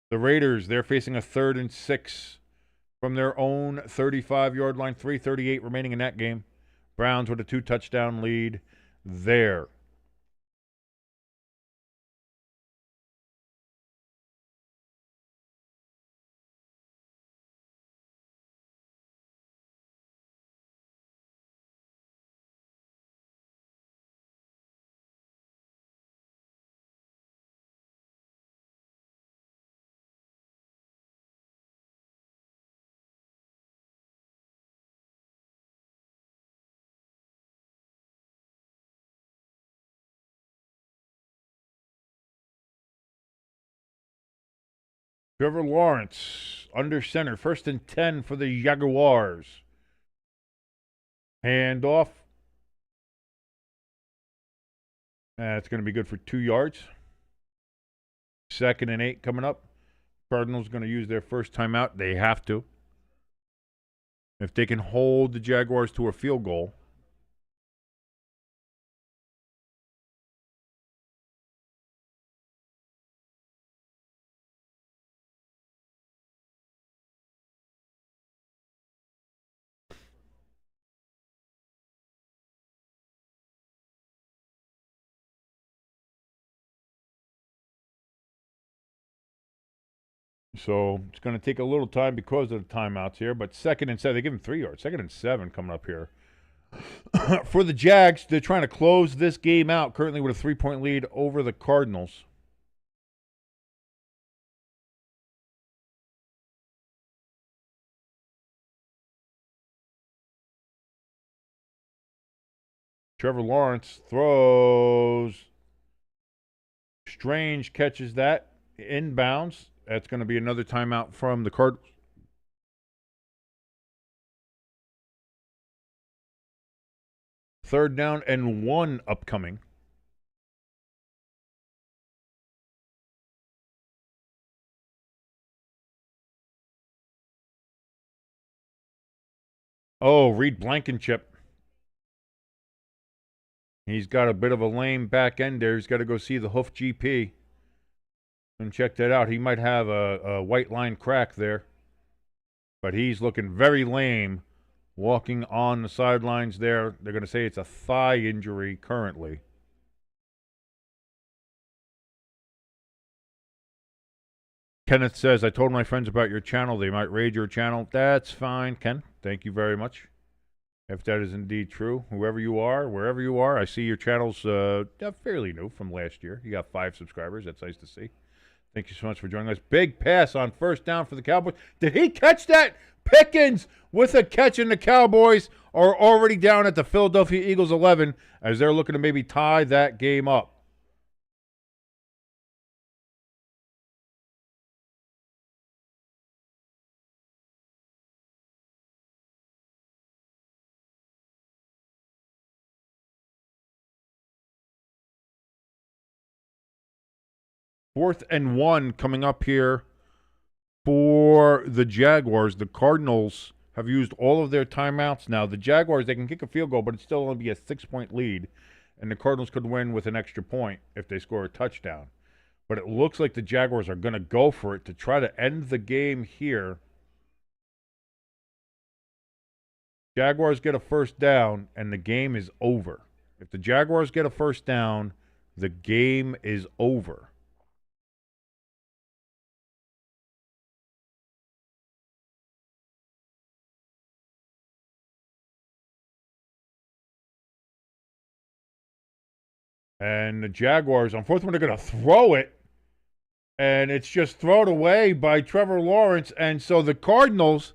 Speaker 1: The Raiders, they're facing a 3rd and 6 from their own 35-yard line. 3:38 remaining in that game. Browns with a 2-touchdown lead there. Trevor Lawrence, under center, 1st and 10 for the Jaguars. Handoff. That's going to be good for 2 yards. 2nd and 8 coming up. Cardinals going to use their first timeout. They have to. If they can hold the Jaguars to a field goal. So it's going to take a little time because of the timeouts here. But 2nd and 7, they give them 3 yards. 2nd and 7 coming up here. For the Jags, they're trying to close this game out currently with a 3-point lead over the Cardinals. Trevor Lawrence throws. Strange catches that inbounds. That's going to be another timeout from the Cardinals. Third down and 1 upcoming. Oh, Reed Blankenship. He's got a bit of a lame back end there. He's got to go see the Hoof GP and check that out. He might have a white line crack there, but he's looking very lame walking on the sidelines there. They're going to say it's a thigh injury currently. Kenneth says, I told my friends about your channel. They might raid your channel. That's fine, Ken. Thank you very much. If that is indeed true, whoever you are, wherever you are, I see your channel's fairly new from last year. You got 5 subscribers. That's nice to see. Thank you so much for joining us. Big pass on first down for the Cowboys. Did he catch that? Pickens with a catch, and the Cowboys are already down at the Philadelphia Eagles 11 as they're looking to maybe tie that game up. Fourth and 1 coming up here for the Jaguars. The Cardinals have used all of their timeouts now. The Jaguars, they can kick a field goal, but it's still only be a 6-point lead, and the Cardinals could win with an extra point if they score a touchdown. But it looks like the Jaguars are going to go for it to try to end the game here. Jaguars get a first down, and the game is over. If the Jaguars get a first down, the game is over. And the Jaguars, on fourth one, they're going to throw it. And it's just thrown away by Trevor Lawrence. And so the Cardinals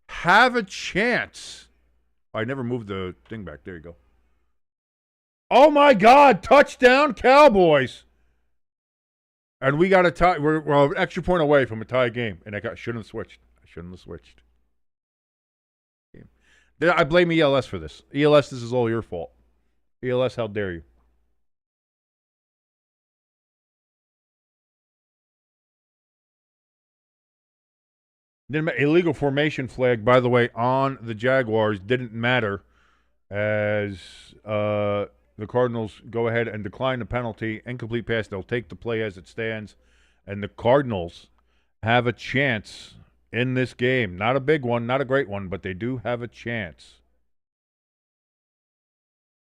Speaker 1: have a chance. I never moved the thing back. There you go. Oh, my God. Touchdown, Cowboys. And we got a tie. We're an extra point away from a tie game. And I shouldn't have switched. I blame ELS for this. ELS, this is all your fault. ELS, how dare you? Illegal formation flag, by the way, on the Jaguars didn't matter as the Cardinals go ahead and decline the penalty. Incomplete pass. They'll take the play as it stands. And the Cardinals have a chance in this game. Not a big one, not a great one, but they do have a chance.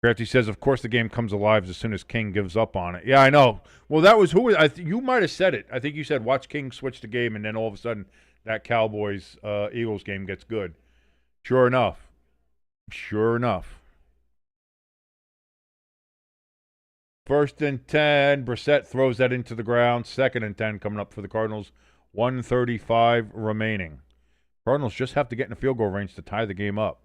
Speaker 1: Crafty says, of course the game comes alive as soon as King gives up on it. Yeah, I know. Well, that was who you might have said it. I think you said watch King switch the game, and then all of a sudden that Cowboys-Eagles game gets good. Sure enough. First and 10. Brissett throws that into the ground. 2nd and 10 coming up for the Cardinals. 1:35 remaining. Cardinals just have to get in a field goal range to tie the game up.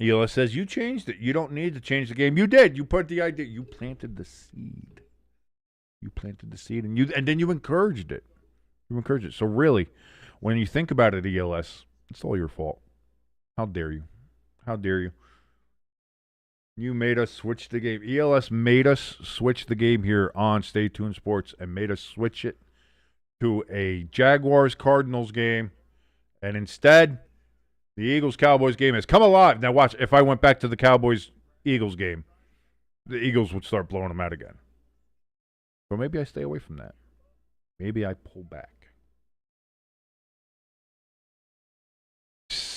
Speaker 1: ELS says you changed it. You don't need to change the game. You did. You put the idea. You planted the seed. You planted the seed, and then you encouraged it. You encouraged it. So really, when you think about it, ELS, it's all your fault. How dare you? How dare you? You made us switch the game. ELS made us switch the game here on Stay Tuned Sports and made us switch it to a Jaguars-Cardinals game. And instead, the Eagles-Cowboys game has come alive. Now watch, if I went back to the Cowboys-Eagles game, the Eagles would start blowing them out again. So maybe I stay away from that. Maybe I pull back.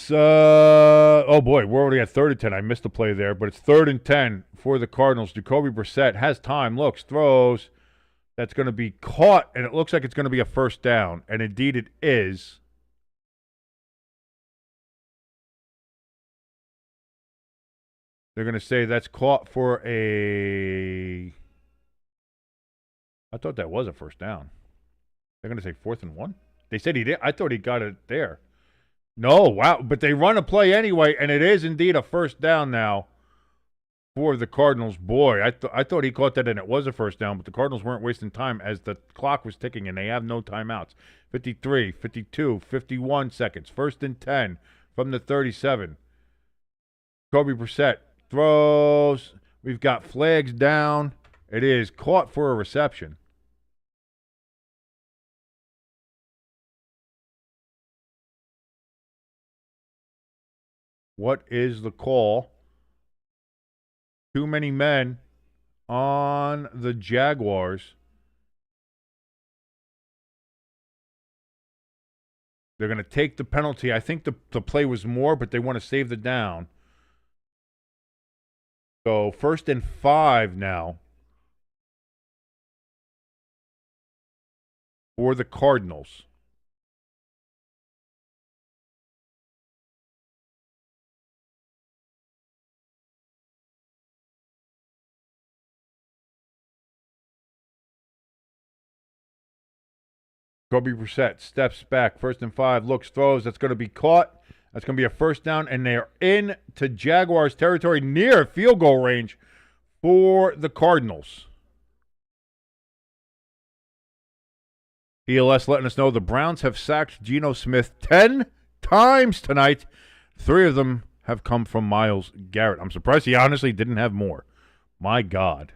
Speaker 1: Oh boy, we're already at 3rd and 10. I missed a play there, but it's 3rd and 10 for the Cardinals. Jacoby Brissett has time, looks, throws. That's going to be caught, and it looks like it's going to be a first down, and indeed it is. They're going to say that's caught for a... I thought that was a first down. They're going to say 4th and 1? They said he did. I thought he got it there. No, wow. But they run a play anyway, and it is indeed a first down now for the Cardinals. Boy, I thought he caught that and it was a first down, but the Cardinals weren't wasting time as the clock was ticking, and they have no timeouts. 53, 52, 51 seconds. 1st and 10 from the 37. Jacoby Brissett throws. We've got flags down. It is caught for a reception. What is the call? Too many men on the Jaguars. They're going to take the penalty. I think the play was more, but they want to save the down. So 1st and 5 now for the Cardinals. Jacoby Brissett steps back. 1st and 5. Looks, throws. That's going to be caught. That's going to be a first down, and they're into Jaguars territory near field goal range for the Cardinals. ELS letting us know the Browns have sacked Geno Smith 10 times tonight. 3 of them have come from Myles Garrett. I'm surprised he honestly didn't have more. My God.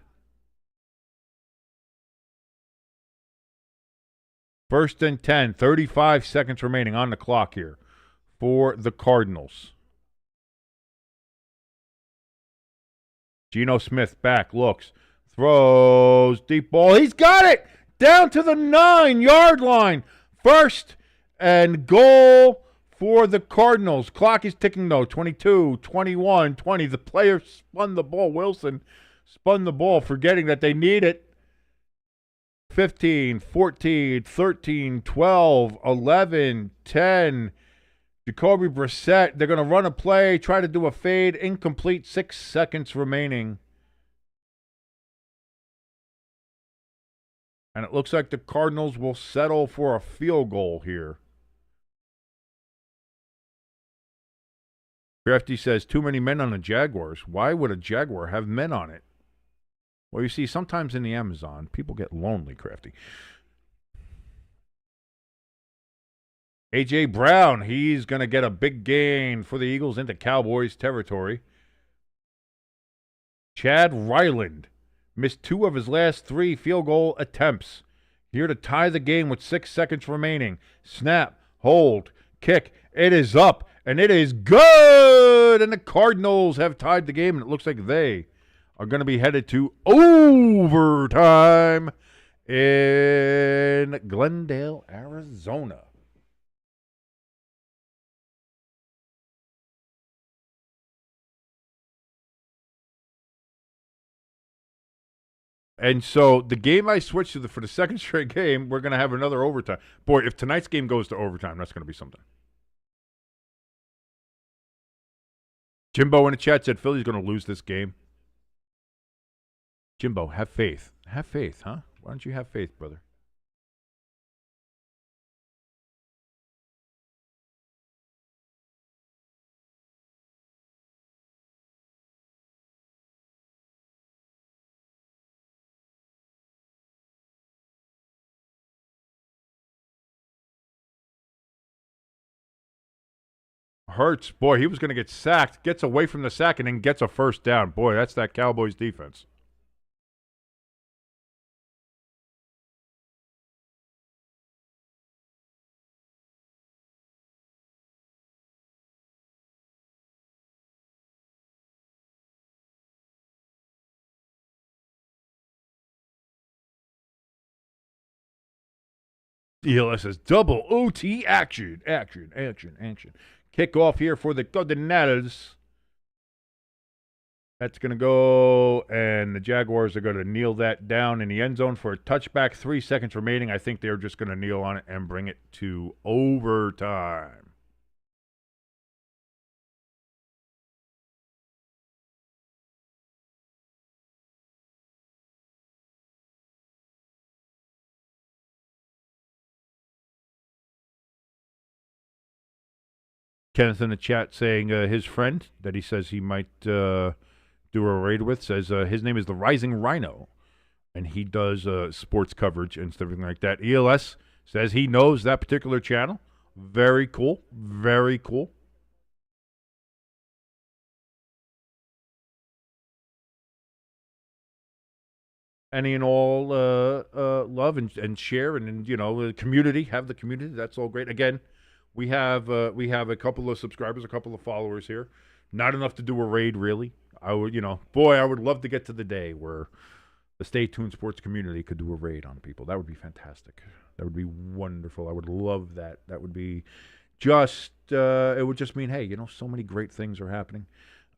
Speaker 1: 1st and 10, 35 seconds remaining on the clock here for the Cardinals. Geno Smith back, looks, throws, deep ball. He's got it! Down to the 9-yard line. 1st and goal for the Cardinals. Clock is ticking, though. 22, 21, 20. The player spun the ball. Wilson spun the ball, forgetting that they need it. 15, 14, 13, 12, 11, 10. Jacoby Brissett, they're going to run a play, try to do a fade, incomplete, 6 seconds remaining. And it looks like the Cardinals will settle for a field goal here. Crafty says, too many men on the Jaguars. Why would a Jaguar have men on it? Well, you see, sometimes in the Amazon, people get lonely, Crafty. A.J. Brown, he's going to get a big gain for the Eagles into Cowboys territory. Chad Ryland missed 2 of his last 3 field goal attempts. Here to tie the game with 6 seconds remaining. Snap, hold, kick. It is up, and it is good! And the Cardinals have tied the game, and it looks like they are going to be headed to overtime in Glendale, Arizona. And so the game I switched to for the second straight game, we're going to have another overtime. Boy, if tonight's game goes to overtime, that's going to be something. Jimbo in the chat said Philly's going to lose this game. Jimbo, have faith. Have faith, huh? Why don't you have faith, brother? Hurts, boy, he was going to get sacked, gets away from the sack, and then gets a first down. Boy, that's that Cowboys defense. ELS says double OT action. Kickoff here for the Cardinals. That's going to go, and the Jaguars are going to kneel that down in the end zone for a touchback. 3 seconds remaining. I think they're just going to kneel on it and bring it to overtime. Kenneth in the chat saying his friend that he says he might do a raid with says his name is the Rising Rhino, and he does sports coverage and stuff like that. ELS says he knows that particular channel. Very cool. Very cool. Any and all love and share and the community. Have the community. That's all great. Again, we have a couple of subscribers, a couple of followers here. Not enough to do a raid, really. I would, I would love to get to the day where the Stay Tuned Sports community could do a raid on people. That would be fantastic. That would be wonderful. I would love that. That would be just, it would just mean, hey, so many great things are happening.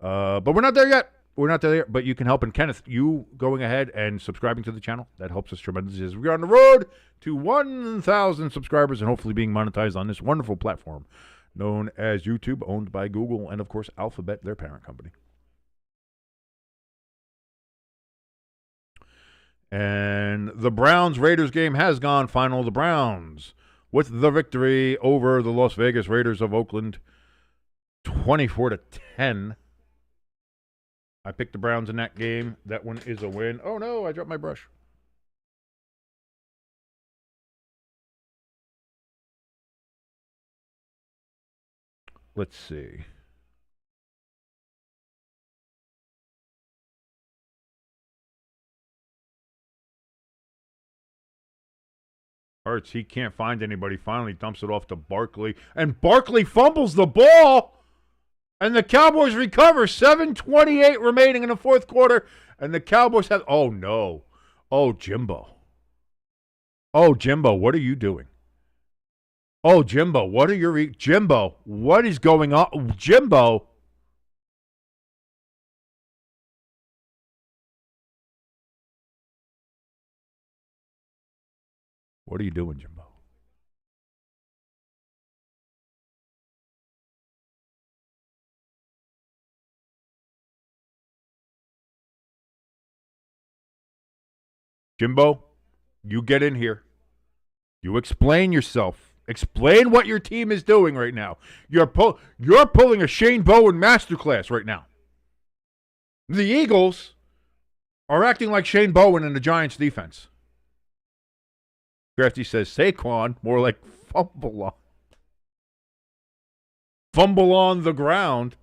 Speaker 1: But we're not there yet. We're not there yet, but you can help. And Kenneth, you going ahead and subscribing to the channel, that helps us tremendously as we're on the road to 1,000 subscribers and hopefully being monetized on this wonderful platform known as YouTube, owned by Google and, of course, Alphabet, their parent company. And the Browns-Raiders game has gone final. The Browns with the victory over the Las Vegas Raiders of Oakland, 24-10. I picked the Browns in that game. That one is a win. Oh, no, I dropped my brush. Let's see. Hurts, he can't find anybody. Finally dumps it off to Barkley. And Barkley fumbles the ball. And the Cowboys recover. 7:28 remaining in the fourth quarter. And the Cowboys have... Oh, no. Oh, Jimbo. Oh, Jimbo, what are you doing? Oh, Jimbo, what are your... Jimbo, what is going on? Jimbo. What are you doing, Jimbo? Jimbo, you get in here. You explain yourself. Explain what your team is doing right now. You're pulling a Shane Bowen masterclass right now. The Eagles are acting like Shane Bowen in the Giants defense. Crafty says Saquon, more like fumble on the ground.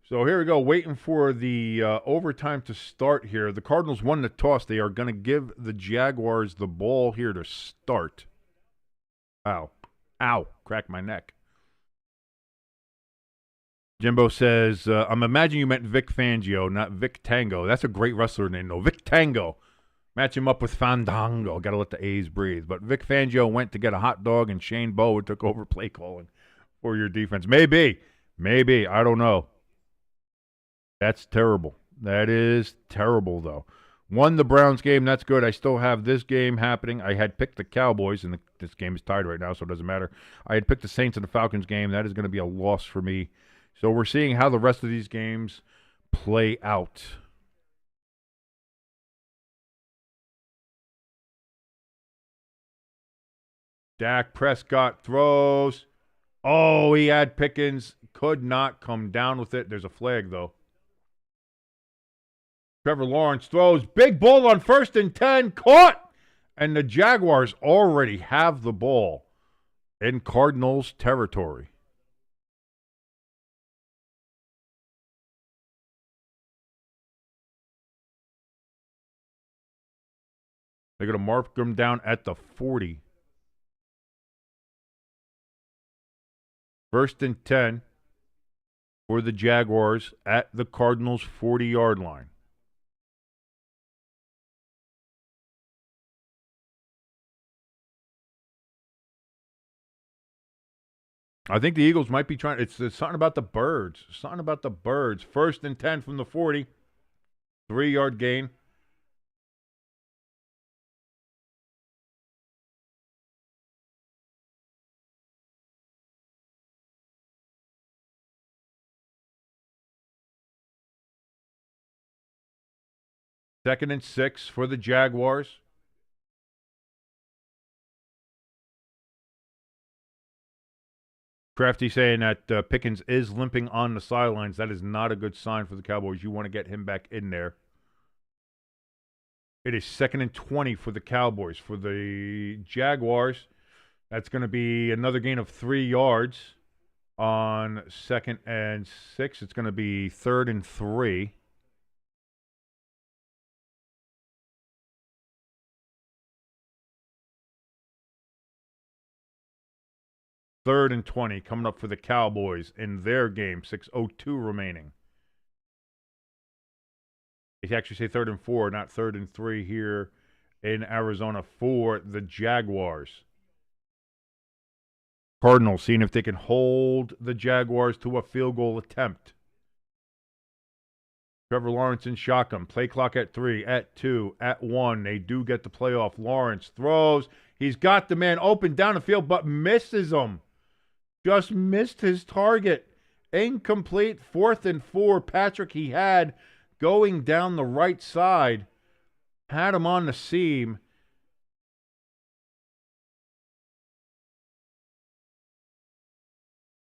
Speaker 1: So here we go, waiting for the overtime to start here. The Cardinals won the toss. They are going to give the Jaguars the ball here to start. Ow. Ow. Cracked my neck. Jimbo says, I'm imagining you meant Vic Fangio, not Vic Tango. That's a great wrestler name, though. Vic Tango. Match him up with Fandango. Got to let the A's breathe. But Vic Fangio went to get a hot dog, and Shane Bowen took over play calling for your defense. Maybe. I don't know. That's terrible. That is terrible, though. Won the Browns game. That's good. I still have this game happening. I had picked the Cowboys, and this game is tied right now, so it doesn't matter. I had picked the Saints and the Falcons game. That is going to be a loss for me. So we're seeing how the rest of these games play out. Dak Prescott throws. Oh, he had Pickens. Could not come down with it. There's a flag, though. Trevor Lawrence throws. Big ball on 1st and 10. Caught. And the Jaguars already have the ball in Cardinals territory. They're going to mark them down at the 40. 1st and 10 for the Jaguars at the Cardinals' 40-yard line. I think the Eagles might be trying. It's something about the birds. Something about the birds. 1st and 10 from the 40. 3-yard gain. Second and 6 for the Jaguars. Crafty saying that Pickens is limping on the sidelines. That is not a good sign for the Cowboys. You want to get him back in there. It is 2nd and 20 for the Cowboys. For the Jaguars, that's going to be another gain of 3 yards. On 2nd and 6, it's going to be 3rd and 3. Third and 20 coming up for the Cowboys in their game. 6:02 remaining. They actually say 3rd and 4, not 3rd and 3 here in Arizona for the Jaguars. Cardinals seeing if they can hold the Jaguars to a field goal attempt. Trevor Lawrence in shotgun. Play clock at 3, at 2, at 1. They do get the playoff. Lawrence throws. He's got the man open down the field, but misses him. Just missed his target. Incomplete. 4th and 4. Patrick, he had going down the right side. Had him on the seam.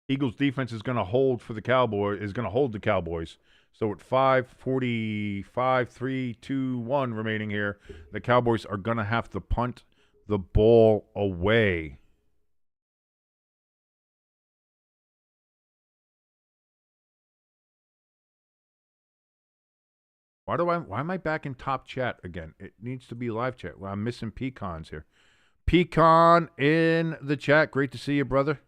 Speaker 1: Eagles defense is going to hold for the Cowboys, is going to hold the Cowboys. So at 5:45, 3, 2, 1 remaining here, the Cowboys are going to have to punt the ball away. Why am I back in top chat again? It needs to be live chat. Well, I'm missing Pecans here. Pecan in the chat. Great to see you, brother.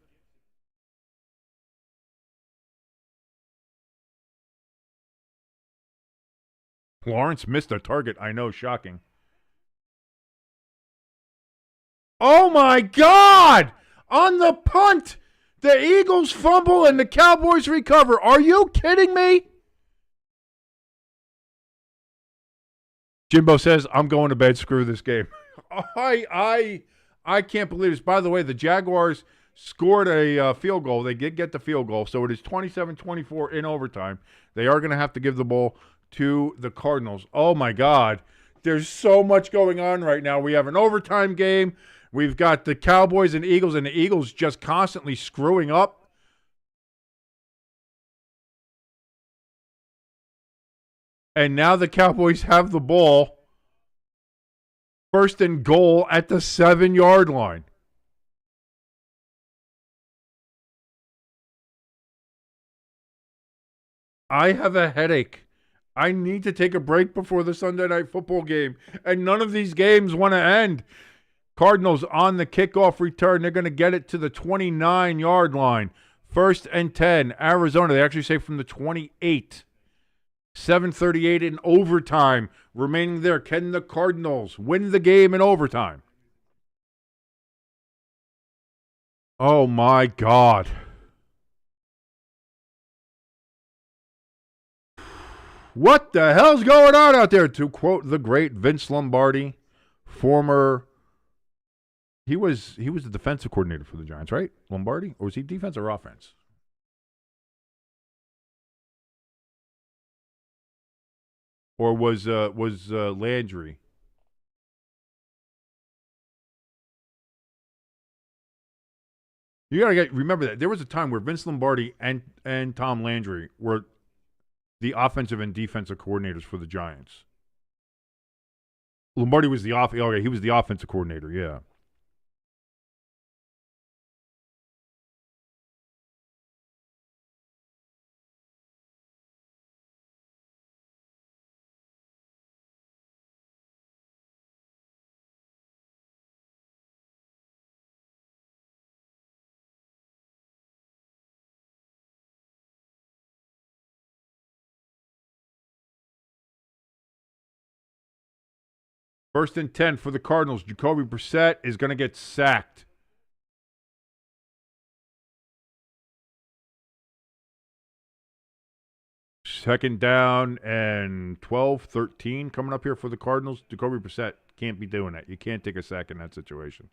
Speaker 1: Lawrence missed a target. I know, shocking. Oh my God! On the punt, the Eagles fumble and the Cowboys recover. Are you kidding me? Jimbo says, I'm going to bed. Screw this game. I can't believe this. By the way, the Jaguars scored a field goal. They did get the field goal, so it is 27-24 in overtime. They are going to have to give the ball to the Cardinals. Oh, my God. There's so much going on right now. We have an overtime game. We've got the Cowboys and the Eagles just constantly screwing up. And now the Cowboys have the ball. 1st and goal at the 7-yard line. I have a headache. I need to take a break before the Sunday Night Football game. And none of these games want to end. Cardinals on the kickoff return. They're going to get it to the 29-yard line. 1st and 10. Arizona. They actually say from the 28. 7:38 in overtime remaining there. Can the Cardinals win the game in overtime? Oh, my God. What the hell's going on out there? To quote the great Vince Lombardi, he was the defensive coordinator for the Giants, right? Lombardi? Or was he defense or offense? Or was Landry? You gotta remember that there was a time where Vince Lombardi and Tom Landry were the offensive and defensive coordinators for the Giants. Lombardi was he was the offensive coordinator, yeah. First and 10 for the Cardinals. Jacoby Brissett is going to get sacked. Second down and 12, 13 coming up here for the Cardinals. Jacoby Brissett can't be doing that. You can't take a sack in that situation.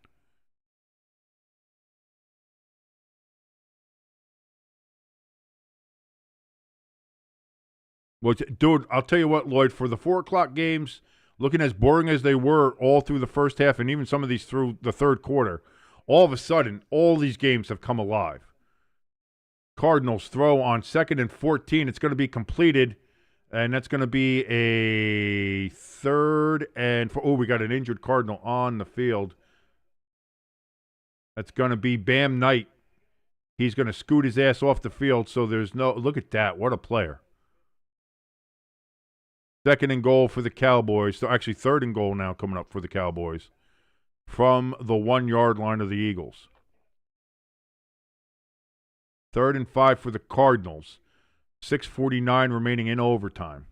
Speaker 1: Well, dude, I'll tell you what, Lloyd, for the 4 o'clock games, looking as boring as they were all through the first half and even some of these through the third quarter, all of a sudden, all these games have come alive. Cardinals throw on 2nd and 14. It's going to be completed, and that's going to be a 3rd and 4. Oh, we got an injured Cardinal on the field. That's going to be Bam Knight. He's going to scoot his ass off the field, so there's no – look at that. What a player. 2nd and goal for the Cowboys. So actually, 3rd and goal now coming up for the Cowboys from the 1-yard line of the Eagles. 3rd and 5 for the Cardinals. 6:49 remaining in overtime.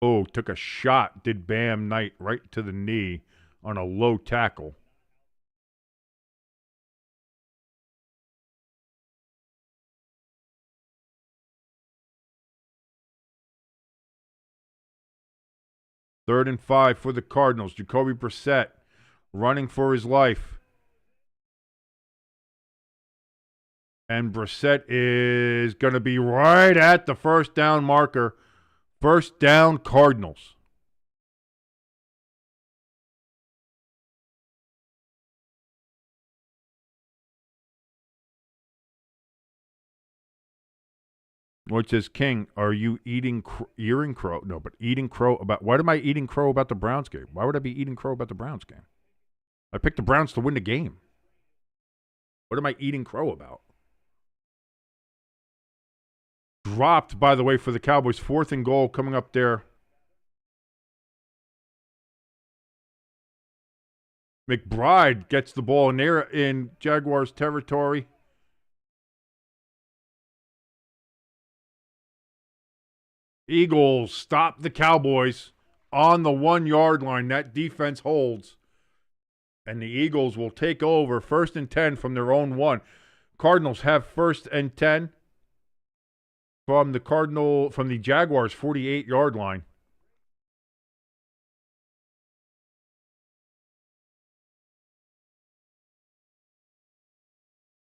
Speaker 1: Oh, took a shot, did Bam Knight right to the knee on a low tackle. Third and 5 for the Cardinals. Jacoby Brissett running for his life. And Brissett is going to be right at the first down marker. First down, Cardinals. Which says, King, are you eating crow? No, but eating crow about. Why am I eating crow about the Browns game? Why would I be eating crow about the Browns game? I picked the Browns to win the game. What am I eating crow about? Dropped, by the way, for the Cowboys. 4th and goal coming up there. McBride gets the ball in there in Jaguars territory. Eagles stop the Cowboys on the 1-yard line. That defense holds. And the Eagles will take over 1st and 10 from their own 1. Cardinals have 1st and 10 from the Jaguars 48-yard line.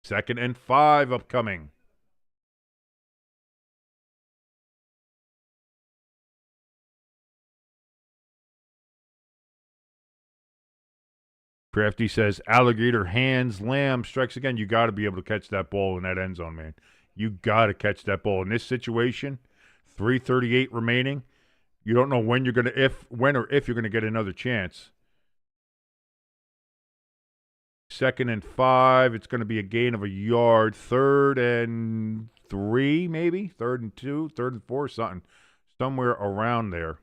Speaker 1: Second and 5 upcoming. Crafty says, alligator hands, lamb, strikes again. You got to be able to catch that ball in that end zone, man. You got to catch that ball. In this situation, 3:38 remaining. You don't know when you're going to, when or if you're going to get another chance. 2nd and 5. It's going to be a gain of a yard. 3rd and 3, maybe. 3rd and 2, 3rd and 4, something. Somewhere around there.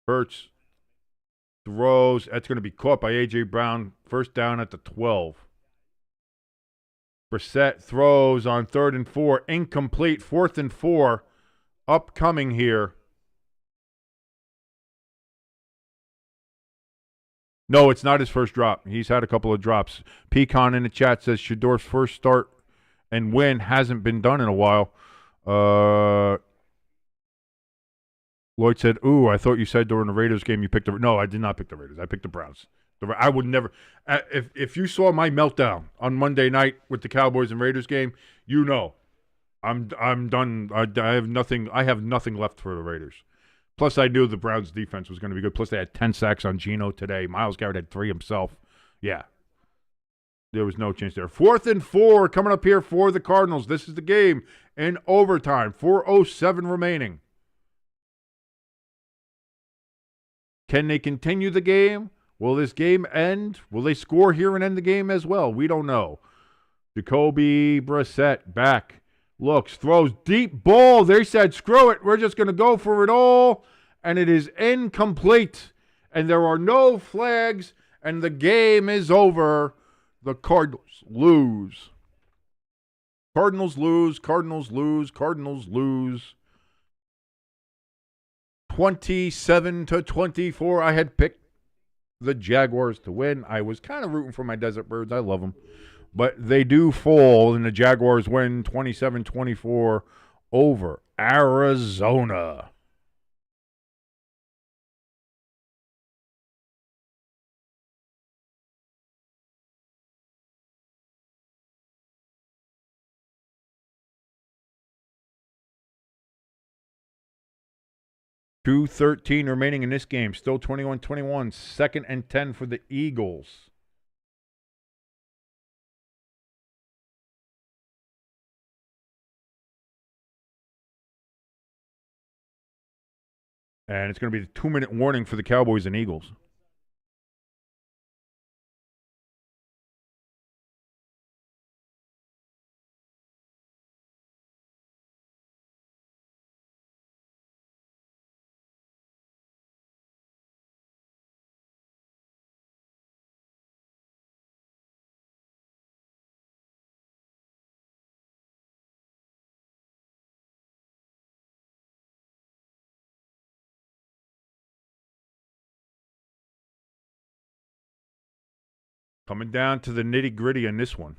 Speaker 1: Hurts throws. That's going to be caught by A.J. Brown. First down at the 12. Brissett throws on 3rd and 4. Incomplete. 4th and 4. Upcoming here. No, it's not his first drop. He's had a couple of drops. Pecan in the chat says Shador's first start and win hasn't been done in a while. Lloyd said, ooh, I thought you said during the Raiders game you picked the – no, I did not pick the Raiders. I picked the Browns. I would never – if you saw my meltdown on Monday night with the Cowboys and Raiders game, you know. I'm done. I have nothing. I have nothing left for the Raiders. Plus, I knew the Browns' defense was going to be good. Plus, they had 10 sacks on Geno today. Myles Garrett had 3 himself. Yeah, there was no chance there. 4th and 4 coming up here for the Cardinals. This is the game in overtime. 4:07 remaining. Can they continue the game? Will this game end? Will they score here and end the game as well? We don't know. Jacoby Brissett back. Looks, throws deep ball. They said, screw it. We're just going to go for it all. And it is incomplete. And there are no flags. And the game is over. The Cardinals lose. Cardinals lose. Cardinals lose. Cardinals lose. 27-24. I had picked the Jaguars to win. I was kind of rooting for my Desert Birds. I love them. But they do fall, and the Jaguars win 27-24 over Arizona. $2:13 remaining in this game. Still 21-21. 2nd and 10 for the Eagles. And it's going to be the 2-minute warning for the Cowboys and Eagles. Coming down to the nitty-gritty in this one.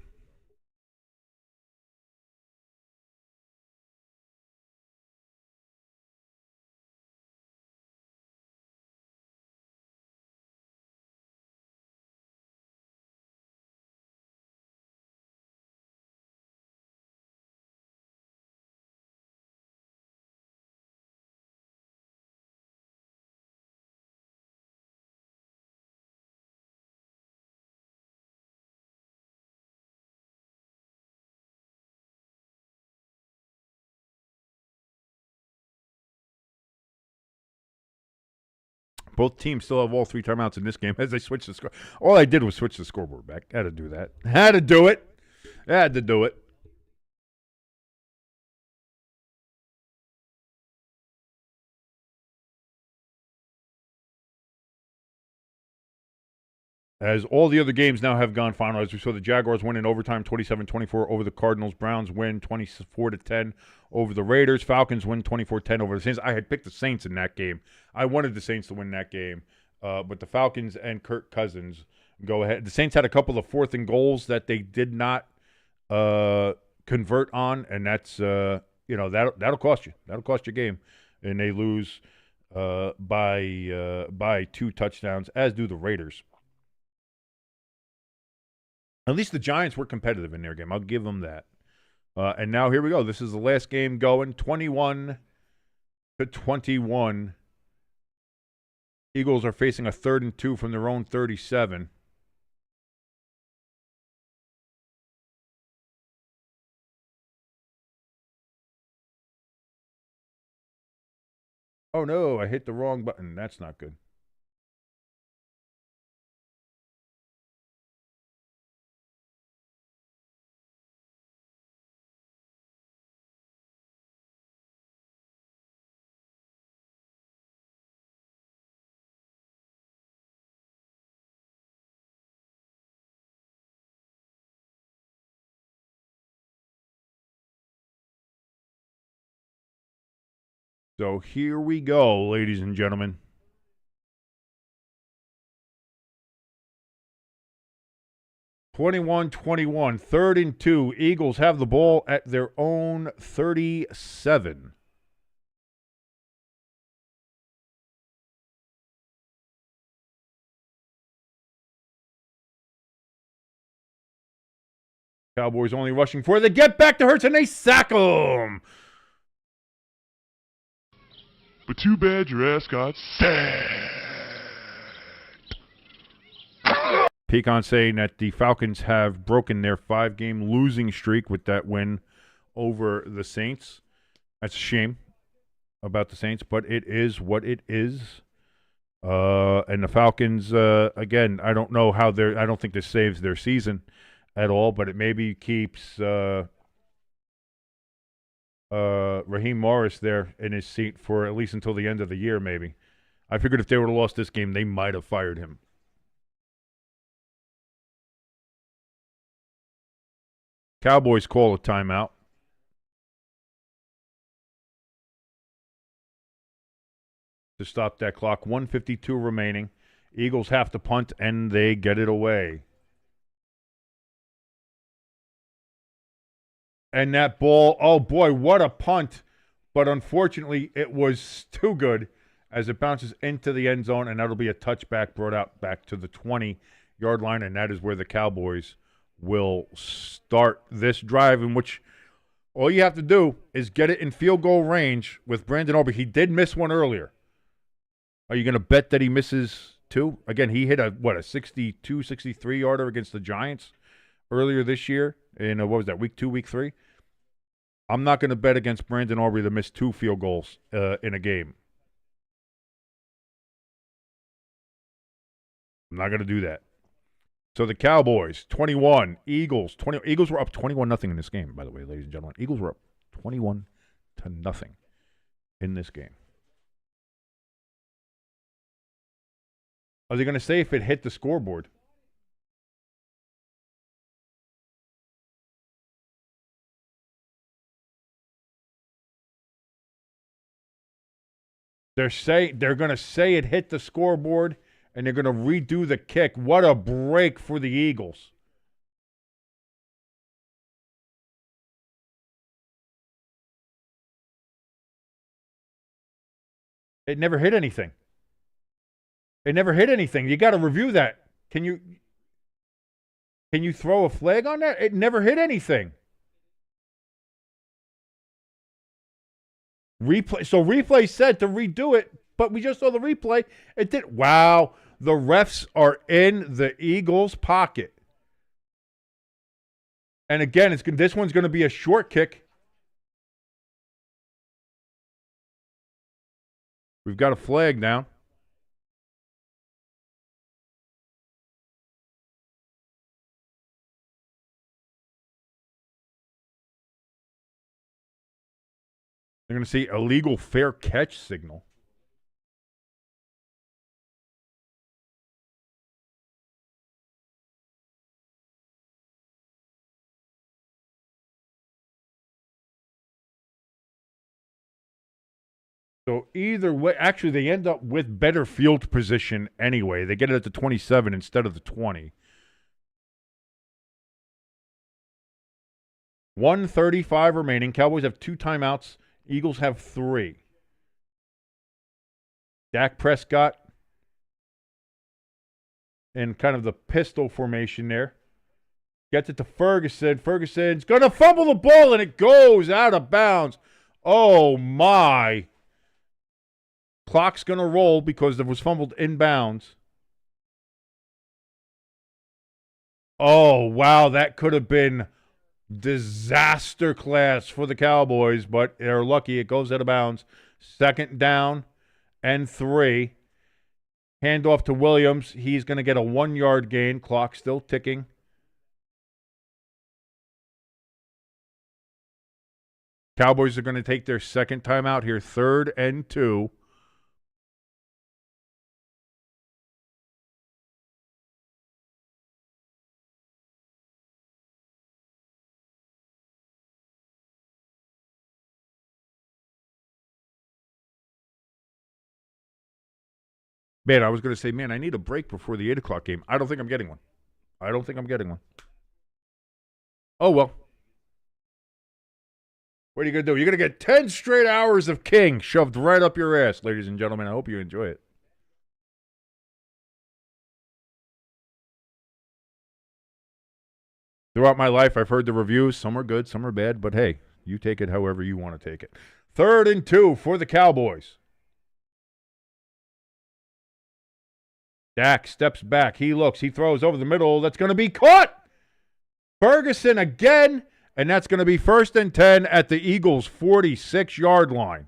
Speaker 1: Both teams still have all 3 timeouts in this game as they switch the score. All I did was switch the scoreboard back. Had to do that. Had to do it. Had to do it. As all the other games now have gone final, as we saw the Jaguars win in overtime 27-24 over the Cardinals. Browns win 24-10 over the Raiders. Falcons win 24-10 over the Saints. I had picked the Saints in that game. I wanted the Saints to win that game. But the Falcons and Kirk Cousins go ahead. The Saints had a couple of 4th and goals that they did not convert on, and that's that'll cost you. That'll cost you a game. And they lose by 2 touchdowns, as do the Raiders. At least the Giants were competitive in their game. I'll give them that. And now here we go. This is the last game going. 21-21. Eagles are facing a 3rd and 2 from their own 37. Oh, no, I hit the wrong button. That's not good. So here we go, ladies and gentlemen. (21-21), 3rd and 2. Eagles have the ball at their own 37. Cowboys only rushing 4. They get back to Hurts and they sack him.
Speaker 2: But too bad your ass got sacked.
Speaker 1: Pecan saying that the Falcons have broken their 5-game losing streak with that win over the Saints. That's a shame about the Saints, but it is what it is. And the Falcons, again, I don't know how I don't think this saves their season at all, but it maybe keeps Raheem Morris there in his seat for at least until the end of the year, maybe. I figured if they would have lost this game, they might have fired him. Cowboys call a timeout. To stop that clock. 1:52 remaining. Eagles have to punt, and they get it away. And that ball, oh boy, what a punt. But unfortunately, it was too good as it bounces into the end zone, and that'll be a touchback brought out back to the 20-yard line, and that is where the Cowboys will start this drive, in which all you have to do is get it in field goal range with Brandon Aubrey. He did miss one earlier. Are you going to bet that he misses two? Again, he hit a 62, 63-yarder against the Giants earlier this year in, what was that, week 2, week 3? I'm not going to bet against Brandon Aubrey to miss 2 field goals in a game. I'm not going to do that. So the Cowboys, 21. Eagles, 20. Eagles were up 21-0 in this game, by the way, ladies and gentlemen. Eagles were up 21-0 in this game. Are they going to say if it hit the scoreboard? They're going to say it hit the scoreboard, and they're going to redo the kick. What a break for the Eagles. It never hit anything. It never hit anything. You got to review that. Can you throw a flag on that? It never hit anything. Replay. So replay said to redo it, but we just saw the replay. It did. Wow. The refs are in the Eagles' pocket. And again, this one's going to be a short kick. We've got a flag now. They're going to see illegal fair catch signal. So either way, actually, they end up with better field position anyway. They get it at the 27 instead of the 20. 1:35 remaining. Cowboys have 2 timeouts. Eagles have 3. Dak Prescott in kind of the pistol formation there. Gets it to Ferguson. Ferguson's going to fumble the ball, and it goes out of bounds. Oh, my. Clock's going to roll because it was fumbled inbounds. Oh, wow. That could have been disaster class for the Cowboys, but they're lucky it goes out of bounds. 2nd down and 3. Handoff to Williams. He's going to get a 1-yard gain. Clock still ticking. Cowboys are going to take their second timeout here. 3rd and 2. Man, I was going to say, man, I need a break before the 8 o'clock game. I don't think I'm getting one. Oh, well. What are you going to do? You're going to get 10 straight hours of King shoved right up your ass, ladies and gentlemen. I hope you enjoy it. Throughout my life, I've heard the reviews. Some are good, some are bad, but hey, you take it however you want to take it. 3rd and 2 for the Cowboys. Dak steps back. He looks. He throws over the middle. That's going to be caught. Ferguson again, and that's going to be 1st and 10 at the Eagles' 46-yard line.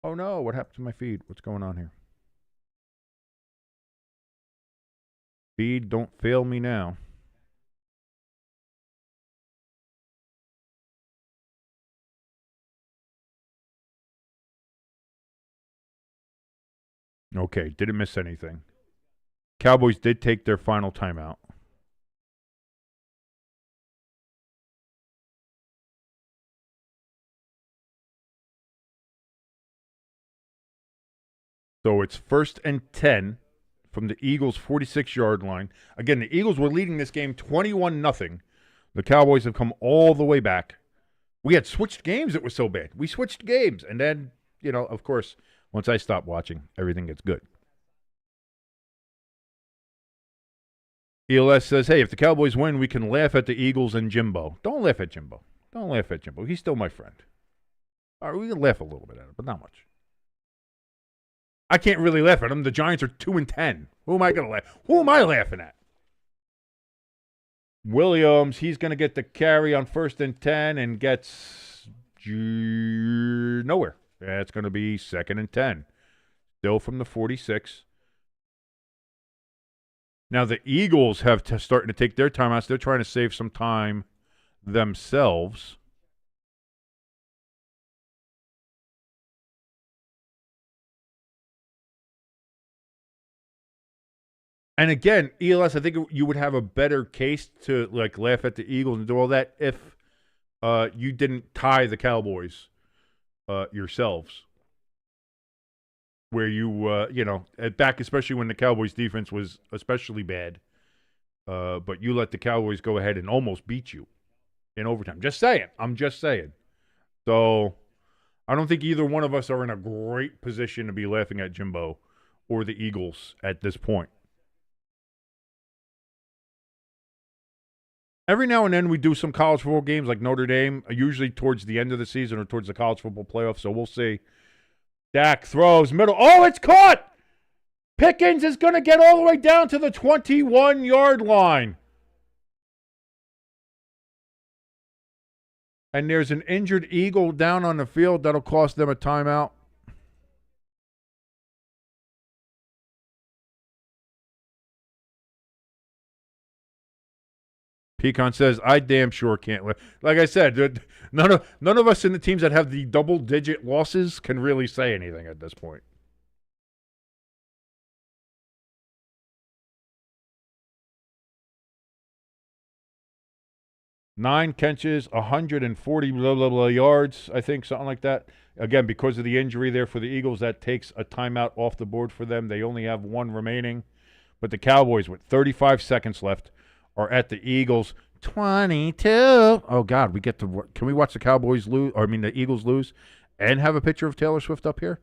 Speaker 1: Oh no, what happened to my feed? What's going on here? Feed, don't fail me now. Okay, didn't miss anything. Cowboys did take their final timeout. So it's 1st and 10 from the Eagles' 46-yard line. Again, the Eagles were leading this game 21-0. The Cowboys have come all the way back. We had switched games. It was so bad. We switched games. And then, of course, once I stop watching, everything gets good. ELS says, hey, if the Cowboys win, we can laugh at the Eagles and Jimbo. Don't laugh at Jimbo. Don't laugh at Jimbo. He's still my friend. All right, we can laugh a little bit at him, but not much. I can't really laugh at him. The Giants are 2 and 10. Who am I going to laugh? Who am I laughing at? Williams, he's going to get the carry on 1st and 10 and gets nowhere. That's going to be 2nd and 10. Still from the 46. Now the Eagles have starting to take their timeouts. They're trying to save some time themselves. And again, ELS, I think you would have a better case to laugh at the Eagles and do all that if you didn't tie the Cowboys yourselves. Where you, back especially when the Cowboys defense was especially bad, but you let the Cowboys go ahead and almost beat you in overtime. Just saying. I'm just saying. So I don't think either one of us are in a great position to be laughing at Jimbo or the Eagles at this point. Every now and then we do some college football games like Notre Dame, usually towards the end of the season or towards the college football playoffs, so we'll see. Dak throws middle. Oh, it's caught! Pickens is going to get all the way down to the 21-yard line. And there's an injured Eagle down on the field. That'll cost them a timeout. Pecan says, I damn sure can't. Like I said, none of us in the teams that have the double-digit losses can really say anything at this point. Nine catches, 140 blah, blah, blah yards, I think, something like that. Again, because of the injury there for the Eagles, that takes a timeout off the board for them. They only have one remaining. But the Cowboys, with 35 seconds left, are at the Eagles' 22. Oh, God, we get to – can we watch the Cowboys lose – or, the Eagles lose and have a picture of Taylor Swift up here?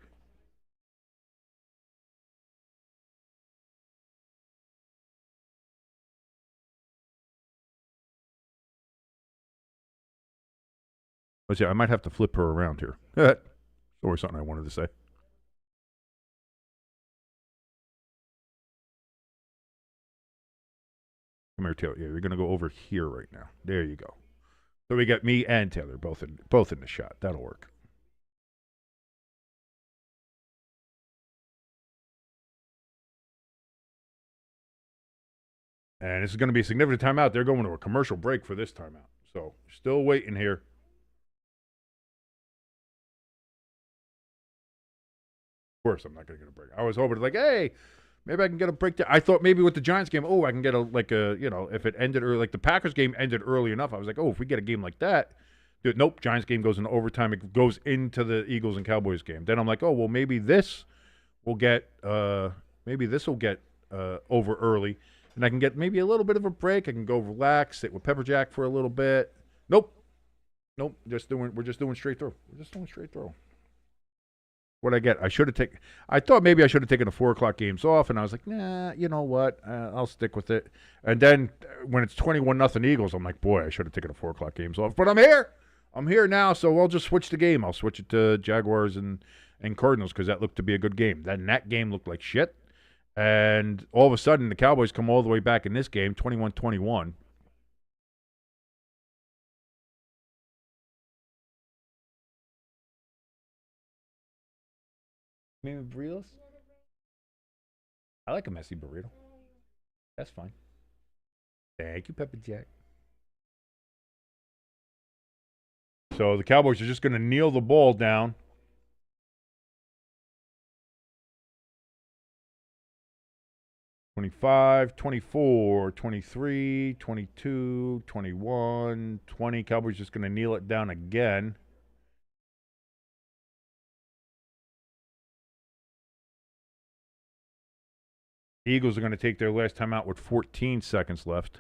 Speaker 1: Let's see, I might have to flip her around here. Or something I wanted to say. Come here, Taylor. Yeah, we're going to go over here right now. There you go. So we got me and Taylor both in the shot. That'll work. And this is going to be a significant timeout. They're going to a commercial break for this timeout. So still waiting here. Of course, I'm not going to get a break. I was hoping hey, maybe I can get a break. I thought maybe with the Giants game, I can get if it ended early, like the Packers game ended early enough. I was like, if we get a game like that, dude, nope. Giants game goes into overtime. It goes into the Eagles and Cowboys game. Then I'm like, maybe this will get over early, and I can get maybe a little bit of a break. I can go relax, sit with Pepper Jack for a little bit. Nope. We're just doing straight through. What I get? I thought maybe I should have taken the 4:00 games off, and I was like, nah, you know what? I'll stick with it. And then when it's 21-0 Eagles, I'm like, boy, I should have taken the 4:00 games off. But I'm here. I'm here now, so I'll just switch the game. I'll switch it to Jaguars and Cardinals because that looked to be a good game. Then that game looked like shit. And all of a sudden, the Cowboys come all the way back in this game, 21-21. Maybe burritos? I like a messy burrito. That's fine. Thank you, Pepper Jack. So the Cowboys are just going to kneel the ball down. $25, $24, $23, $22, $21, $20. Cowboys just going to kneel it down again. Eagles are going to take their last time out with 14 seconds left.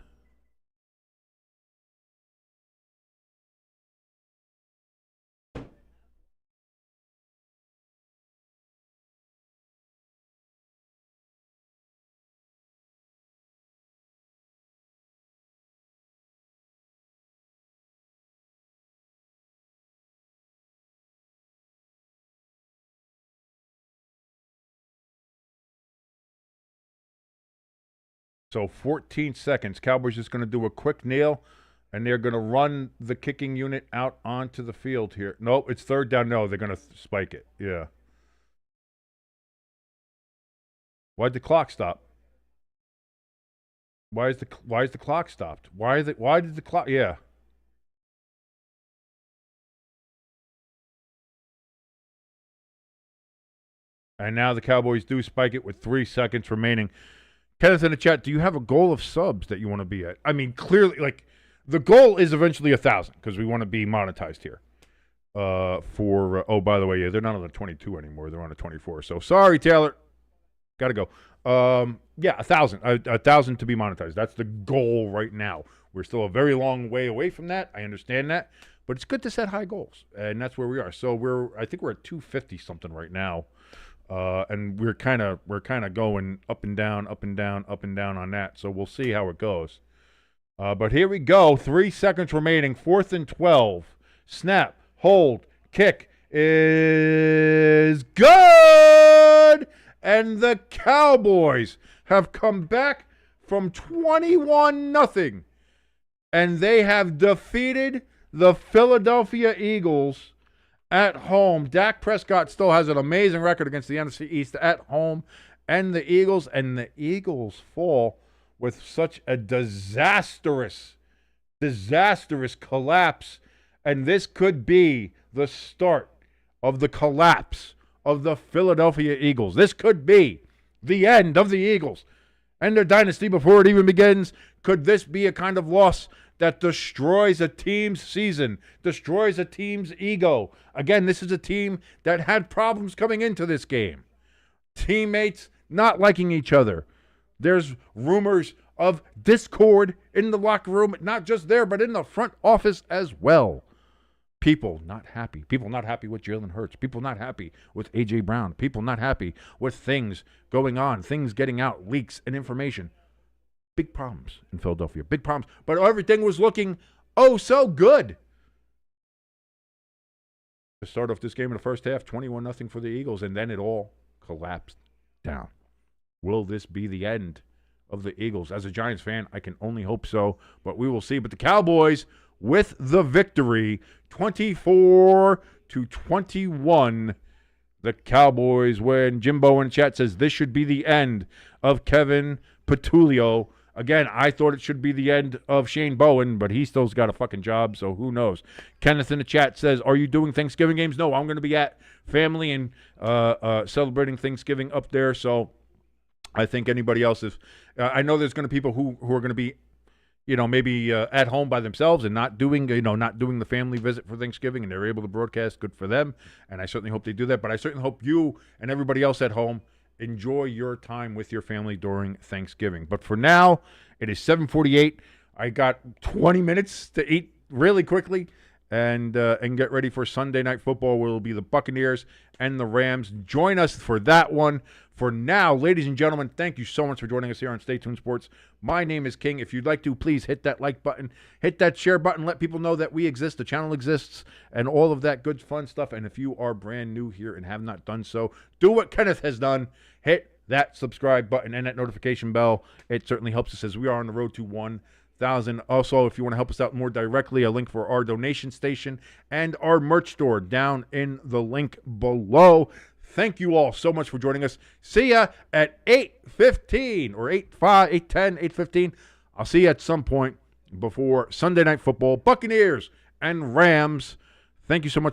Speaker 1: So 14 seconds. Cowboys just going to do a quick kneel, and they're going to run the kicking unit out onto the field here. Nope, it's third down. No, they're going to spike it. Yeah. Why'd the clock stop? Why is the clock stopped? Why did the clock? Yeah. And now the Cowboys do spike it with 3 seconds remaining. Kenneth in the chat, do you have a goal of subs that you want to be at? I mean, clearly, like, the goal is eventually 1,000 because we want to be monetized here. Oh, by the way, yeah, they're not on the 22 anymore. They're on the 24. So sorry, Taylor. Got to go. Yeah, 1,000. 1,000 to be monetized. That's the goal right now. We're still a very long way away from that. I understand that. But it's good to set high goals. And that's where we are. So I think we're at 250 something right now. And we're kind of going up and down on that. So we'll see how it goes. But here we go. 3 seconds remaining. 4th and 12. Snap, hold, kick is good. And the Cowboys have come back from 21-0. And they have defeated the Philadelphia Eagles at home. Dak Prescott still has an amazing record against the NFC East at home and the Eagles fall with such a disastrous collapse. And this could be the start of the collapse of the Philadelphia Eagles. This could be the end of the Eagles and their dynasty before it even begins. Could this be a kind of loss that destroys a team's season, destroys a team's ego? Again, this is a team that had problems coming into this game. Teammates not liking each other. There's rumors of discord in the locker room, not just there, but in the front office as well. People not happy. People not happy with Jalen Hurts. People not happy with A.J. Brown. People not happy with things going on, things getting out, leaks and information. Big problems in Philadelphia. Big problems. But everything was looking oh so good. To start off this game in the first half, 21-0 for the Eagles, and then it all collapsed down. Will this be the end of the Eagles? As a Giants fan, I can only hope so, but we will see. But the Cowboys with the victory, 24-21. The Cowboys win. Jimbo in chat says this should be the end of Kevin Petulio. Again, I thought it should be the end of Shane Bowen, but he still's got a fucking job, so who knows. Kenneth in the chat says, are you doing Thanksgiving games? No, I'm going to be at family and celebrating Thanksgiving up there, so I think anybody else is. I know there's going to be people who are going to be, maybe at home by themselves and not doing the family visit for Thanksgiving, and they're able to broadcast. Good for them, and I certainly hope they do that. But I certainly hope you and everybody else at home enjoy your time with your family during Thanksgiving. But for now, it is 7:48. I got 20 minutes to eat really quickly and get ready for Sunday Night Football, where it will be the Buccaneers and the Rams. Join us for that one. For now, ladies and gentlemen, thank you so much for joining us here on Stay Tuned Sports. My name is King. If you'd like to, please hit that like button, hit that share button, let people know that we exist, the channel exists, and all of that good fun stuff. And if you are brand new here and have not done so, do what Kenneth has done. Hit that subscribe button and that notification bell. It certainly helps us as we are on the road to 1,000. Also, if you want to help us out more directly, a link for our donation station and our merch store down in the link below. Thank you all so much for joining us. See ya at 8:15 or 8:10, 8:15. I'll see you at some point before Sunday Night Football, Buccaneers and Rams. Thank you so much for